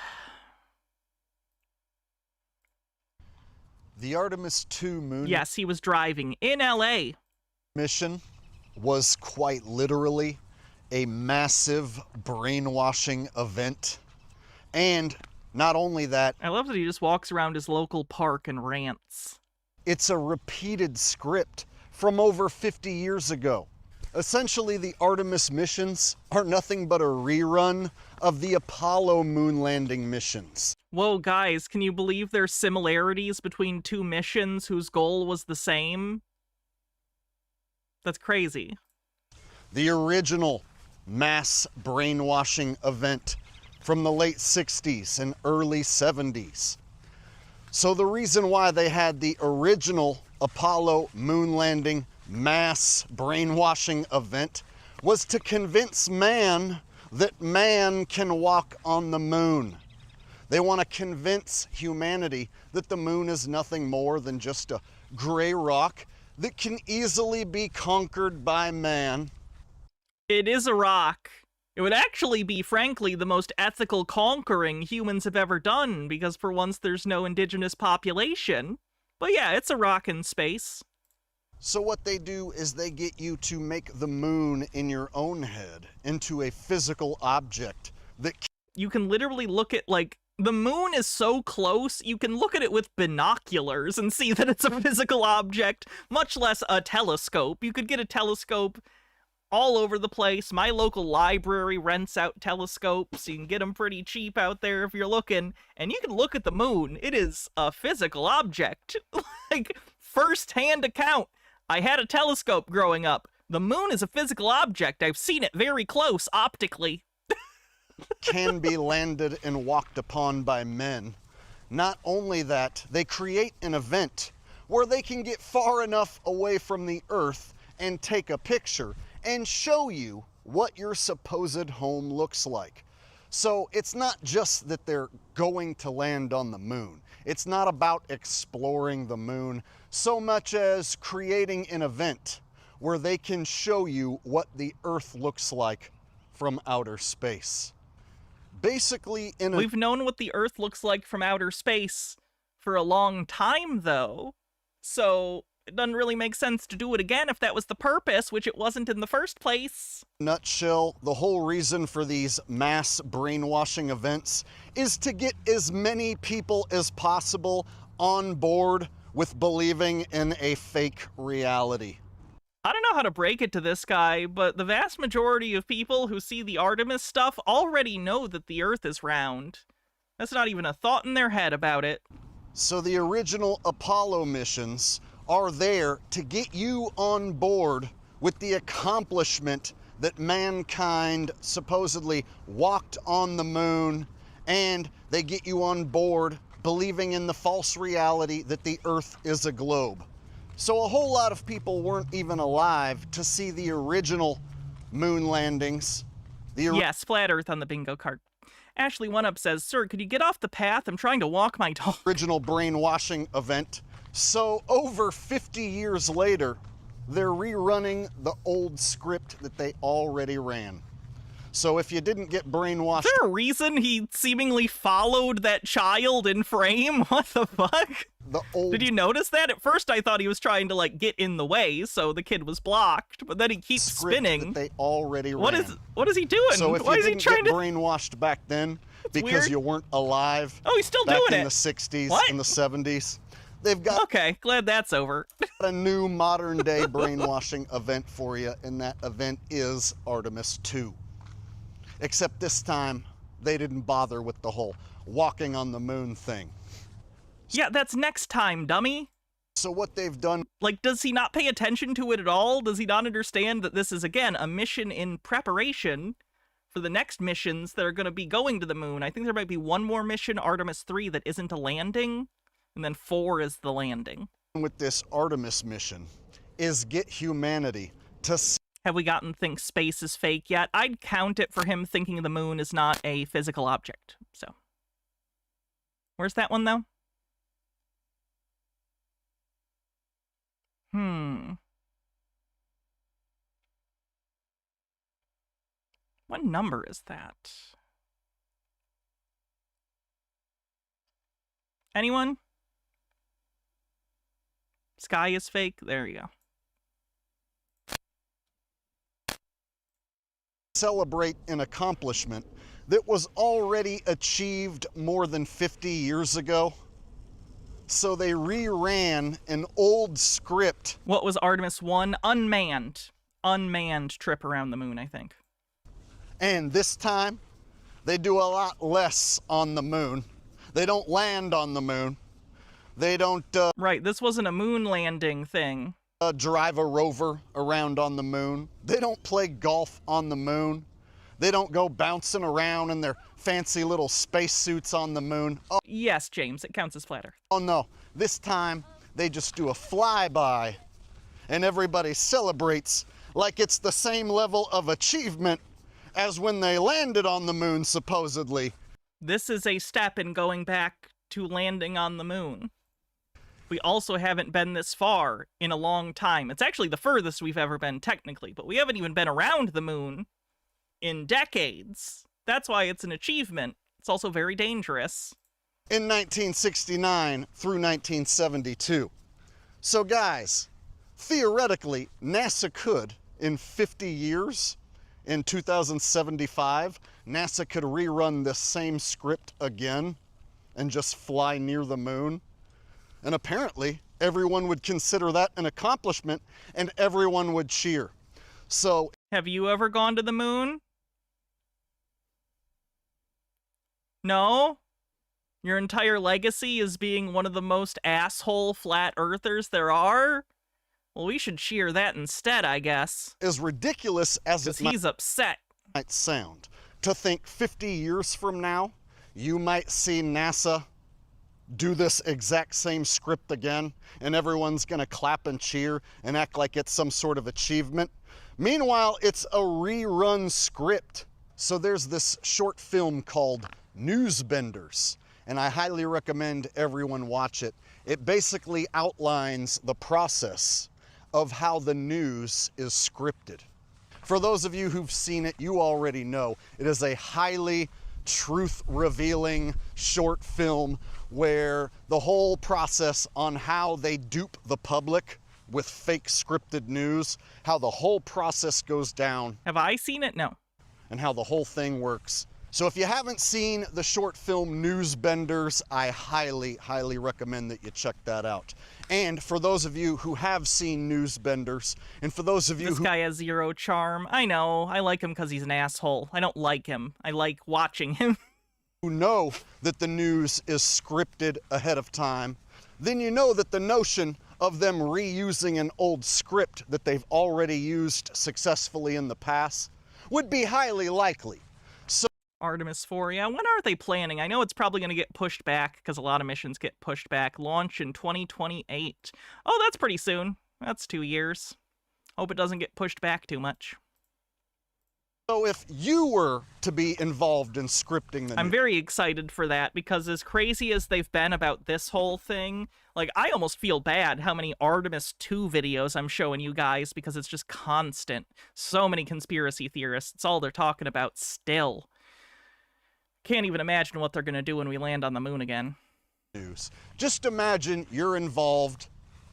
The Artemis 2 moon... Yes, he was driving in LA. ...mission was quite literally a massive brainwashing event. And not only that... I love that he just walks around his local park and rants. It's a repeated script from over 50 years ago. Essentially, the Artemis missions are nothing but a rerun of the Apollo moon landing missions. Whoa, guys, can you believe there's similarities between two missions whose goal was the same? That's crazy. The original mass brainwashing event from the late 60s and early 70s. So the reason why they had the original Apollo moon landing mass brainwashing event was to convince man that man can walk on the moon. They want to convince humanity that the moon is nothing more than just a gray rock that can easily be conquered by man. It is a rock. It would actually be, frankly, the most ethical conquering humans have ever done, because for once there's no indigenous population. But yeah, it's a rock in space. So what they do is they get you to make the moon in your own head into a physical object that... You can literally look at, like, the moon is so close, you can look at it with binoculars and see that it's a physical object, much less a telescope. You could get a telescope all over the place. My local library rents out telescopes. You can get them pretty cheap out there if you're looking, and you can look at the moon. It is a physical object. Like, first-hand account. I had a telescope growing up. The moon is a physical object. I've seen it very close, optically. Can be landed and walked upon by men. Not only that, they create an event where they can get far enough away from the Earth and take a picture and show you what your supposed home looks like. So it's not just that they're going to land on the moon. It's not about exploring the moon so much as creating an event where they can show you what the Earth looks like from outer space. Basically, We've known what the Earth looks like from outer space for a long time, though. So it doesn't really make sense to do it again if that was the purpose, which it wasn't in the first place. Nutshell, the whole reason for these mass brainwashing events is to get as many people as possible on board with believing in a fake reality. I don't know how to break it to this guy, but the vast majority of people who see the Artemis stuff already know that the Earth is round. That's not even a thought in their head about it. So the original Apollo missions are there to get you on board with the accomplishment that mankind supposedly walked on the moon, and they get you on board believing in the false reality that the Earth is a globe. So a whole lot of people weren't even alive to see the original moon landings Yeah, Splat Earth on the bingo card. Ashley One Up says, "Sir, could you get off the path? I'm trying to walk my dog." Original brainwashing event. So over 50 years later, they're rerunning the old script that they already ran. So if you didn't get brainwashed... Is there a reason he seemingly followed that child in frame? What the fuck? Did you notice that? At first I thought he was trying to, like, get in the way, so the kid was blocked, but then he keeps spinning. That they already ran. What is he doing? So if Why you is he didn't trying get to... brainwashed back then, because weird. you weren't alive... Oh, he's still back doing in it. the 60s What? and the 70s, they've got... Okay, glad that's over. a new modern-day brainwashing event for you, and that event is Artemis 2. Except this time, they didn't bother with the whole walking on the moon thing. Yeah, that's next time, dummy. So what they've done... Like, does he not pay attention to it at all? Does he not understand that this is, again, a mission in preparation for the next missions that are going to be going to the moon? I think there might be one more mission, Artemis 3, that isn't a landing, and then 4 is the landing. With this Artemis mission is get humanity to... Have we gotten think space is fake yet? I'd count it for him thinking the moon is not a physical object, so. Where's that one, though? What number is that? Anyone? Skye is fake? There you go. Celebrate an accomplishment that was already achieved more than 50 years ago. So they reran an old script. What was Artemis 1? Unmanned. Unmanned trip around the moon, I think. And this time, they do a lot less on the moon. They don't land on the moon. They don't... Right, this wasn't a moon landing thing. Drive a rover around on the moon. They don't play golf on the moon. They don't go bouncing around in their fancy little spacesuits on the moon. Oh, yes, James, it counts as flat Earth. Oh no, this time they just do a flyby and everybody celebrates like it's the same level of achievement as when they landed on the moon, supposedly. This is a step in going back to landing on the moon. We also haven't been this far in a long time. It's actually the furthest we've ever been, technically, but we haven't even been around the moon in decades. That's why it's an achievement. It's also very dangerous. In 1969 through 1972. So guys, theoretically, NASA could, in 50 years, in 2075, NASA could rerun this same script again and just fly near the moon. And apparently, everyone would consider that an accomplishment and everyone would cheer. So, have you ever gone to the moon? No? Your entire legacy is being one of the most asshole flat earthers there are? Well, we should cheer that instead, I guess. As ridiculous as it he's upset. Might sound, to think 50 years from now, you might see NASA do this exact same script again, and everyone's gonna clap and cheer and act like it's some sort of achievement. Meanwhile, it's a rerun script. So there's this short film called Newsbenders, and I highly recommend everyone watch it. It basically outlines the process of how the news is scripted. For those of you who've seen it, you already know it is a highly truth-revealing short film where the whole process on how they dupe the public with fake scripted news, how the whole process goes down. Have I seen it? No. And how the whole thing works. So if you haven't seen the short film Newsbenders, I highly, highly recommend that you check that out. And for those of you who have seen Newsbenders, and for those of you This guy has zero charm. I know. I like him because he's an asshole. I don't like him. I like watching him. Who know that the news is scripted ahead of time, then you know that the notion of them reusing an old script that they've already used successfully in the past would be highly likely. So Artemis 4, yeah. When are they planning? I know it's probably going to get pushed back because a lot of missions get pushed back. Launch in 2028. Oh, that's pretty soon. That's 2 years. Hope it doesn't get pushed back too much. So if you were to be involved in scripting the I'm news, very excited for that, because as crazy as they've been about this whole thing, like, I almost feel bad how many Artemis 2 videos I'm showing you guys, because it's just constant. So many conspiracy theorists. It's all they're talking about still. Can't even imagine what they're going to do when we land on the moon again. just imagine you're involved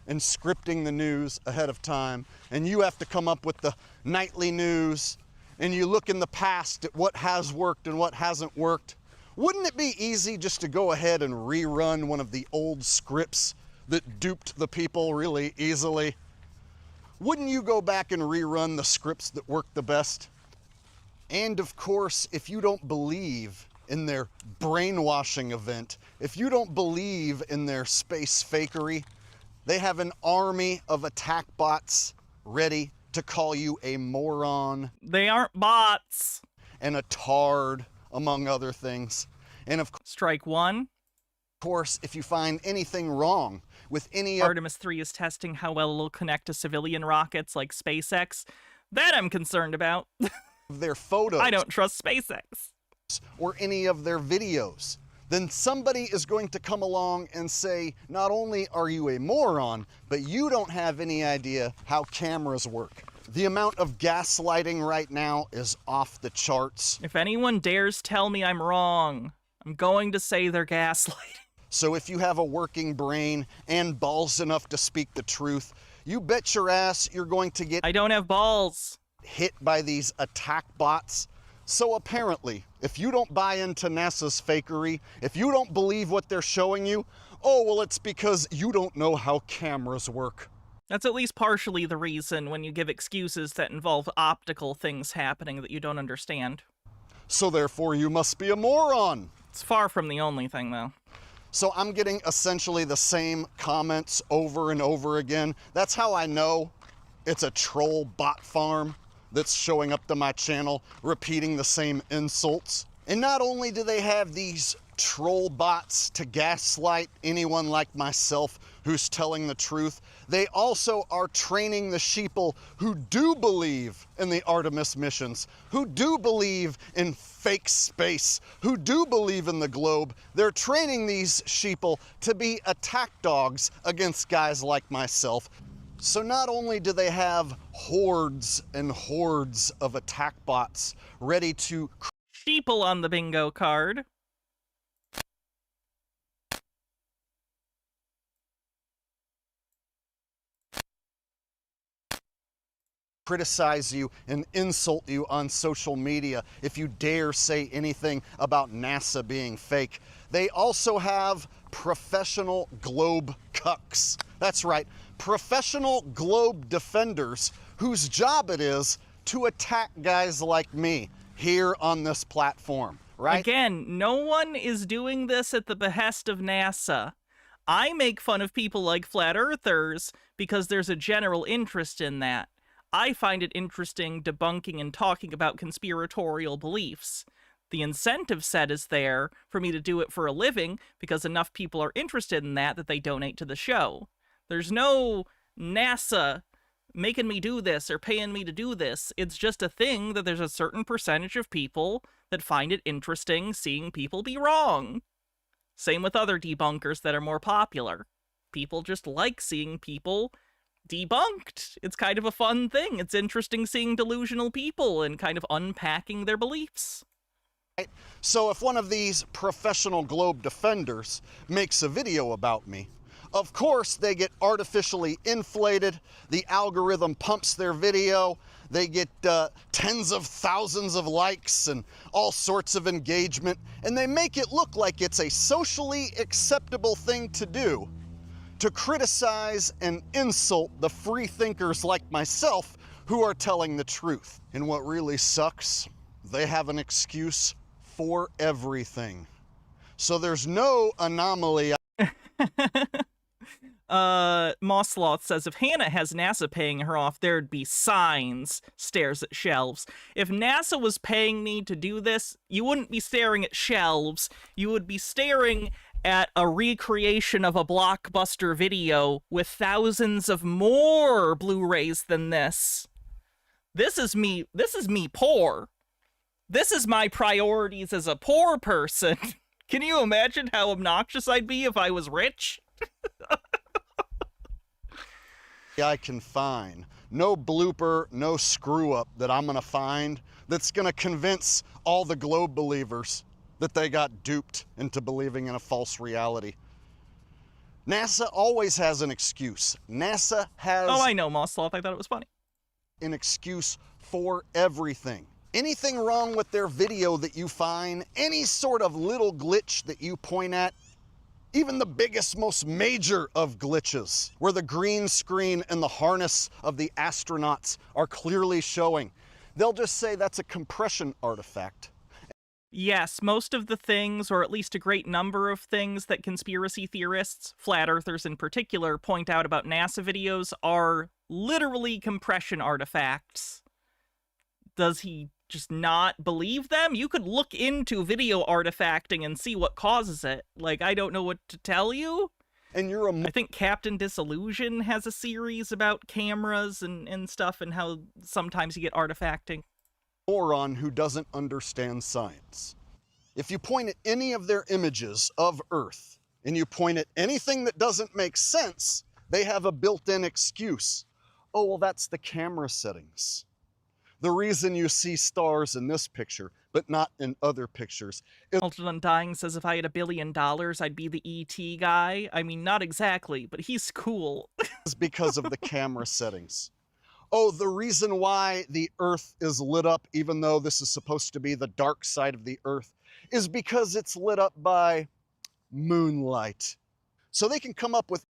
in scripting the news ahead of time, and you have to come up with the nightly news, and you look in the past at what has worked and what hasn't worked. Wouldn't it be easy just to go ahead and rerun one of the old scripts that duped the people really easily? Wouldn't you go back and rerun the scripts that worked the best? And of course, if you don't believe in their brainwashing event, if you don't believe in their space fakery, they have an army of attack bots ready to call you a moron. They aren't bots. And a tard, among other things. And of course, strike one. Of course, if you find anything wrong with any Artemis 3 is testing how well it'll connect to civilian rockets like SpaceX. That I'm concerned about. Their photos. I don't trust SpaceX. Or any of their videos, then somebody is going to come along and say, not only are you a moron, but you don't have any idea how cameras work. The amount of gaslighting right now is off the charts. If anyone dares tell me I'm wrong, I'm going to say they're gaslighting. So if you have a working brain and balls enough to speak the truth, you bet your ass you're going to get... I don't have balls. ...hit by these attack bots. So apparently, if you don't buy into NASA's fakery, if you don't believe what they're showing you, oh, well, it's because you don't know how cameras work. That's at least partially the reason when you give excuses that involve optical things happening that you don't understand. So therefore, you must be a moron. It's far from the only thing, though. So I'm getting essentially the same comments over and over again. That's how I know it's a troll bot farm that's showing up to my channel, repeating the same insults. And not only do they have these troll bots to gaslight anyone like myself who's telling the truth, they also are training the sheeple who do believe in the Artemis missions, who do believe in fake space, who do believe in the globe. They're training these sheeple to be attack dogs against guys like myself. So not only do they have hordes and hordes of attack bots ready to... Sheeple on the bingo card. Criticize you and insult you on social media if you dare say anything about NASA being fake. They also have professional globe cucks. That's right, professional globe defenders whose job it is to attack guys like me here on this platform, right? Again, no one is doing this at the behest of NASA. I make fun of people like flat earthers because there's a general interest in that. I find it interesting debunking and talking about conspiratorial beliefs. The incentive set is there for me to do it for a living because enough people are interested in that they donate to the show. There's no NASA making me do this or paying me to do this. It's just a thing that there's a certain percentage of people that find it interesting seeing people be wrong. Same with other debunkers that are more popular. People just like seeing people debunked. It's kind of a fun thing. It's interesting seeing delusional people and kind of unpacking their beliefs. So if one of these professional globe defenders makes a video about me, of course they get artificially inflated, the algorithm pumps their video, they get tens of thousands of likes and all sorts of engagement, and they make it look like it's a socially acceptable thing to do to criticize and insult the free thinkers like myself who are telling the truth. And what really sucks, they have an excuse for everything. So there's no anomaly. Mossloth says, if Hannah has NASA paying her off, there'd be signs, stares at shelves. If NASA was paying me to do this, you wouldn't be staring at shelves. You would be staring at a recreation of a blockbuster video with thousands of more Blu-rays than this. This is me poor. This is my priorities as a poor person. Can you imagine how obnoxious I'd be if I was rich? I can find. No blooper, no screw up that I'm gonna find that's gonna convince all the globe believers that they got duped into believing in a false reality. NASA always has an excuse. NASA has... Oh, I know, Mossloth. I thought it was funny. An excuse for everything. Anything wrong with their video that you find, any sort of little glitch that you point at, even the biggest, most major of glitches, where the green screen and the harness of the astronauts are clearly showing, they'll just say that's a compression artifact. Yes, most of the things, or at least a great number of things that conspiracy theorists, flat earthers in particular, point out about NASA videos are literally compression artifacts. Does he just not believe them? You could look into video artifacting and see what causes it. Like, I don't know what to tell you. And I think Captain Disillusion has a series about cameras and stuff and how sometimes you get artifacting. Moron who doesn't understand science. If you point at any of their images of Earth and you point at anything that doesn't make sense, they have a built-in excuse. Oh, well, that's the camera settings. The reason you see stars in this picture, but not in other pictures. Ultra Undying says if I had $1 billion, I'd be the ET guy. I mean, not exactly, but he's cool. It's because of the camera settings. Oh, the reason why the Earth is lit up, even though this is supposed to be the dark side of the Earth, is because it's lit up by moonlight. So they can come up with...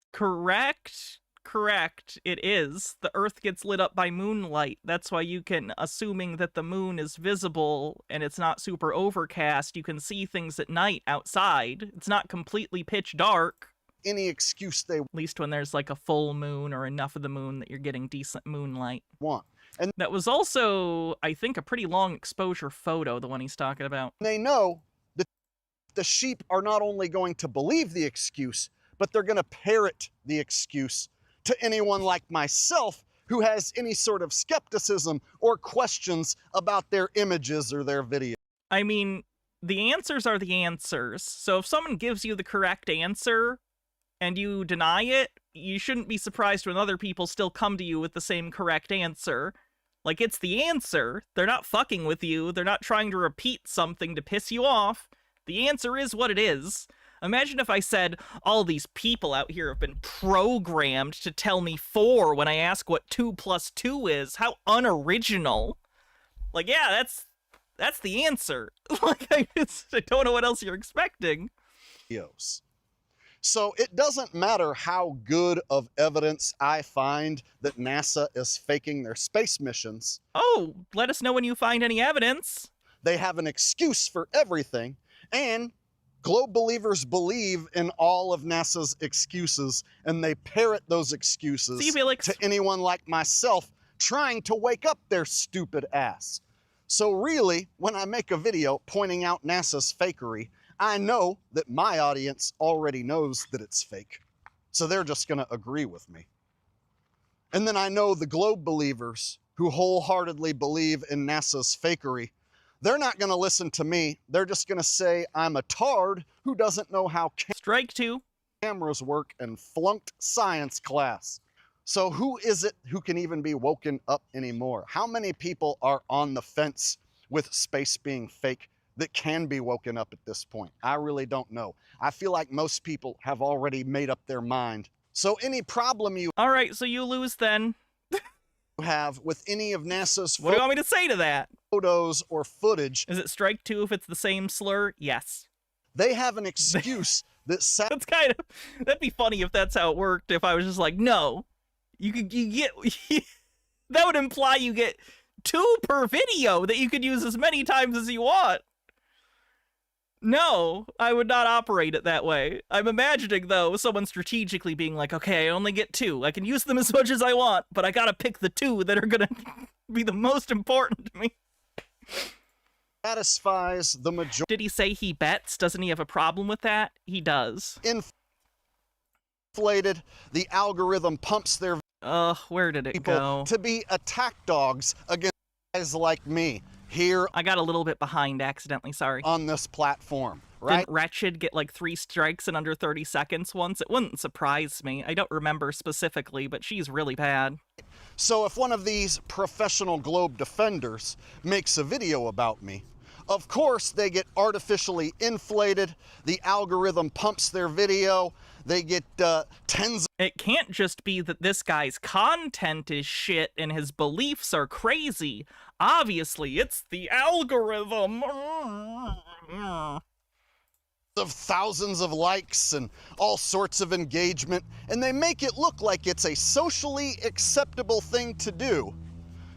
Correct, it is. The Earth gets lit up by moonlight. That's why you can, assuming that the moon is visible and it's not super overcast, you can see things at night outside. It's not completely pitch dark. Any excuse they at least when there's like a full moon or enough of the moon that you're getting decent moonlight. Want. And that was also, I think, a pretty long exposure photo, the one he's talking about. They know that the sheep are not only going to believe the excuse, but they're going to parrot the excuse to anyone like myself who has any sort of skepticism or questions about their images or their video. I mean, the answers are the answers. So if someone gives you the correct answer and you deny it, you shouldn't be surprised when other people still come to you with the same correct answer. Like, it's the answer. They're not fucking with you. They're not trying to repeat something to piss you off. The answer is what it is. Imagine if I said, all these people out here have been programmed to tell me 4 when I ask what 2 + 2 is. How unoriginal. Like, yeah, that's the answer. Like, I don't know what else you're expecting. So it doesn't matter how good of evidence I find that NASA is faking their space missions. Oh, let us know when you find any evidence. They have an excuse for everything, and globe believers believe in all of NASA's excuses, and they parrot those excuses to anyone like myself trying to wake up their stupid ass. So really, when I make a video pointing out NASA's fakery, I know that my audience already knows that it's fake. So they're just going to agree with me. And then I know the globe believers who wholeheartedly believe in NASA's fakery, they're not going to listen to me. They're just going to say I'm a tard who doesn't know how Strike 2 cameras work and flunked science class. So who is it who can even be woken up anymore? How many people are on the fence with space being fake that can be woken up at this point? I really don't know. I feel like most people have already made up their mind. So any problem you all right, so you lose then. have with any of NASA's what do you want me to say to that? Photos or footage. Is it strike 2 if it's the same slur? Yes. They have an excuse that that's kind of, that'd be funny if that's how it worked, if I was just like, no. You get that would imply you get 2 per video that you could use as many times as you want. No, I would not operate it that way. I'm imagining, though, someone strategically being like, okay, I only get 2. I can use them as much as I want, but I gotta pick the 2 that are gonna be the most important to me. Satisfies the majority. Did he say he bets? Doesn't he have a problem with that? He does. Inflated, the algorithm pumps their where did it go? To be attack dogs against Guys like me here. I got a little bit behind accidentally, sorry. On this platform, right? Didn't Wretched get like 3 strikes in under 30 seconds once? It wouldn't surprise me. I don't remember specifically, but she's really bad. So if one of these professional globe defenders makes a video about me, of course they get artificially inflated, the algorithm pumps their video, they get tens. It can't just be that this guy's content is shit and his beliefs are crazy. Obviously, it's the algorithm. Of thousands of likes and all sorts of engagement, and they make it look like it's a socially acceptable thing to do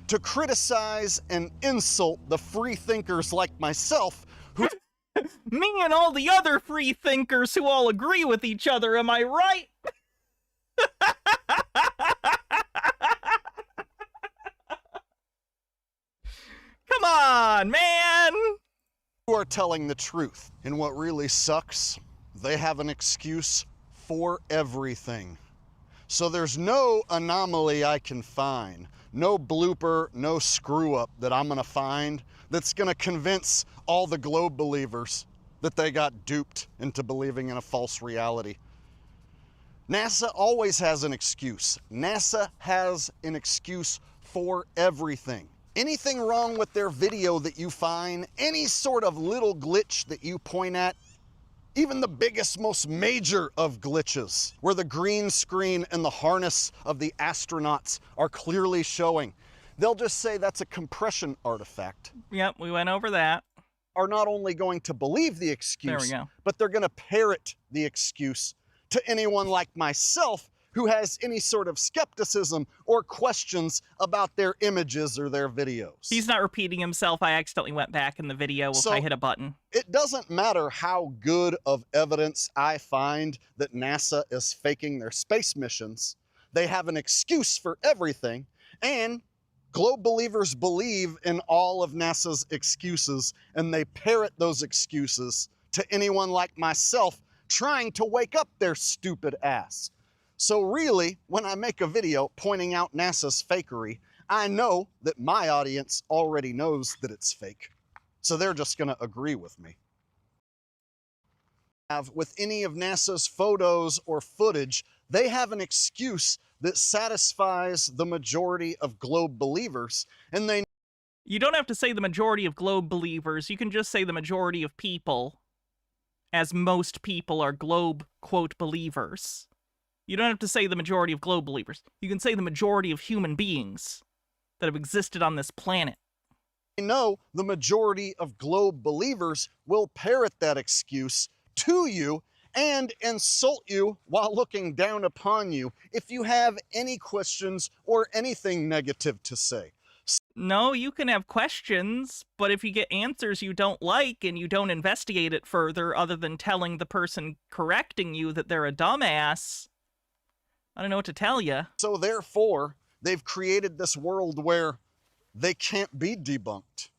to criticize and insult the free thinkers like myself who me and all the other free thinkers who all agree with each other, am I right? Come on, man! Who are telling the truth. And what really sucks, they have an excuse for everything. So there's no anomaly I can find, no blooper, no screw up that I'm gonna find that's gonna convince all the globe believers that they got duped into believing in a false reality. NASA always has an excuse. NASA has an excuse for everything. Anything wrong with their video that you find, any sort of little glitch that you point at, even the biggest, most major of glitches, where the green screen and the harness of the astronauts are clearly showing, they'll just say that's a compression artifact. Yep, we went over that. Are not only going to believe the excuse, there we go, but they're going to parrot the excuse to anyone like myself who has any sort of skepticism or questions about their images or their videos. He's not repeating himself. I accidentally went back in the video if I hit a button. It doesn't matter how good of evidence I find that NASA is faking their space missions. They have an excuse for everything, and globe believers believe in all of NASA's excuses, and they parrot those excuses to anyone like myself trying to wake up their stupid ass. So really, when I make a video pointing out NASA's fakery, I know that my audience already knows that it's fake. So they're just gonna agree with me. With any of NASA's photos or footage, they have an excuse that satisfies the majority of globe believers, and they... You don't have to say the majority of globe believers, you can just say the majority of people, as most people are globe, quote, believers. You don't have to say the majority of globe believers. You can say the majority of human beings that have existed on this planet. I know the majority of globe believers will parrot that excuse to you and insult you while looking down upon you if you have any questions or anything negative to say. No, you can have questions, but if you get answers you don't like and you don't investigate it further other than telling the person correcting you that they're a dumbass, I don't know what to tell you. So therefore, they've created this world where they can't be debunked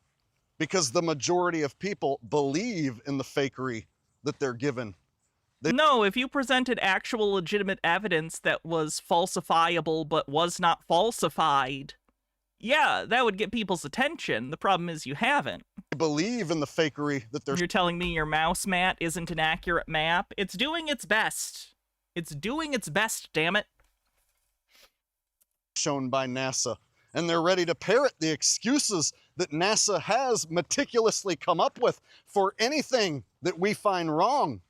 because the majority of people believe in the fakery that they're given. No, if you presented actual legitimate evidence that was falsifiable but was not falsified, yeah, that would get people's attention. The problem is you haven't. They believe in the fakery that they're... You're telling me your mouse mat isn't an accurate map? It's doing its best. It's doing its best, damn it. Shown by NASA, and they're ready to parrot the excuses that NASA has meticulously come up with for anything that we find wrong.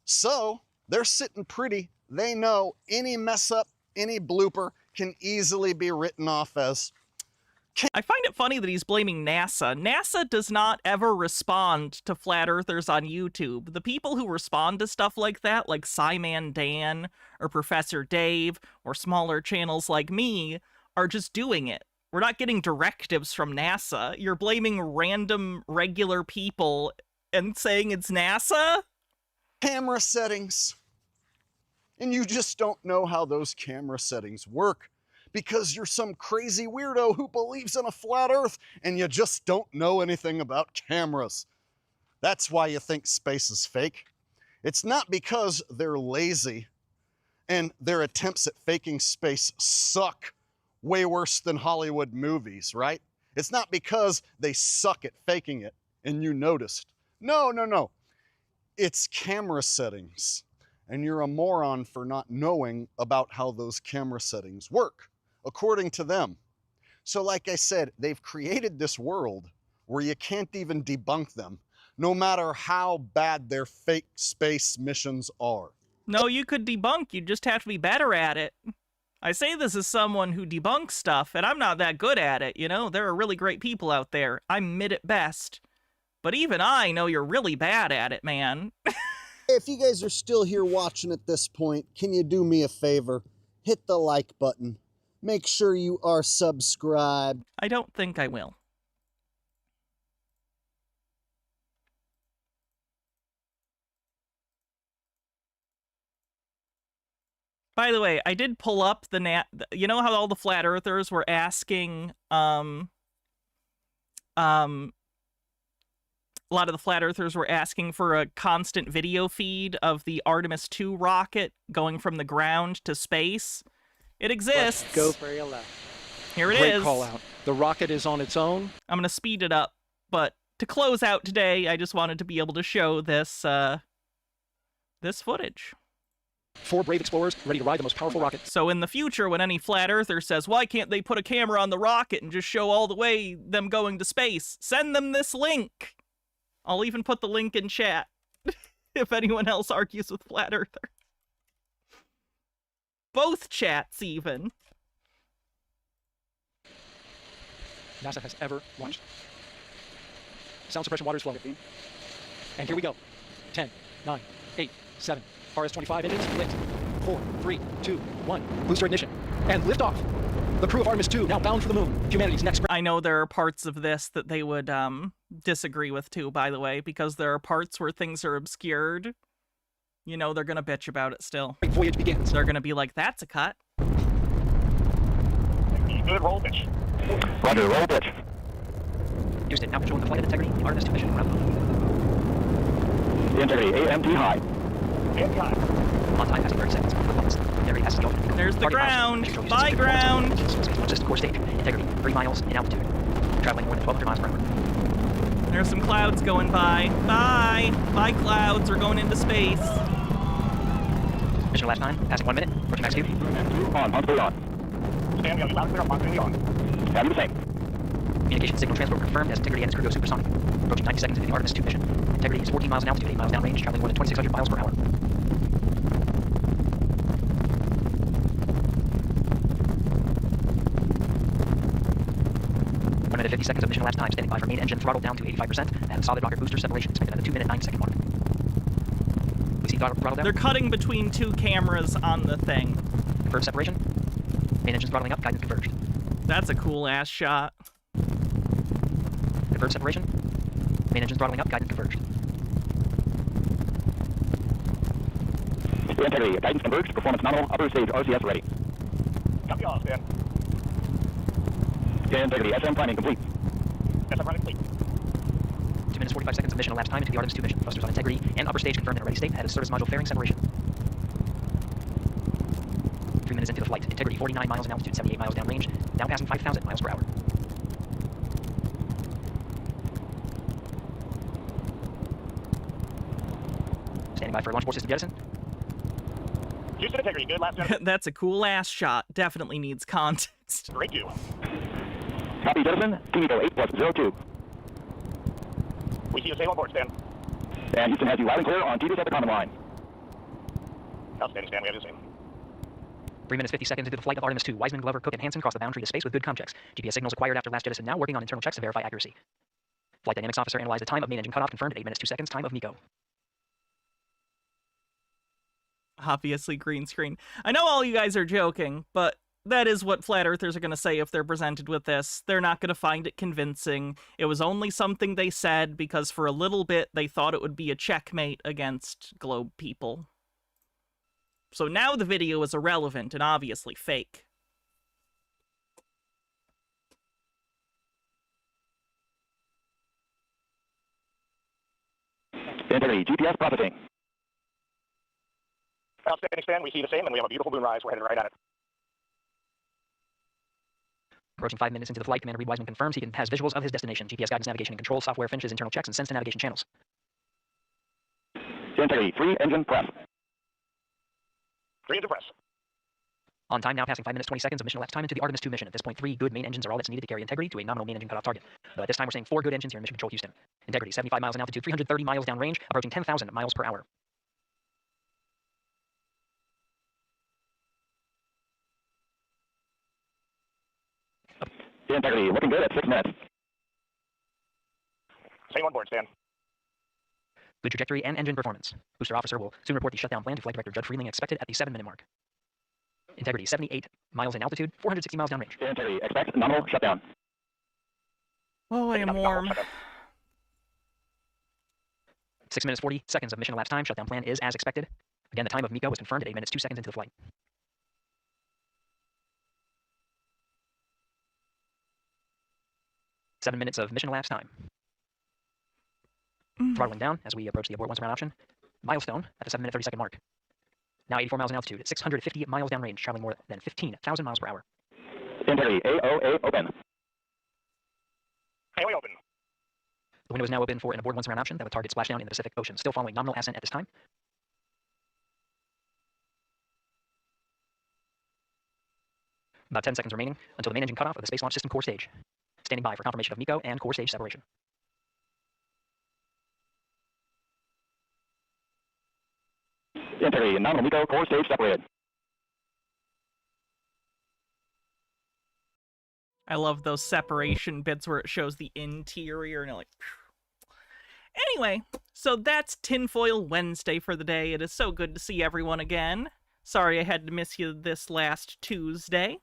So they're sitting pretty. They know any mess up, any blooper can easily be written off as... I find it funny that he's blaming NASA. NASA does not ever respond to flat earthers on YouTube. The people who respond to stuff like that, like Sci-Man Dan or Professor Dave or smaller channels like me, are just doing it. We're not getting directives from NASA. You're blaming random regular people and saying it's NASA? Camera settings. And you just don't know how those camera settings work, because you're some crazy weirdo who believes in a flat earth and you just don't know anything about cameras. That's why you think space is fake. It's not because they're lazy and their attempts at faking space suck way worse than Hollywood movies, right? It's not because they suck at faking it and you noticed. No, no, no. It's camera settings. And you're a moron for not knowing about how those camera settings work, according to them. So like I said, they've created this world where you can't even debunk them, no matter how bad their fake space missions are. No, you could debunk, you just have to be better at it. I say this as someone who debunks stuff, and I'm not that good at it, you know? There are really great people out there. I'm mid at best. But even I know you're really bad at it, man. If you guys are still here watching at this point, can you do me a favor? Hit the like button. Make sure you are subscribed. I don't think I will. By the way, I did pull up you know how all the flat earthers were asking, a lot of the flat earthers were asking for a constant video feed of the Artemis 2 rocket going from the ground to space. It exists. Let's go for your left. Here it is. Great call out. The rocket is on its own. I'm going to speed it up, but to close out today, I just wanted to be able to show this, this footage. 4 brave explorers ready to ride the most powerful rocket. So in the future, when any flat earther says, why can't they put a camera on the rocket and just show all the way them going to space? Send them this link. I'll even put the link in chat if anyone else argues with flat earther. Both chats even. NASA has ever launched. Sound suppression water is flowing. And here we go. 10, 9, 8, 7. RS-25 engines lit. 4, 3, 2, 1. Booster ignition. And liftoff. The crew of Artemis 2 now bound for the moon. Humanity's next... I know there are parts of this that they would disagree with too, by the way, because there are parts where things are obscured. You know, they're gonna bitch about it still. Voyage begins. They're gonna be like, that's a cut. Good roll pitch. Roger, roll pitch. Houston, now controlling the flight of integrity. The Artemis 2 mission. The integrity, AMT high. AMT high. On time, passing 30 seconds. Integrity has to go. There's the ground. Bye, ground. Just core stage. Integrity, 3 miles in altitude. Traveling more than 1,200 miles per hour. There's some clouds going by. Bye. Bye, clouds. We're going into space. Mission last time. Passing 1 minute. Approaching max speed. On speed on. Stand on. Loud clear on speed on. Have the same. Communication signal transport confirmed as integrity and its crew go supersonic. Approaching 90 seconds into the Artemis 2 mission. Integrity is 14 miles in altitude, 8 miles downrange, traveling more than 2,600 miles per hour. One minute 50 seconds of mission elapsed time, standing by for main engine throttle down to 85%, and solid rocket booster separation expected at the 2-minute 9-second mark. We see throttle down. They're cutting between 2 cameras on the thing. Confirmed separation. Main engine's throttling up, guidance converged. That's a cool ass shot. Confirmed separation. Main engine's throttling up, guidance converged. Integrity, guidance converged, performance nominal, upper stage RCS ready. Copy all, Stan. Integrity, SM planning complete. SM planning complete. 2 minutes 45 seconds of mission elapsed time into the Artemis 2 mission. Thrusters on integrity and upper stage confirmed in a ready state ahead of service module fairing separation. 3 minutes into the flight. Integrity 49 miles in altitude, 78 miles downrange, now passing 5,000 miles per hour. Standing by for launch board system jettison. Houston integrity, good last time. That's a cool ass shot. Definitely needs context. Great view. Copy jettison, Kimiko 8+02. We see you sail on board, Stan. And Houston has you loud and clear on T2 at the common line. Outstanding, Stan, we have the same. 3 minutes 50 seconds into the flight of Artemis 2. Wiseman, Glover, Cook, and Hansen cross the boundary to space with good com checks. GPS signals acquired after last jettison now working on internal checks to verify accuracy. Flight dynamics officer analyzed the time of main engine cutoff confirmed at 8 minutes 2 seconds time of MECO. Obviously green screen. I know all you guys are joking, but that is what flat earthers are going to say if they're presented with this. They're not going to find it convincing. It was only something they said because for a little bit they thought it would be a checkmate against globe people. So now the video is irrelevant and obviously fake. Integrity, GPS processing. Outstanding, Stan. We see the same, and we have a beautiful moon rise. We're headed right at it. Approaching 5 minutes into the flight, Commander Reed Wiseman confirms he has visuals of his destination. GPS guidance, navigation, and control software finishes internal checks and sends to navigation channels. Integrity, 3 engine press. 3 engine press. On time now, passing 5 minutes 20 seconds of mission elapsed time into the Artemis 2 mission. At this point, 3 good main engines are all that's needed to carry Integrity to a nominal main engine cutoff target. At this time, we're saying 4 good engines here in Mission Control Houston. Integrity, 75 miles in altitude, 330 miles downrange, approaching 10,000 miles per hour. Integrity, looking good at 6 minutes. Stay on board, Stan. Good trajectory and engine performance. Booster officer will soon report the shutdown plan to Flight Director Judd Freeling, expected at the 7-minute mark. Integrity, 78 miles in altitude, 460 miles downrange. Integrity, expect nominal shutdown. Oh, I am warm. 6 minutes 40 seconds of mission elapsed time. Shutdown plan is as expected. Again, the time of MECO was confirmed at 8 minutes 2 seconds into the flight. Seven minutes of mission elapsed time. Throttling down as we approach the abort once around option. Milestone at the 7-minute 30-second mark. Now 84 miles in altitude, 650 miles downrange, traveling more than 15,000 miles per hour. Integrity, AOA open. AOA open. The window is now open for an abort once around option that would target splashdown in the Pacific Ocean. Still following nominal ascent at this time. About 10 seconds remaining until the main engine cutoff of the Space Launch System core stage. Standing by for confirmation of MECO and core stage separation. Integrity, nominal MECO, core stage separated. I love those separation bits where it shows the interior and you're like, phew. Anyway, so that's Tinfoil Wednesday for the day. It is so good to see everyone again. Sorry I had to miss you this last Tuesday.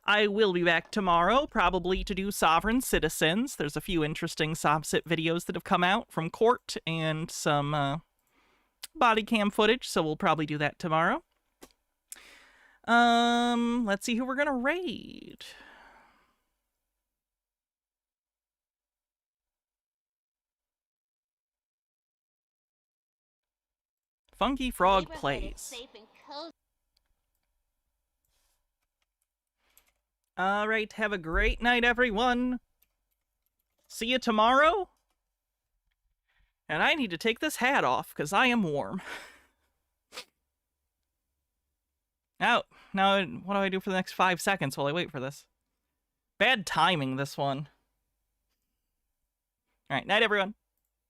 I will be back tomorrow, probably to do Sovereign Citizens. There's a few interesting SovCit videos that have come out from court and some body cam footage, so we'll probably do that tomorrow. Let's see who we're gonna raid. Funky Frog Plays. Alright, have a great night, everyone. See you tomorrow. And I need to take this hat off, because I am warm. Now, what do I do for the next 5 seconds while I wait for this? Bad timing, this one. Alright, night, everyone.